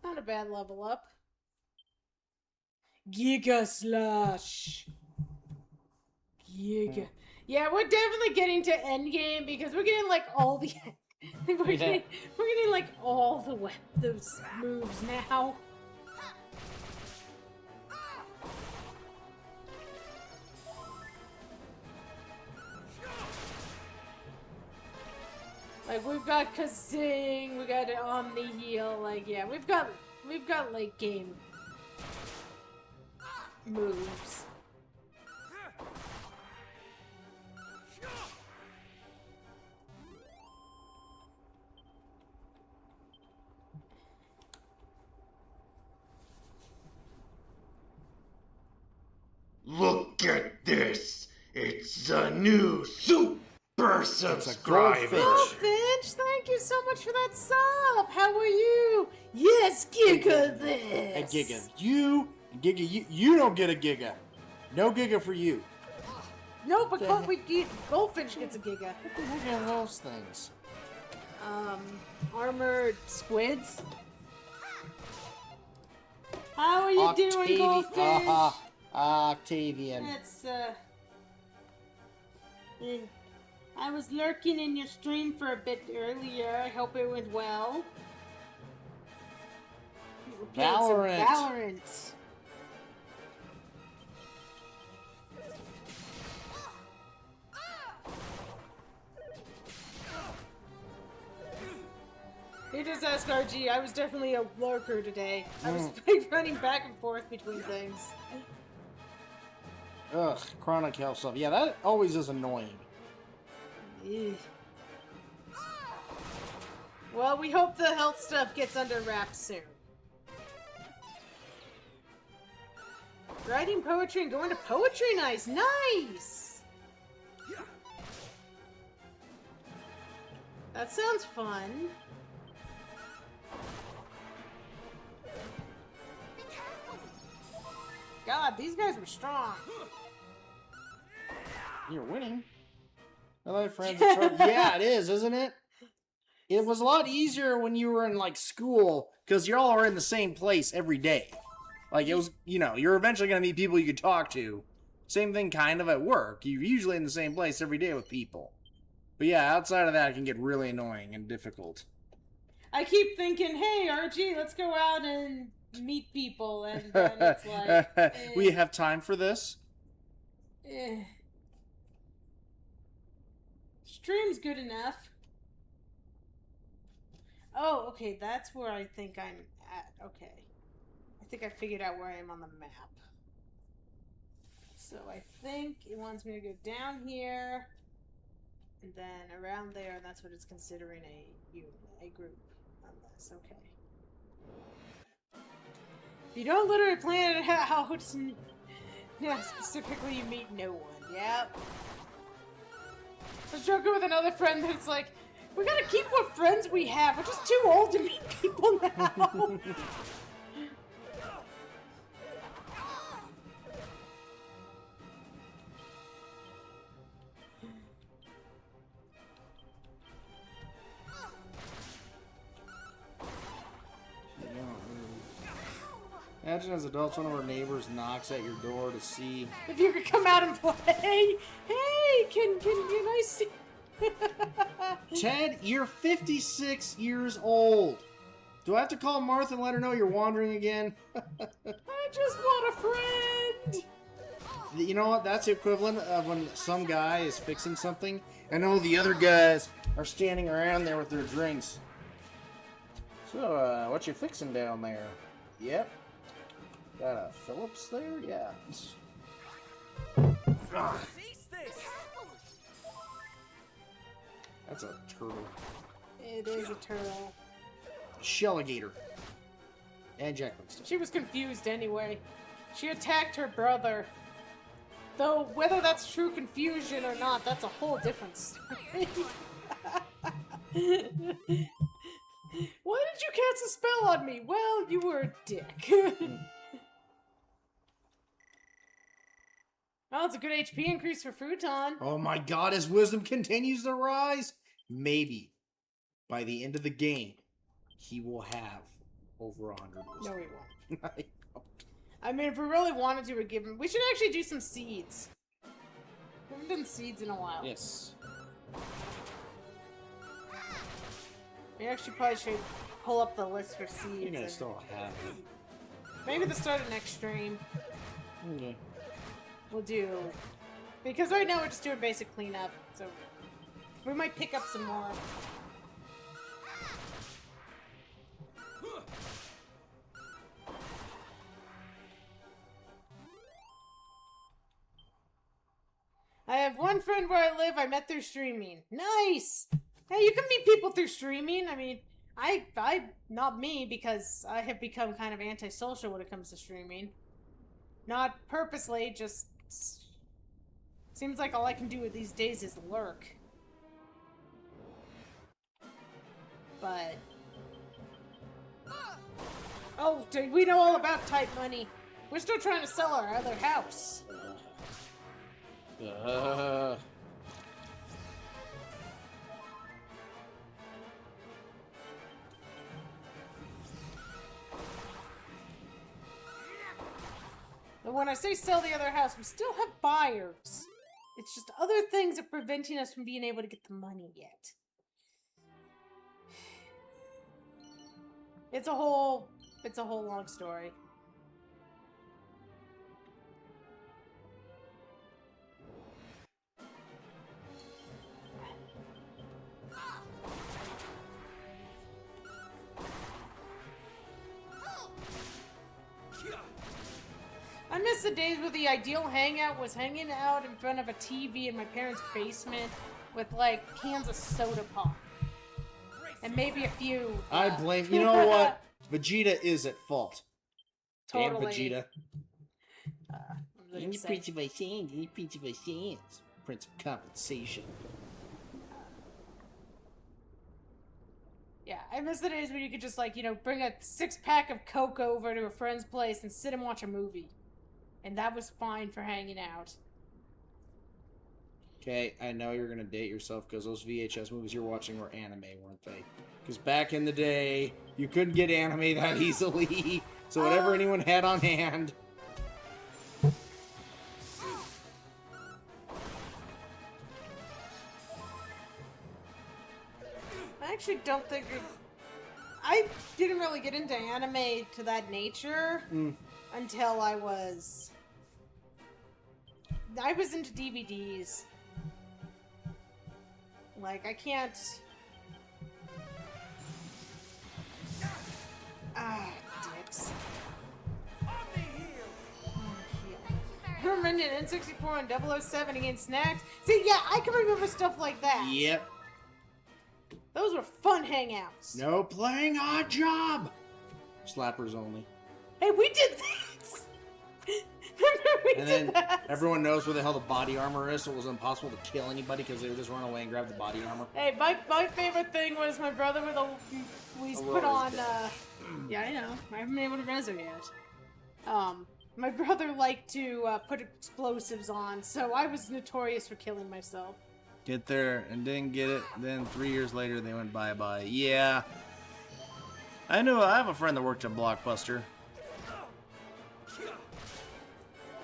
Speaker 1: Not a bad level up. Giga Slash. Giga. Yeah, we're definitely getting to endgame because we're getting like all the we're getting like all those moves now. Like we've got Kazing, we got Omni Heal, like yeah, we've got late game moves.
Speaker 12: Look at this! It's a new super subscriber!
Speaker 1: Goldfinch, thank you so much for that sub! How are you? Yes, Giga this!
Speaker 2: A Giga. You don't get a Giga. No Giga for you.
Speaker 1: No, but Goldfinch gets a Giga.
Speaker 2: What the heck are those things?
Speaker 1: Armored squids? How are you doing, Goldfinch?
Speaker 2: Octavian.
Speaker 1: That's, I was lurking in your stream for a bit earlier. I hope it went well. Valorant. He just asked RG. I was definitely a lurker today. I was like running back and forth between things.
Speaker 2: Ugh, chronic health stuff. Yeah, that always is annoying.
Speaker 1: Well, we hope the health stuff gets under wraps soon. Writing poetry and going to poetry nights. Nice! That sounds fun. God, these guys were strong.
Speaker 2: You're winning. My friends are charged. Yeah, it is, isn't it? It was a lot easier when you were in, like, school, because y'all are in the same place every day. Like, it was, you know, you're eventually going to meet people you could talk to. Same thing kind of at work. You're usually in the same place every day with people. But yeah, outside of that, it can get really annoying and difficult.
Speaker 1: I keep thinking, hey, RG, let's go out and meet people, and then it's like...
Speaker 2: We have time for this?
Speaker 1: Stream's good enough. Oh, okay, that's where I think I'm at. Okay. I think I figured out where I am on the map. So I think it wants me to go down here, and then around there, and that's what it's considering a unit, a group on this. Okay. If you don't literally plan it out, yeah, specifically you meet no one. Yep. I was joking with another friend that's like, we gotta keep what friends we have. We're just too old to meet people now.
Speaker 2: Imagine as adults, one of our neighbors knocks at your door to see
Speaker 1: if you could come out and play. Hey, can I see?
Speaker 2: Ted, you're 56 years old. Do I have to call Martha and let her know you're wandering again?
Speaker 1: I just want a friend.
Speaker 2: You know what? That's the equivalent of when some guy is fixing something and all the other guys are standing around there with their drinks. So, what you fixing down there? Yep. Got a Phillips there? Yeah. That's a turtle.
Speaker 1: It is a turtle.
Speaker 2: Shelligator. And Jack Winston.
Speaker 1: She was confused anyway. She attacked her brother. Though, whether that's true confusion or not, that's a whole different story. Why did you cast a spell on me? Well, you were a dick. Oh, it's a good HP increase for Futon.
Speaker 2: Oh my god, his wisdom continues to rise? Maybe. By the end of the game, he will have over 100 wisdom.
Speaker 1: No, he won't. I mean, if we really wanted to, we'd give him... We should actually do some seeds. We haven't done seeds in a while.
Speaker 2: Yes.
Speaker 1: We actually probably should pull up the list for seeds.
Speaker 2: You're gonna still have it.
Speaker 1: Maybe at the start of next stream.
Speaker 2: Okay.
Speaker 1: We'll do... Because right now we're just doing basic cleanup, so... We might pick up some more. I have one friend where I live I met through streaming. Nice! Hey, you can meet people through streaming. I mean, I not me, because I have become kind of antisocial when it comes to streaming. Not purposely, just... Seems like all I can do with these days is lurk. But... Oh, dude, we know all about type money. We're still trying to sell our other house. But when I say sell the other house, we still have buyers. It's just other things are preventing us from being able to get the money yet. It's a whole long story. I miss the days where the ideal hangout was hanging out in front of a TV in my parents' basement with, like, cans of soda pop. And maybe a few...
Speaker 2: I blame... You know what? Vegeta is at fault.
Speaker 1: Totally.
Speaker 2: Damn Vegeta.
Speaker 1: Prince
Speaker 2: of Ascend, Prince of Ascend. Prince of Compensation.
Speaker 1: Yeah, I miss the days when you could just, like, you know, bring a 6-pack of Coke over to a friend's place and sit and watch a movie. And that was fine for hanging out.
Speaker 2: Okay, I know you're gonna date yourself because those VHS movies you're watching were anime, weren't they? Because back in the day, you couldn't get anime that easily. So whatever anyone had on hand.
Speaker 1: I actually don't think I didn't really get into anime to that nature until I was into DVDs. Like, I can't... dicks. I remember in N64 and 007 against Snacks. See, yeah, I can remember stuff like that.
Speaker 2: Yep.
Speaker 1: Those were fun hangouts.
Speaker 2: No playing Odd Job! Slappers only.
Speaker 1: Hey, we did that! Remember we did that?
Speaker 2: Everyone knows where the hell the body armor is, so it was impossible to kill anybody because they would just run away and grab the body armor.
Speaker 1: Hey, my favorite thing was my brother would always put on, yeah, I know. I haven't been able to res her yet. My brother liked to put explosives on, so I was notorious for killing myself.
Speaker 2: Get there and didn't get it, then 3 years later they went bye-bye. Yeah. I have a friend that worked at Blockbuster.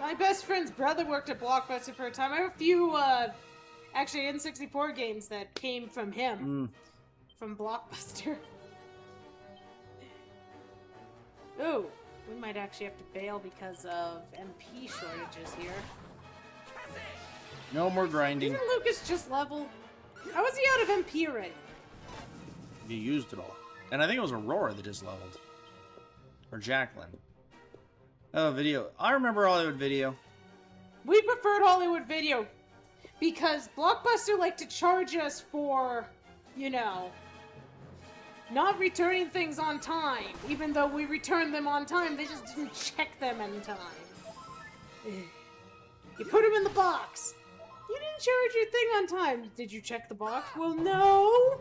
Speaker 1: My best friend's brother worked at Blockbuster for a time. I have a few, actually N64 games that came from him. From Blockbuster. Ooh, we might actually have to bail because of MP shortages here.
Speaker 2: No more grinding.
Speaker 1: Didn't Lucas just level? How was he out of MP already?
Speaker 2: You used it all. And I think it was Aurora that just leveled. Or Jacqueline. Oh, video. I remember Hollywood Video.
Speaker 1: We preferred Hollywood Video because Blockbuster liked to charge us for, you know, not returning things on time. Even though we returned them on time, they just didn't check them in time. You put them in the box. You didn't charge your thing on time. Did you check the box? Well, no.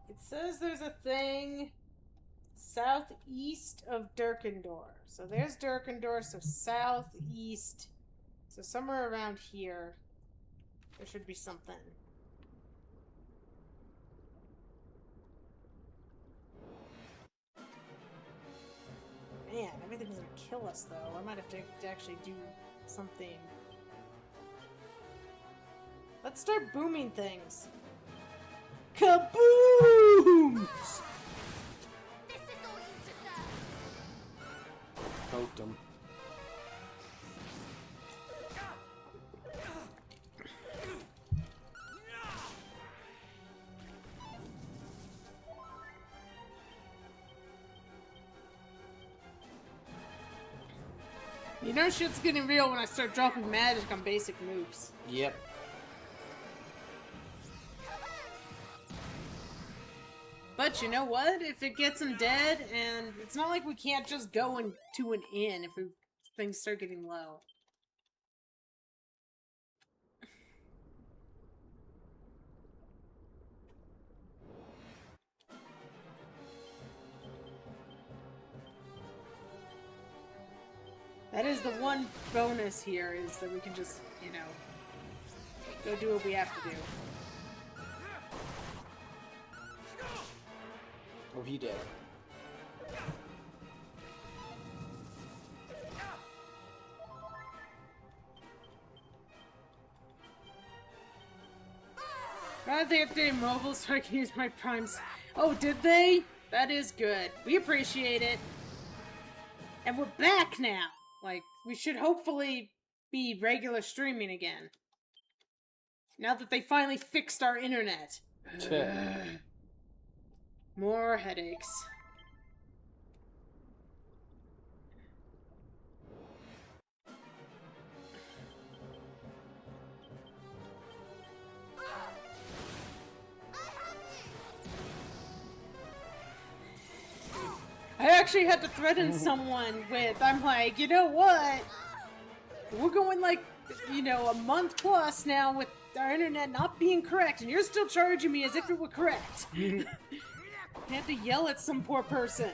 Speaker 1: It says there's a thing southeast of Durkendor. So there's Durkendor, so southeast. So somewhere around here, there should be something. Man, everything's gonna kill us though. I might have to actually do something. Let's start booming things. Kaboom!
Speaker 2: Poked him.
Speaker 1: You know shit's getting real when I start dropping magic on basic moves.
Speaker 2: Yep.
Speaker 1: But you know what? If it gets him dead, and it's not like we can't just go to an inn if things start getting low. That is the one bonus here, is that we can just, you know, go do what we have to do.
Speaker 2: Oh, he did.
Speaker 1: Now they updated mobile so I can use my primes. Oh, did they? That is good. We appreciate it. And we're back now. Like, we should hopefully be regular streaming again. Now that they finally fixed our internet. More headaches. I actually had to threaten someone with, I'm like, you know what? We're going like you know, a month plus now with our internet not being correct, and you're still charging me as if it were correct. I had to yell at some poor person.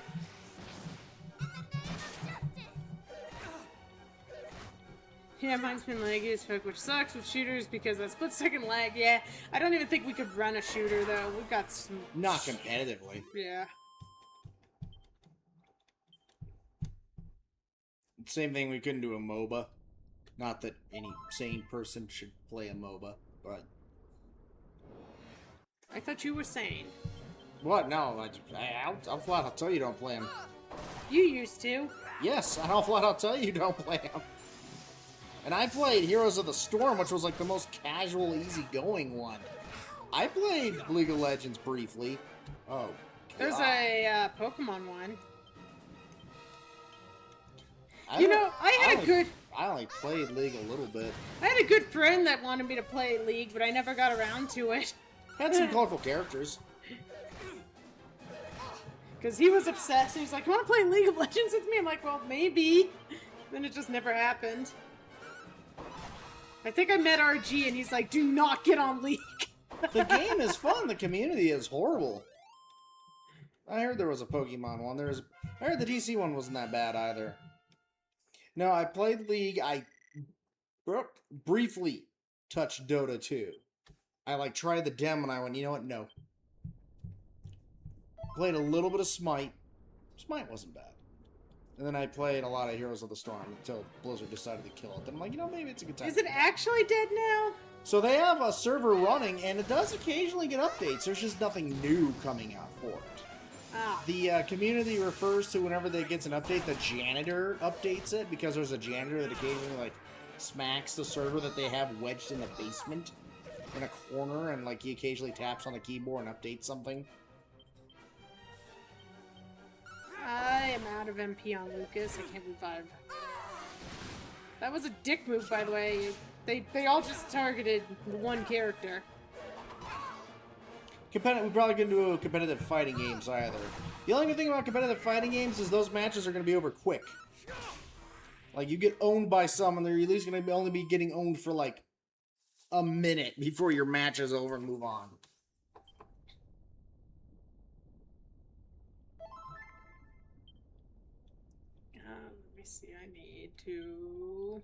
Speaker 1: Yeah, mine's been laggy as fuck, which sucks with shooters because that split-second lag, yeah. I don't even think we could run a shooter, though. We've got some...
Speaker 2: Not competitively.
Speaker 1: Yeah.
Speaker 2: Same thing, we couldn't do a MOBA. Not that any sane person should play a MOBA, but...
Speaker 1: I thought you were sane.
Speaker 2: What? No, I'll flat out tell you don't play them.
Speaker 1: You used to.
Speaker 2: Yes, I'll flat out tell you don't play them. And I played Heroes of the Storm, which was like the most casual, easygoing one. I played League of Legends briefly. Oh, God.
Speaker 1: There's a Pokemon one. You know,
Speaker 2: I only played League a little bit.
Speaker 1: I had a good friend that wanted me to play League, but I never got around to it.
Speaker 2: Had some colorful characters.
Speaker 1: Because he was obsessed. He was like, you want to play League of Legends with me? I'm like, well, maybe. Then it just never happened. I think I met RG and he's like, do not get on League.
Speaker 2: The game is fun. The community is horrible. I heard there was a Pokemon one. I heard the DC one wasn't that bad either. No, I played League. I briefly touched Dota 2. I tried the demo and I went, you know what? No. Played a little bit of Smite. Smite wasn't bad. And then I played a lot of Heroes of the Storm until Blizzard decided to kill it. Then I'm like, you know, maybe it's a good time.
Speaker 1: Is it actually dead now?
Speaker 2: So they have a server running, and it does occasionally get updates. There's just nothing new coming out for it.
Speaker 1: Ah.
Speaker 2: The community refers to whenever they gets an update, the janitor updates it, because there's a janitor that occasionally, smacks the server that they have wedged in the basement in a corner, and, he occasionally taps on the keyboard and updates something.
Speaker 1: I am out of MP on Lucas. I can't revive. That was a dick move, by the way. They all just targeted one character.
Speaker 2: We probably couldn't do competitive fighting games either. The only good thing about competitive fighting games is those matches are going to be over quick. You get owned by someone, they're at least going to only be getting owned for a minute before your match is over and move on.
Speaker 1: Let me see, I need to...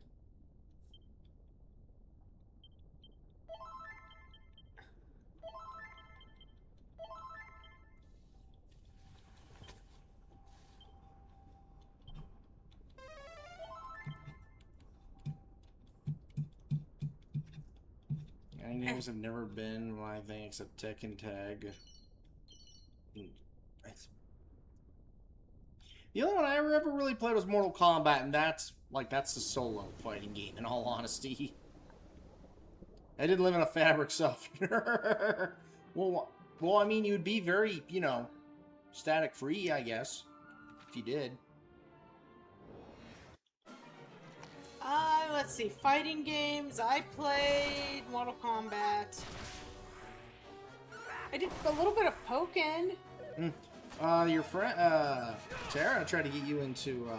Speaker 2: Fighting games have never been my thing except Tekken Tag. The only one I ever really played was Mortal Kombat, and that's the solo fighting game, in all honesty. I didn't live in a fabric softener. well, I mean, you'd be very, static free, I guess, if you did.
Speaker 1: Let's see, fighting games. I played Mortal Kombat. I did a little bit of Pokken.
Speaker 2: Your friend, Tara tried to get you into,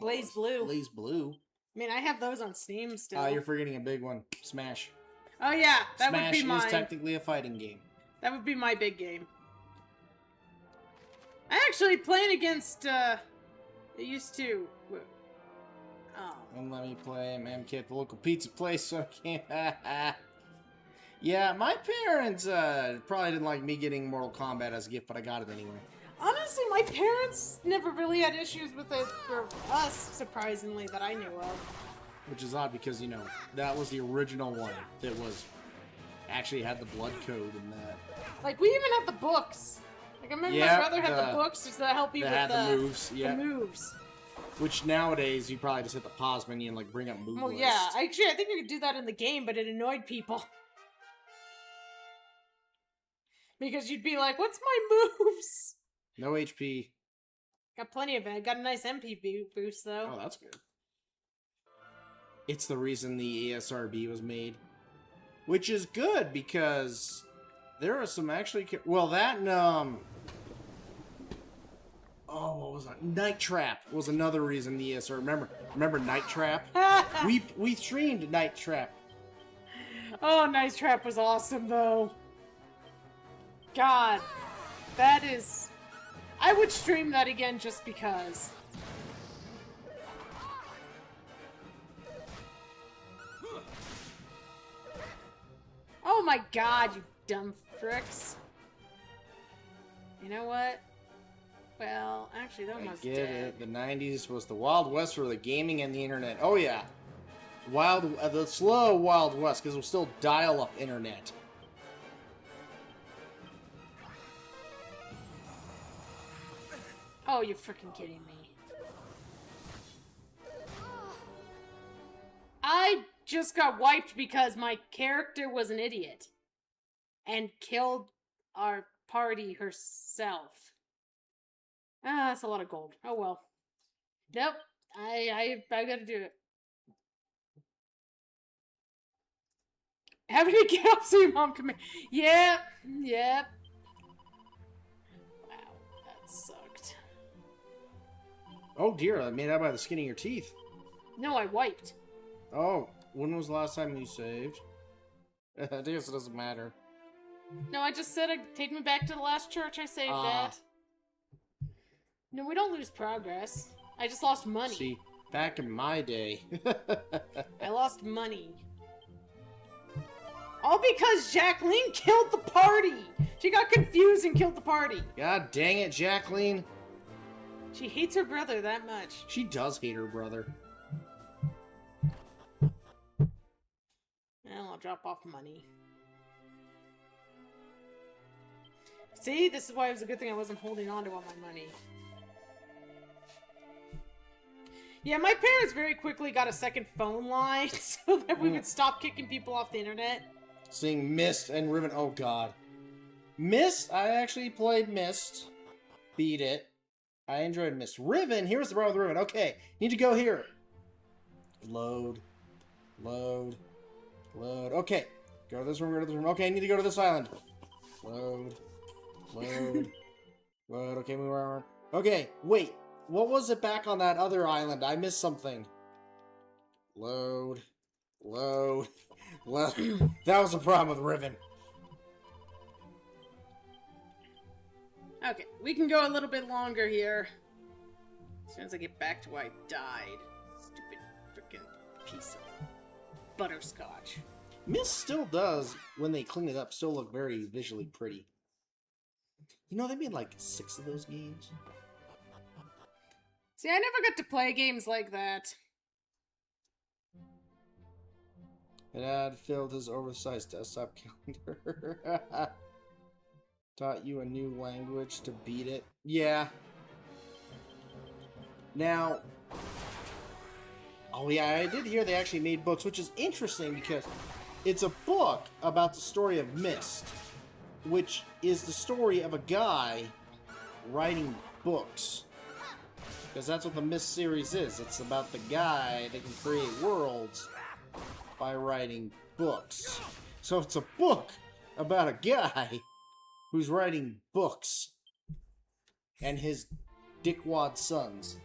Speaker 1: Blaze Blue.
Speaker 2: Blaze Blue.
Speaker 1: I mean, I have those on Steam still.
Speaker 2: You're forgetting a big one. Smash.
Speaker 1: Oh yeah, that would be mine.
Speaker 2: Smash is technically a fighting game.
Speaker 1: That would be my big game. I actually played against, it used to... Oh.
Speaker 2: And let me play MK at the local pizza place, so I can't... Yeah, my parents probably didn't like me getting Mortal Kombat as a gift, but I got it anyway.
Speaker 1: Honestly, my parents never really had issues with it for us, surprisingly, that I knew of.
Speaker 2: Which is odd because, that was the original one that was... actually had the blood code in that.
Speaker 1: We even had the books. I remember my brother had the books just to help you with
Speaker 2: the moves.
Speaker 1: The moves.
Speaker 2: Which nowadays, you probably just hit the pause menu and, bring up move list.
Speaker 1: Yeah. Actually, I think you could do that in the game, but it annoyed people. Because you'd be like, what's my moves?
Speaker 2: No HP.
Speaker 1: Got plenty of it. Got a nice MP boost, though.
Speaker 2: Oh, that's good. It's the reason the ESRB was made. Which is good, because there are some actually... Well, that and, oh, what was that? Night Trap was another reason the ESR... Remember Night Trap? we streamed Night Trap.
Speaker 1: Oh, Night Trap was awesome, though. God, that is... I would stream that again just because. Oh my god, you dumb fricks. You know what? Well, actually, that
Speaker 2: I
Speaker 1: one's
Speaker 2: get
Speaker 1: dead.
Speaker 2: it. The 90s was the Wild West for the gaming and the internet. Oh yeah. The slow Wild West, because it was still dial-up internet.
Speaker 1: Oh, you're freaking kidding me. I just got wiped because my character was an idiot. And killed our party herself. Ah, that's a lot of gold. Oh well. Nope. I gotta do it. How did you get up so your mom come in? Yep. Yep. Wow, that sucked.
Speaker 2: Oh dear, I made out by the skin of your teeth.
Speaker 1: No, I wiped.
Speaker 2: Oh, when was the last time you saved? I guess it doesn't matter.
Speaker 1: No, I just said take me back to the last church I saved at. No, we don't lose progress. I just lost money.
Speaker 2: See, back in my day.
Speaker 1: I lost money. All because Jacqueline killed the party! She got confused and killed the party.
Speaker 2: God dang it, Jacqueline.
Speaker 1: She hates her brother that much.
Speaker 2: She does hate her brother.
Speaker 1: Well, I'll drop off money. See, this is why it was a good thing I wasn't holding on to all my money. Yeah, my parents very quickly got a second phone line so that we would stop kicking people off the internet.
Speaker 2: Seeing Myst and Riven. Oh god. Myst, I actually played Myst. Beat it. I enjoyed Myst. Riven, here's the problem with Riven. Okay, need to go here. Load. Load. Load. Okay. Go to this room, go to this room. Okay, I need to go to this island. Load. Load. Load. Okay, move around. Okay, wait. What was it back on that other island? I missed something. Load. Load. Load. That was the problem with Riven.
Speaker 1: Okay, we can go a little bit longer here. As soon as I get back to where I died. Stupid freaking piece of butterscotch.
Speaker 2: Myst still does, when they clean it up, still look very visually pretty. You know, they made like 6 of those games.
Speaker 1: See, I never got to play games like that.
Speaker 2: It had filled his oversized desktop calendar. Taught you a new language to beat it. Yeah. Now... Oh yeah, I did hear they actually made books, which is interesting because it's a book about the story of Myst, which is the story of a guy writing books. Because that's what the Myst series is. It's about the guy that can create worlds by writing books. So it's a book about a guy who's writing books. And his dickwad sons.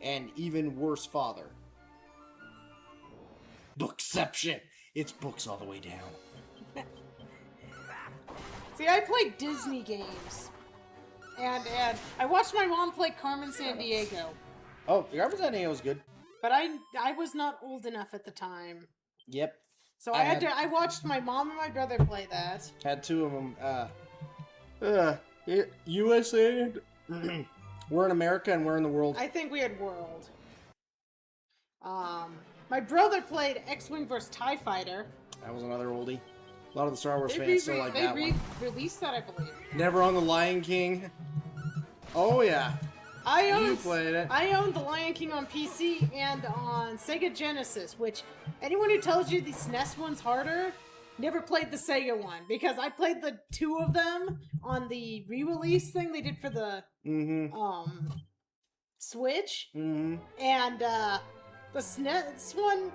Speaker 2: And even worse father. Bookception! It's books all the way down.
Speaker 1: See, I play Disney games. And I watched my mom play Carmen Sandiego.
Speaker 2: Oh, Carmen Sandiego was good.
Speaker 1: But I was not old enough at the time.
Speaker 2: Yep.
Speaker 1: So I watched my mom and my brother play that.
Speaker 2: Had 2 of them. USA. We're in America and we're in the world.
Speaker 1: I think we had World. My brother played X-Wing vs. TIE Fighter.
Speaker 2: That was another oldie. A lot of the Star Wars fans still like that one.
Speaker 1: They released that, I believe.
Speaker 2: Never on the Lion King. Oh yeah. You played it.
Speaker 1: I owned the Lion King on PC and on Sega Genesis, which anyone who tells you the SNES one's harder never played the Sega one, because I played the 2 of them on the re-release thing they did for the Switch. And the SNES one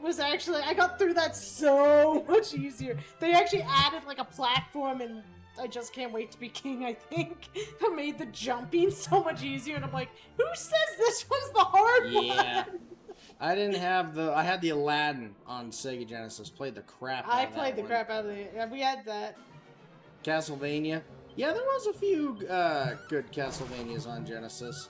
Speaker 1: was actually, I got through that so much easier. They actually added like a platform, and I just can't wait to be king, I think. That made the jumping so much easier, and I'm like, who says this one's the hard one?
Speaker 2: I didn't have the. I had the Aladdin on Sega Genesis. Played the crap out
Speaker 1: I
Speaker 2: of that
Speaker 1: played the
Speaker 2: one.
Speaker 1: crap out of it. Yeah, we had that.
Speaker 2: Castlevania. Yeah, there was a few good Castlevanias on Genesis.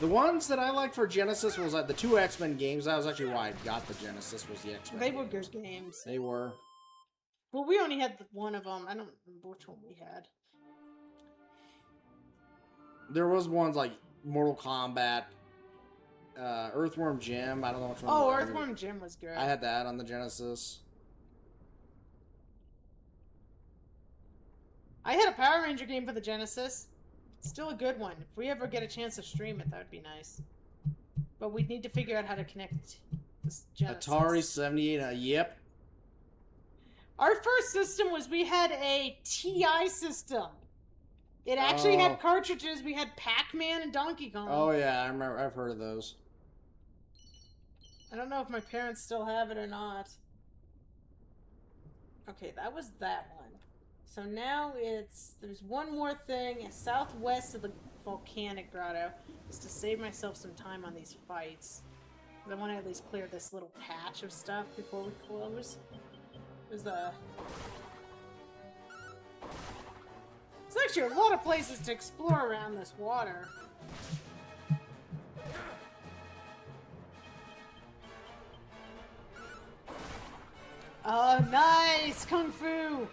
Speaker 2: The ones that I liked for Genesis was like the 2 X-Men games. That was actually why I got the Genesis, was the X-Men
Speaker 1: They were
Speaker 2: games.
Speaker 1: good games.
Speaker 2: They were.
Speaker 1: But we only had one of them. I don't remember which one we had.
Speaker 2: There was ones like Mortal Kombat, Earthworm Jim. I don't know which one.
Speaker 1: Oh, Earthworm Jim was good.
Speaker 2: I had that on the Genesis.
Speaker 1: I had a Power Ranger game for the Genesis. Still a good one. If we ever get a chance to stream it, that would be nice. But we'd need to figure out how to connect this Genesis.
Speaker 2: Atari 78. Yep.
Speaker 1: Our first system was we had a TI system. It actually had cartridges. We had Pac-Man and Donkey Kong.
Speaker 2: Oh yeah, I remember. I've heard of those.
Speaker 1: I don't know if my parents still have it or not. Okay, that was that one. So now there's one more thing southwest of the volcanic grotto, just to save myself some time on these fights. I want to at least clear this little patch of stuff before we close. There's actually a lot of places to explore around this water. Oh, nice! Kung Fu!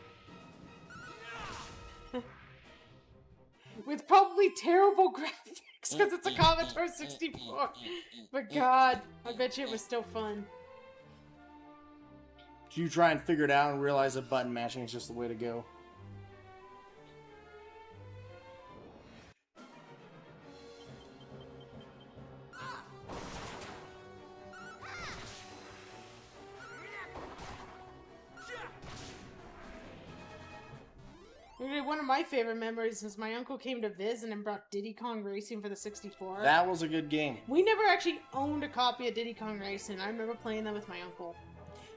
Speaker 1: With probably terrible graphics, because it's a Commodore 64. But God, I bet you it was still fun.
Speaker 2: You try and figure it out and realize that button mashing is just the way to go.
Speaker 1: One of my favorite memories is my uncle came to visit and brought Diddy Kong Racing for the 64.
Speaker 2: That was a good game.
Speaker 1: We never actually owned a copy of Diddy Kong Racing. I remember playing that with my uncle.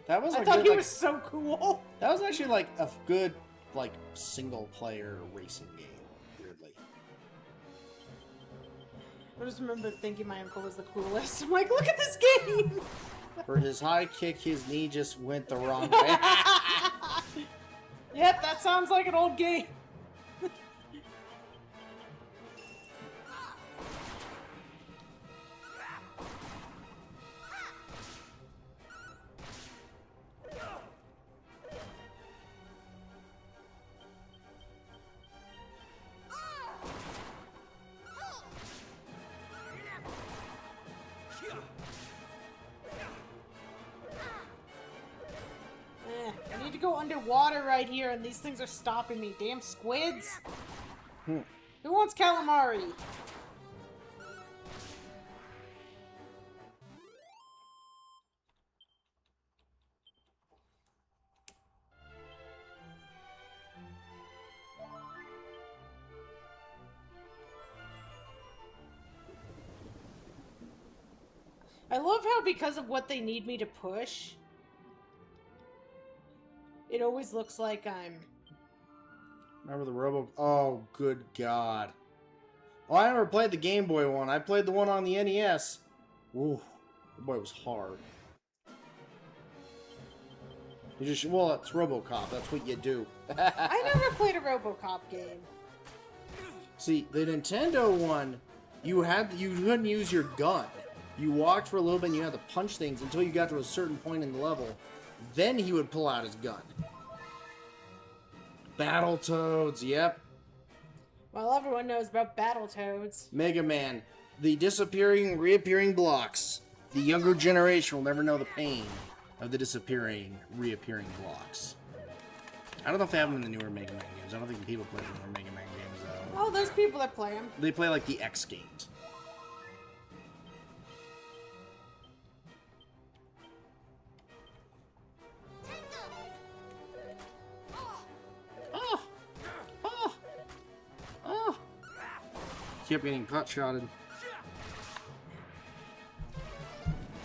Speaker 2: That was.
Speaker 1: I thought he was so cool.
Speaker 2: That was actually like a good, like, single-player racing game. Weirdly.
Speaker 1: I just remember thinking my uncle was the coolest. I'm like, look at this game.
Speaker 2: For his high kick, his knee just went the wrong way.
Speaker 1: Yep, that sounds like an old game. I need to go underwater right here, and these things are stopping me. Damn squids! Who wants calamari? I love how because of what they need me to push, it always looks like I'm...
Speaker 2: Remember the Robo... Oh, good God. Oh, I never played the Game Boy one. I played the one on the NES. Ooh, the boy was hard. You just... Well, it's RoboCop. That's what you do.
Speaker 1: I never played a RoboCop game.
Speaker 2: See, the Nintendo one, you couldn't use your gun. You walked for a little bit and you had to punch things until you got to a certain point in the level. Then he would pull out his gun. Battletoads, yep.
Speaker 1: Well, everyone knows about Battletoads.
Speaker 2: Mega Man, the disappearing, reappearing blocks. The younger generation will never know the pain of the disappearing, reappearing blocks. I don't know if they have them in the newer Mega Man games. I don't think people play the newer Mega Man games, though.
Speaker 1: Oh, there's people that play them.
Speaker 2: They play, like, the X games. Kept getting pot-shotted.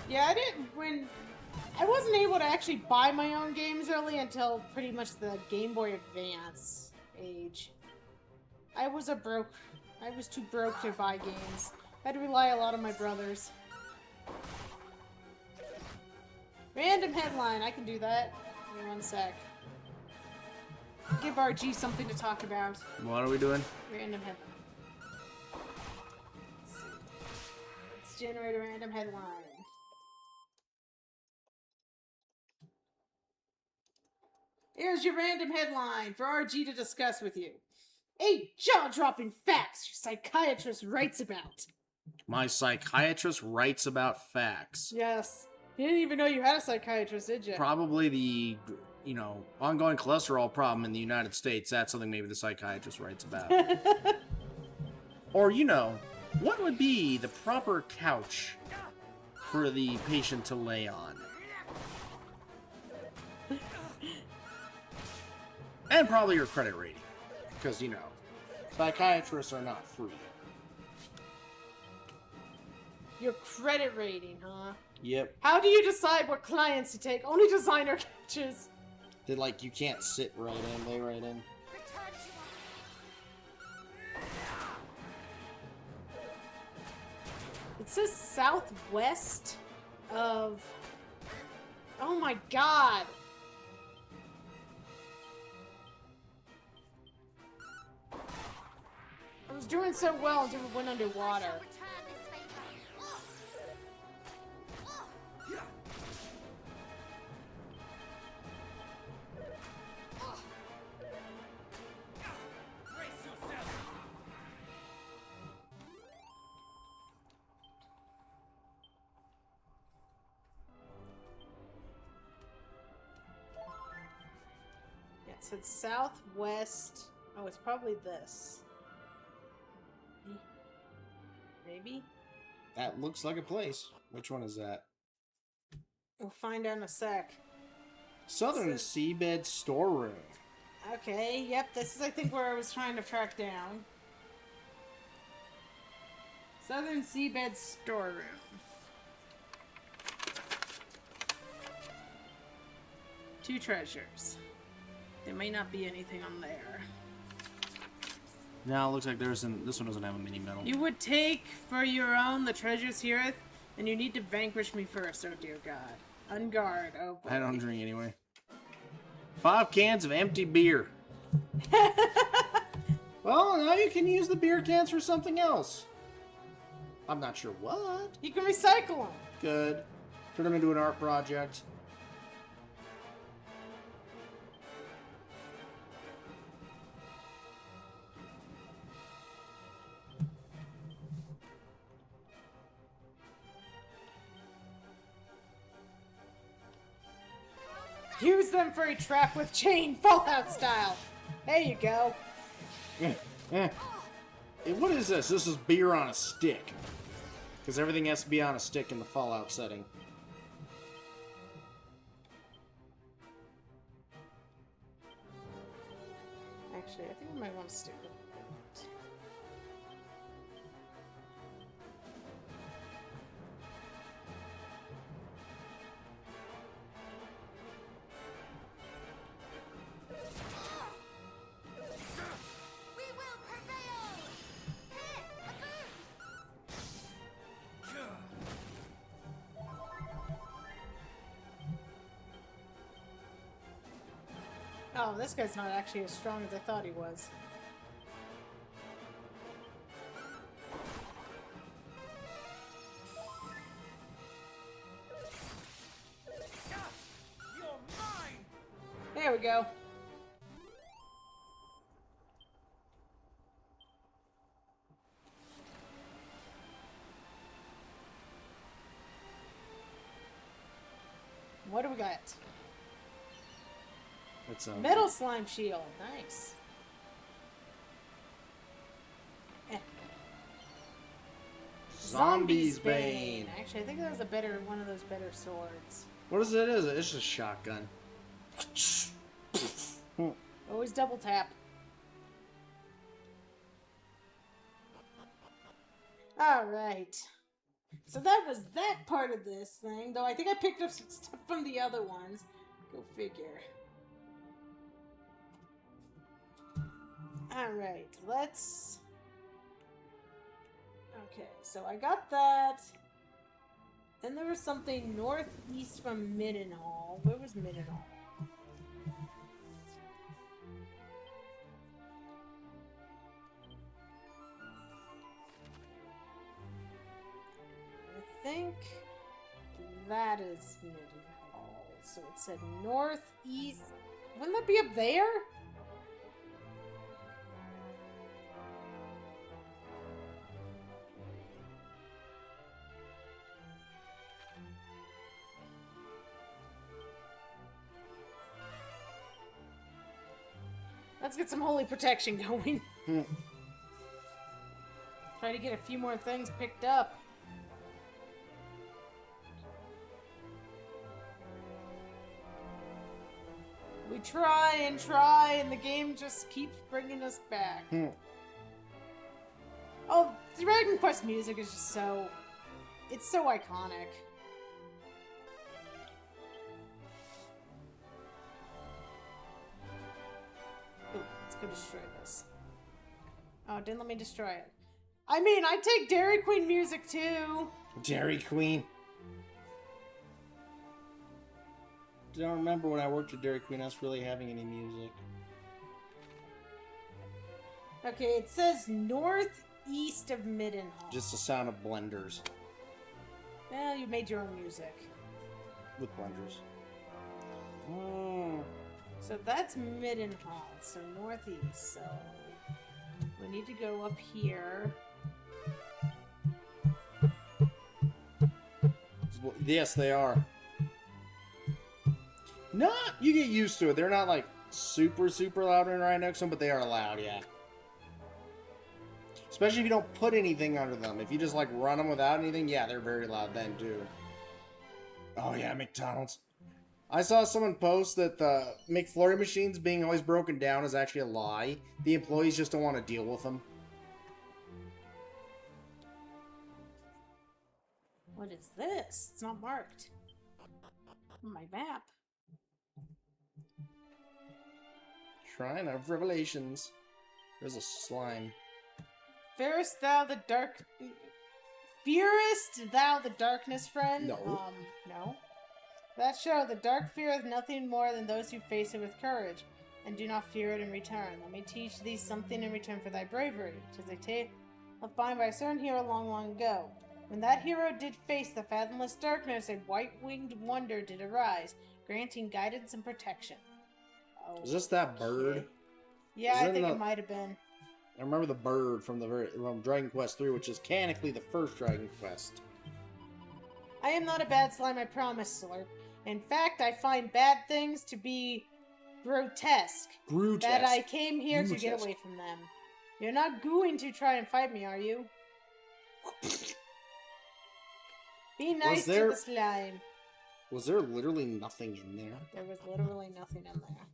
Speaker 1: Yeah, I wasn't able to actually buy my own games early until pretty much the Game Boy Advance age. I was too broke to buy games. I had to rely a lot on my brothers. Random headline. I can do that. Give me one sec. Give RG something to talk about.
Speaker 2: What are we doing?
Speaker 1: Random headline. Let's generate a random headline. Here's your random headline for RG to discuss with you. 8 jaw-dropping facts your psychiatrist writes about.
Speaker 2: My psychiatrist writes about facts.
Speaker 1: Yes. You didn't even know you had a psychiatrist, did you?
Speaker 2: Probably the, ongoing cholesterol problem in the United States. That's something maybe the psychiatrist writes about. Or, what would be the proper couch for the patient to lay on? And probably your credit rating. Because, psychiatrists are not free.
Speaker 1: Your credit rating, huh?
Speaker 2: Yep.
Speaker 1: How do you decide what clients to take? Only designer couches.
Speaker 2: That, you can't sit right in, lay right in.
Speaker 1: It says southwest of... Oh my god! I was doing so well until it went underwater. Yeah, it said southwest. Oh, it's probably this. Maybe?
Speaker 2: That looks like a place. Which one is that?
Speaker 1: We'll find out in a sec.
Speaker 2: Southern Seabed Storeroom.
Speaker 1: Okay, yep, this is I think where I was trying to track down. Southern Seabed Storeroom. Two treasures. There may not be anything on there.
Speaker 2: No, it looks like this one doesn't have a mini medal.
Speaker 1: You would take for your own the treasures hereth, and you need to vanquish me first, oh dear god. Unguard, oh boy.
Speaker 2: I don't drink anyway. 5 cans of empty beer. Well, now you can use the beer cans for something else. I'm not sure what.
Speaker 1: You can recycle them.
Speaker 2: Good. Turn them into an art project.
Speaker 1: Use them for a trap with chain, Fallout style. There you go.
Speaker 2: What is this? This is beer on a stick. Because everything has to be on a stick in the Fallout setting.
Speaker 1: Actually, I think I might want to stick with it. Oh, this guy's not actually as strong as I thought he was. There we go. What do we got?
Speaker 2: It's a
Speaker 1: Metal slime shield. Nice.
Speaker 2: Zombie's Bane.
Speaker 1: Actually, I think that was one of those better swords.
Speaker 2: What is it? It's a shotgun.
Speaker 1: Always double tap. Alright. So that was that part of this thing, though I think I picked up some stuff from the other ones. Go figure. Alright, let's... Okay, so I got that. Then there was something northeast from Middenhall. Where was Middenhall? I think that is Middenhall. So it said northeast. Wouldn't that be up there? Let's get some holy protection going. Try to get a few more things picked up. We try, and the game just keeps bringing us back. Oh, Dragon Quest music is just so... It's so iconic. Ooh, let's go destroy this. Oh, it didn't let me destroy it. I mean, I take Dairy Queen music too.
Speaker 2: Dairy Queen. I don't remember when I worked at Dairy Queen us really having any music.
Speaker 1: Okay, it says northeast of Middenhall.
Speaker 2: Just the sound of blenders.
Speaker 1: Well, you made your own music.
Speaker 2: With blenders.
Speaker 1: So that's Middenhall, so northeast. So we need to go up here.
Speaker 2: Yes, they are. You get used to it. They're not like super loud and right next to them, but they are loud, yeah. Especially if you don't put anything under them. If you just like run them without anything, yeah, they're very loud then too. Oh yeah, McDonald's. I saw someone post that the McFlurry machines being always broken down is actually a lie. The employees just don't want to deal with them.
Speaker 1: What is this? It's not marked on my map.
Speaker 2: Shrine of Revelations. There's a slime.
Speaker 1: Fearest thou the darkness, friend?
Speaker 2: No.
Speaker 1: No. That show, the dark feareth nothing more than those who face it with courage, and do not fear it in return. Let me teach thee something in return for thy bravery. 'Tis a tale left behind by a certain hero long ago. When that hero did face the fathomless darkness, a white-winged wonder did arise, granting guidance and protection. Oh,
Speaker 2: Is this that bird?
Speaker 1: yeah, I think it might have been.
Speaker 2: I remember the bird from from Dragon Quest III, which is canonically the first Dragon Quest.
Speaker 1: I am not a bad slime, I promise, Slurp. In fact, I find bad things to be grotesque. That I came here to get away from them. You're not going to try and fight me, are you? Be nice to the slime.
Speaker 2: Was there literally nothing in there?
Speaker 1: There was literally nothing in there.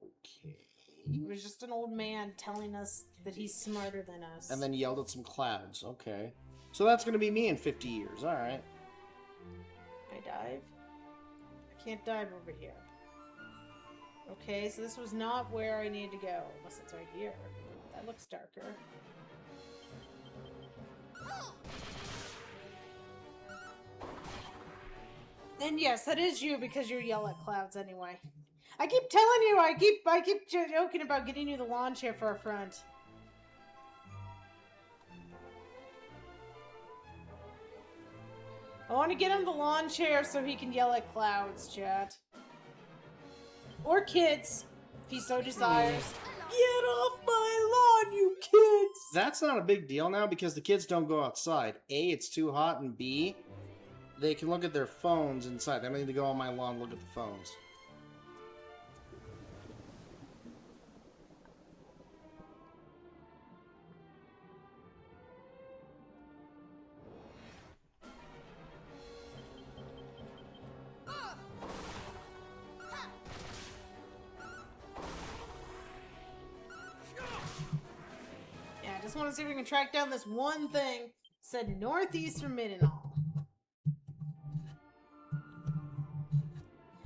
Speaker 2: Okay.
Speaker 1: It was just an old man telling us that he's smarter than us.
Speaker 2: And then yelled at some clouds. Okay. So that's going to be me in 50 years. Alright.
Speaker 1: I dive? I can't dive over here. Okay, so this was not where I need to go. Unless it's right here. That looks darker. And yes, that is you because you yell at clouds anyway. I keep telling you, I keep joking about getting you the lawn chair for a front. I want to get him the lawn chair so he can yell at clouds, chat. Or kids, if he so desires. Get off my lawn, you kids!
Speaker 2: That's not a big deal now because the kids don't go outside. A, it's too hot, and B, they can look at their phones inside. They don't need to go on my lawn and look at the phones.
Speaker 1: Yeah, I just want to see if we can track down this one thing. Said northeast from Middenhall.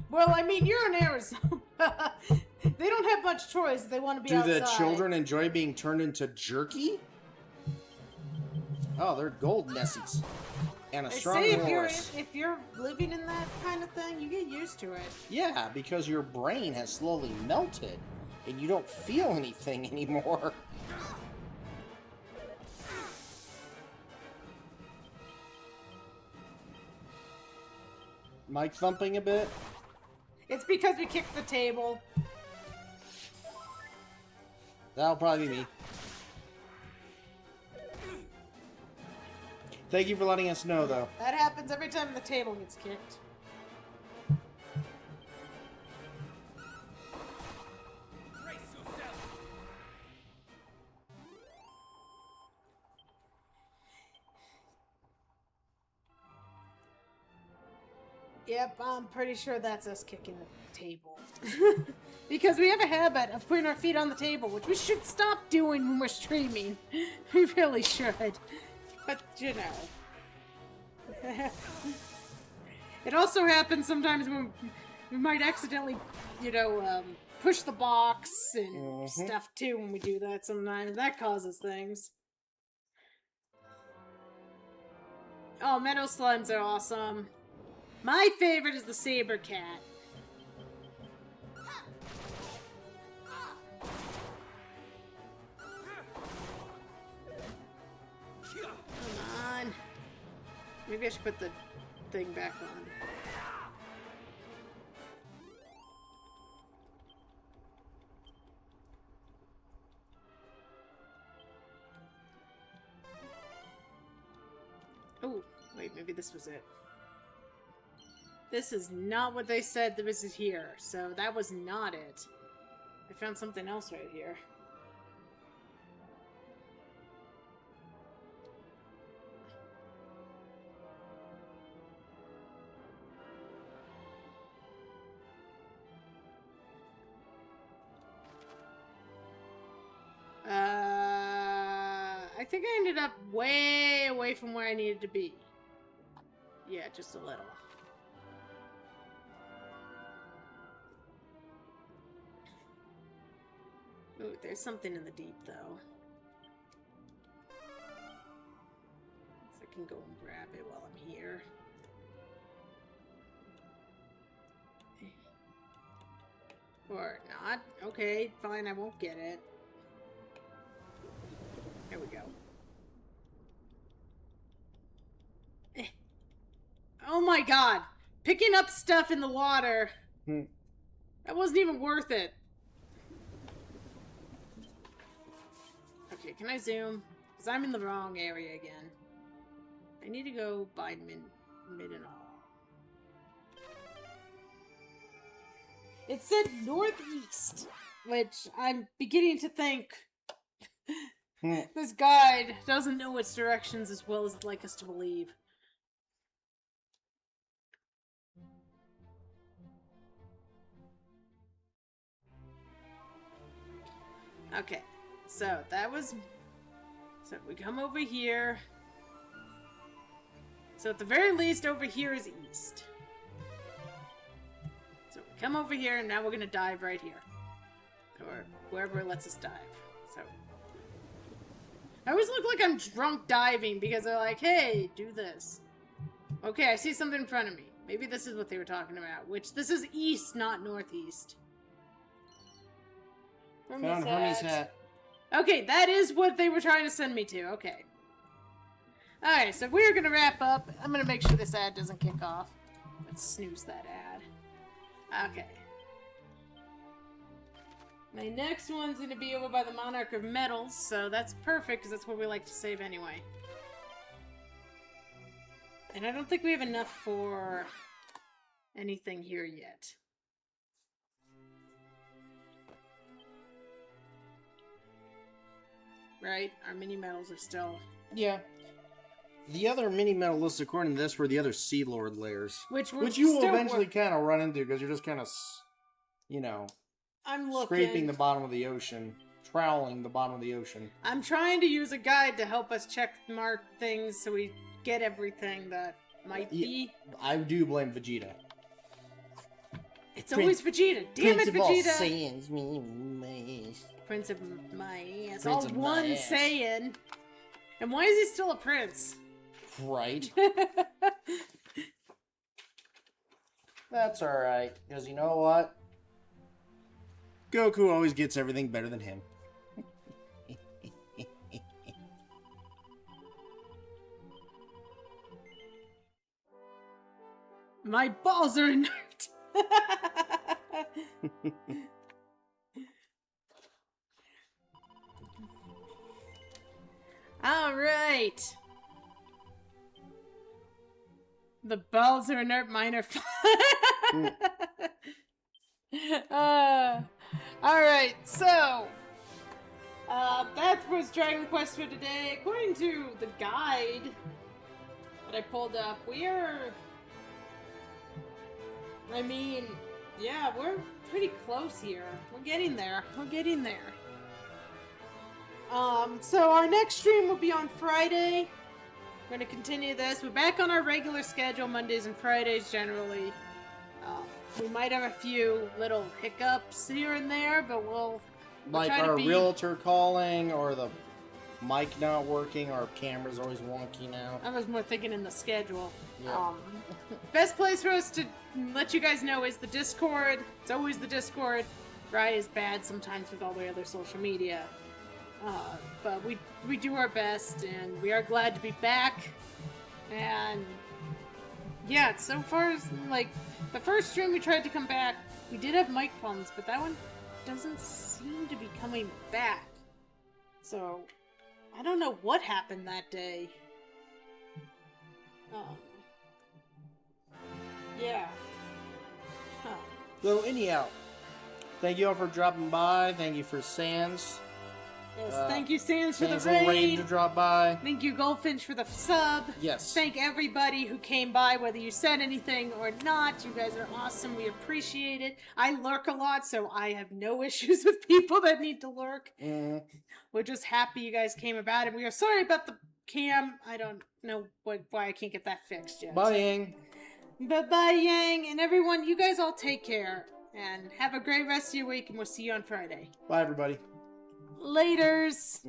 Speaker 1: Well, I mean, you're in Arizona. They don't have much choice if they want to be outside.
Speaker 2: Do the children enjoy being turned into jerky? Oh, they're gold Nessies. and a
Speaker 1: They
Speaker 2: strong
Speaker 1: say
Speaker 2: horse.
Speaker 1: if you're living in that kind of thing, you get used to it.
Speaker 2: Yeah, because your brain has slowly melted, and you don't feel anything anymore. Mic thumping a bit.
Speaker 1: It's because we kicked the table.
Speaker 2: That'll probably be me. Thank you for letting us know, though.
Speaker 1: That happens every time the table gets kicked. Yep, I'm pretty sure that's us kicking the table. Because we have a habit of putting our feet on the table, which we should stop doing when we're streaming. We really should. But, you know. It also happens sometimes when we might accidentally, you know, push the box and stuff too when we do that sometimes. That causes things. Oh, meadow slimes are awesome. My favorite is the saber cat. Come on. Maybe I should put the thing back on. Oh, wait, maybe this was it. This is not what they said that was here, so that was not it. I found something else right here. I think I ended up way away from where I needed to be. Yeah, just a little. Ooh, there's something in the deep, though. So I can go and grab it while I'm here. Or not. Okay, fine, I won't get it. There we go. Oh my god! Picking up stuff in the water! That wasn't even worth it. Okay, can I zoom? Because I'm in the wrong area again. I need to go by mid and all. It said northeast, which I'm beginning to think this guide doesn't know its directions as well as it'd like us to believe. Okay, so that was... So we come over here. So at the very least, over here is east. So we come over here, and now we're gonna dive right here. Or wherever it lets us dive. So... I always look like I'm drunk diving, because they're like, hey, do this. Okay, I see something in front of me. Maybe this is what they were talking about. Which, this is east, not northeast.
Speaker 2: Found Hermes hat.
Speaker 1: Okay, that is what they were trying to send me to. Okay. Alright, so we're gonna wrap up. I'm gonna make sure this ad doesn't kick off. Let's snooze that ad. Okay. My next one's gonna be over by the Monarch of Metals, so that's perfect, because that's where we like to save anyway. And I don't think we have enough for anything here yet. Right? Our mini metals are still...
Speaker 2: Yeah. The other mini metal lists, according to this, were the other Sea Lord layers.
Speaker 1: Which
Speaker 2: you will eventually kind of run into, because you're just kind of, you know...
Speaker 1: I'm looking.
Speaker 2: Scraping the bottom of the ocean. Troweling the bottom of the ocean.
Speaker 1: I'm trying to use a guide to help us check mark things so we get everything that might be.
Speaker 2: I do blame Vegeta.
Speaker 1: It's always Vegeta. Damn it, Vegeta.
Speaker 2: Prince of
Speaker 1: my ass. All one Saiyan. And why is he still a prince?
Speaker 2: Right. That's alright, because you know what? Goku always gets everything better than him.
Speaker 1: My balls are inert. All right. The balls are inert, mine are fine. All right, so that was Dragon Quest for today. According to the guide that I pulled up, I mean, yeah, we're pretty close here. We're getting there. We're getting there. So our next stream will be on Friday. We're gonna continue this. We're back on our regular schedule, Mondays and Fridays generally. We might have a few little hiccups here and there, but we'll
Speaker 2: like
Speaker 1: try
Speaker 2: our
Speaker 1: to be...
Speaker 2: realtor calling, or the mic not working, our camera's always wonky now.
Speaker 1: I was more thinking in the schedule.
Speaker 2: Yeah.
Speaker 1: Best place for us to let you guys know is the Discord. It's always the Discord. Rye is bad sometimes with all the other social media. But we do our best, and we are glad to be back. And yeah, so far, like, the first stream we tried to come back, we did have mic problems, but that one doesn't seem to be coming back. So, I don't know what happened that day. Yeah. Huh.
Speaker 2: So anyhow, thank you all for dropping by. Thank you for Sans.
Speaker 1: Yes, thank you, Sans, for the
Speaker 2: Raid
Speaker 1: raid.
Speaker 2: to drop by.
Speaker 1: Thank you, Goldfinch, for the sub.
Speaker 2: Yes.
Speaker 1: Thank everybody who came by, whether you said anything or not. You guys are awesome. We appreciate it. I lurk a lot, so I have no issues with people that need to lurk. We're just happy you guys came about it. We are sorry about the cam. I don't know why I can't get that fixed yet.
Speaker 2: Bye, Yang.
Speaker 1: Bye-bye, Yang. And everyone, you guys all take care. And have a great rest of your week, and we'll see you on Friday.
Speaker 2: Bye, everybody.
Speaker 1: Laters.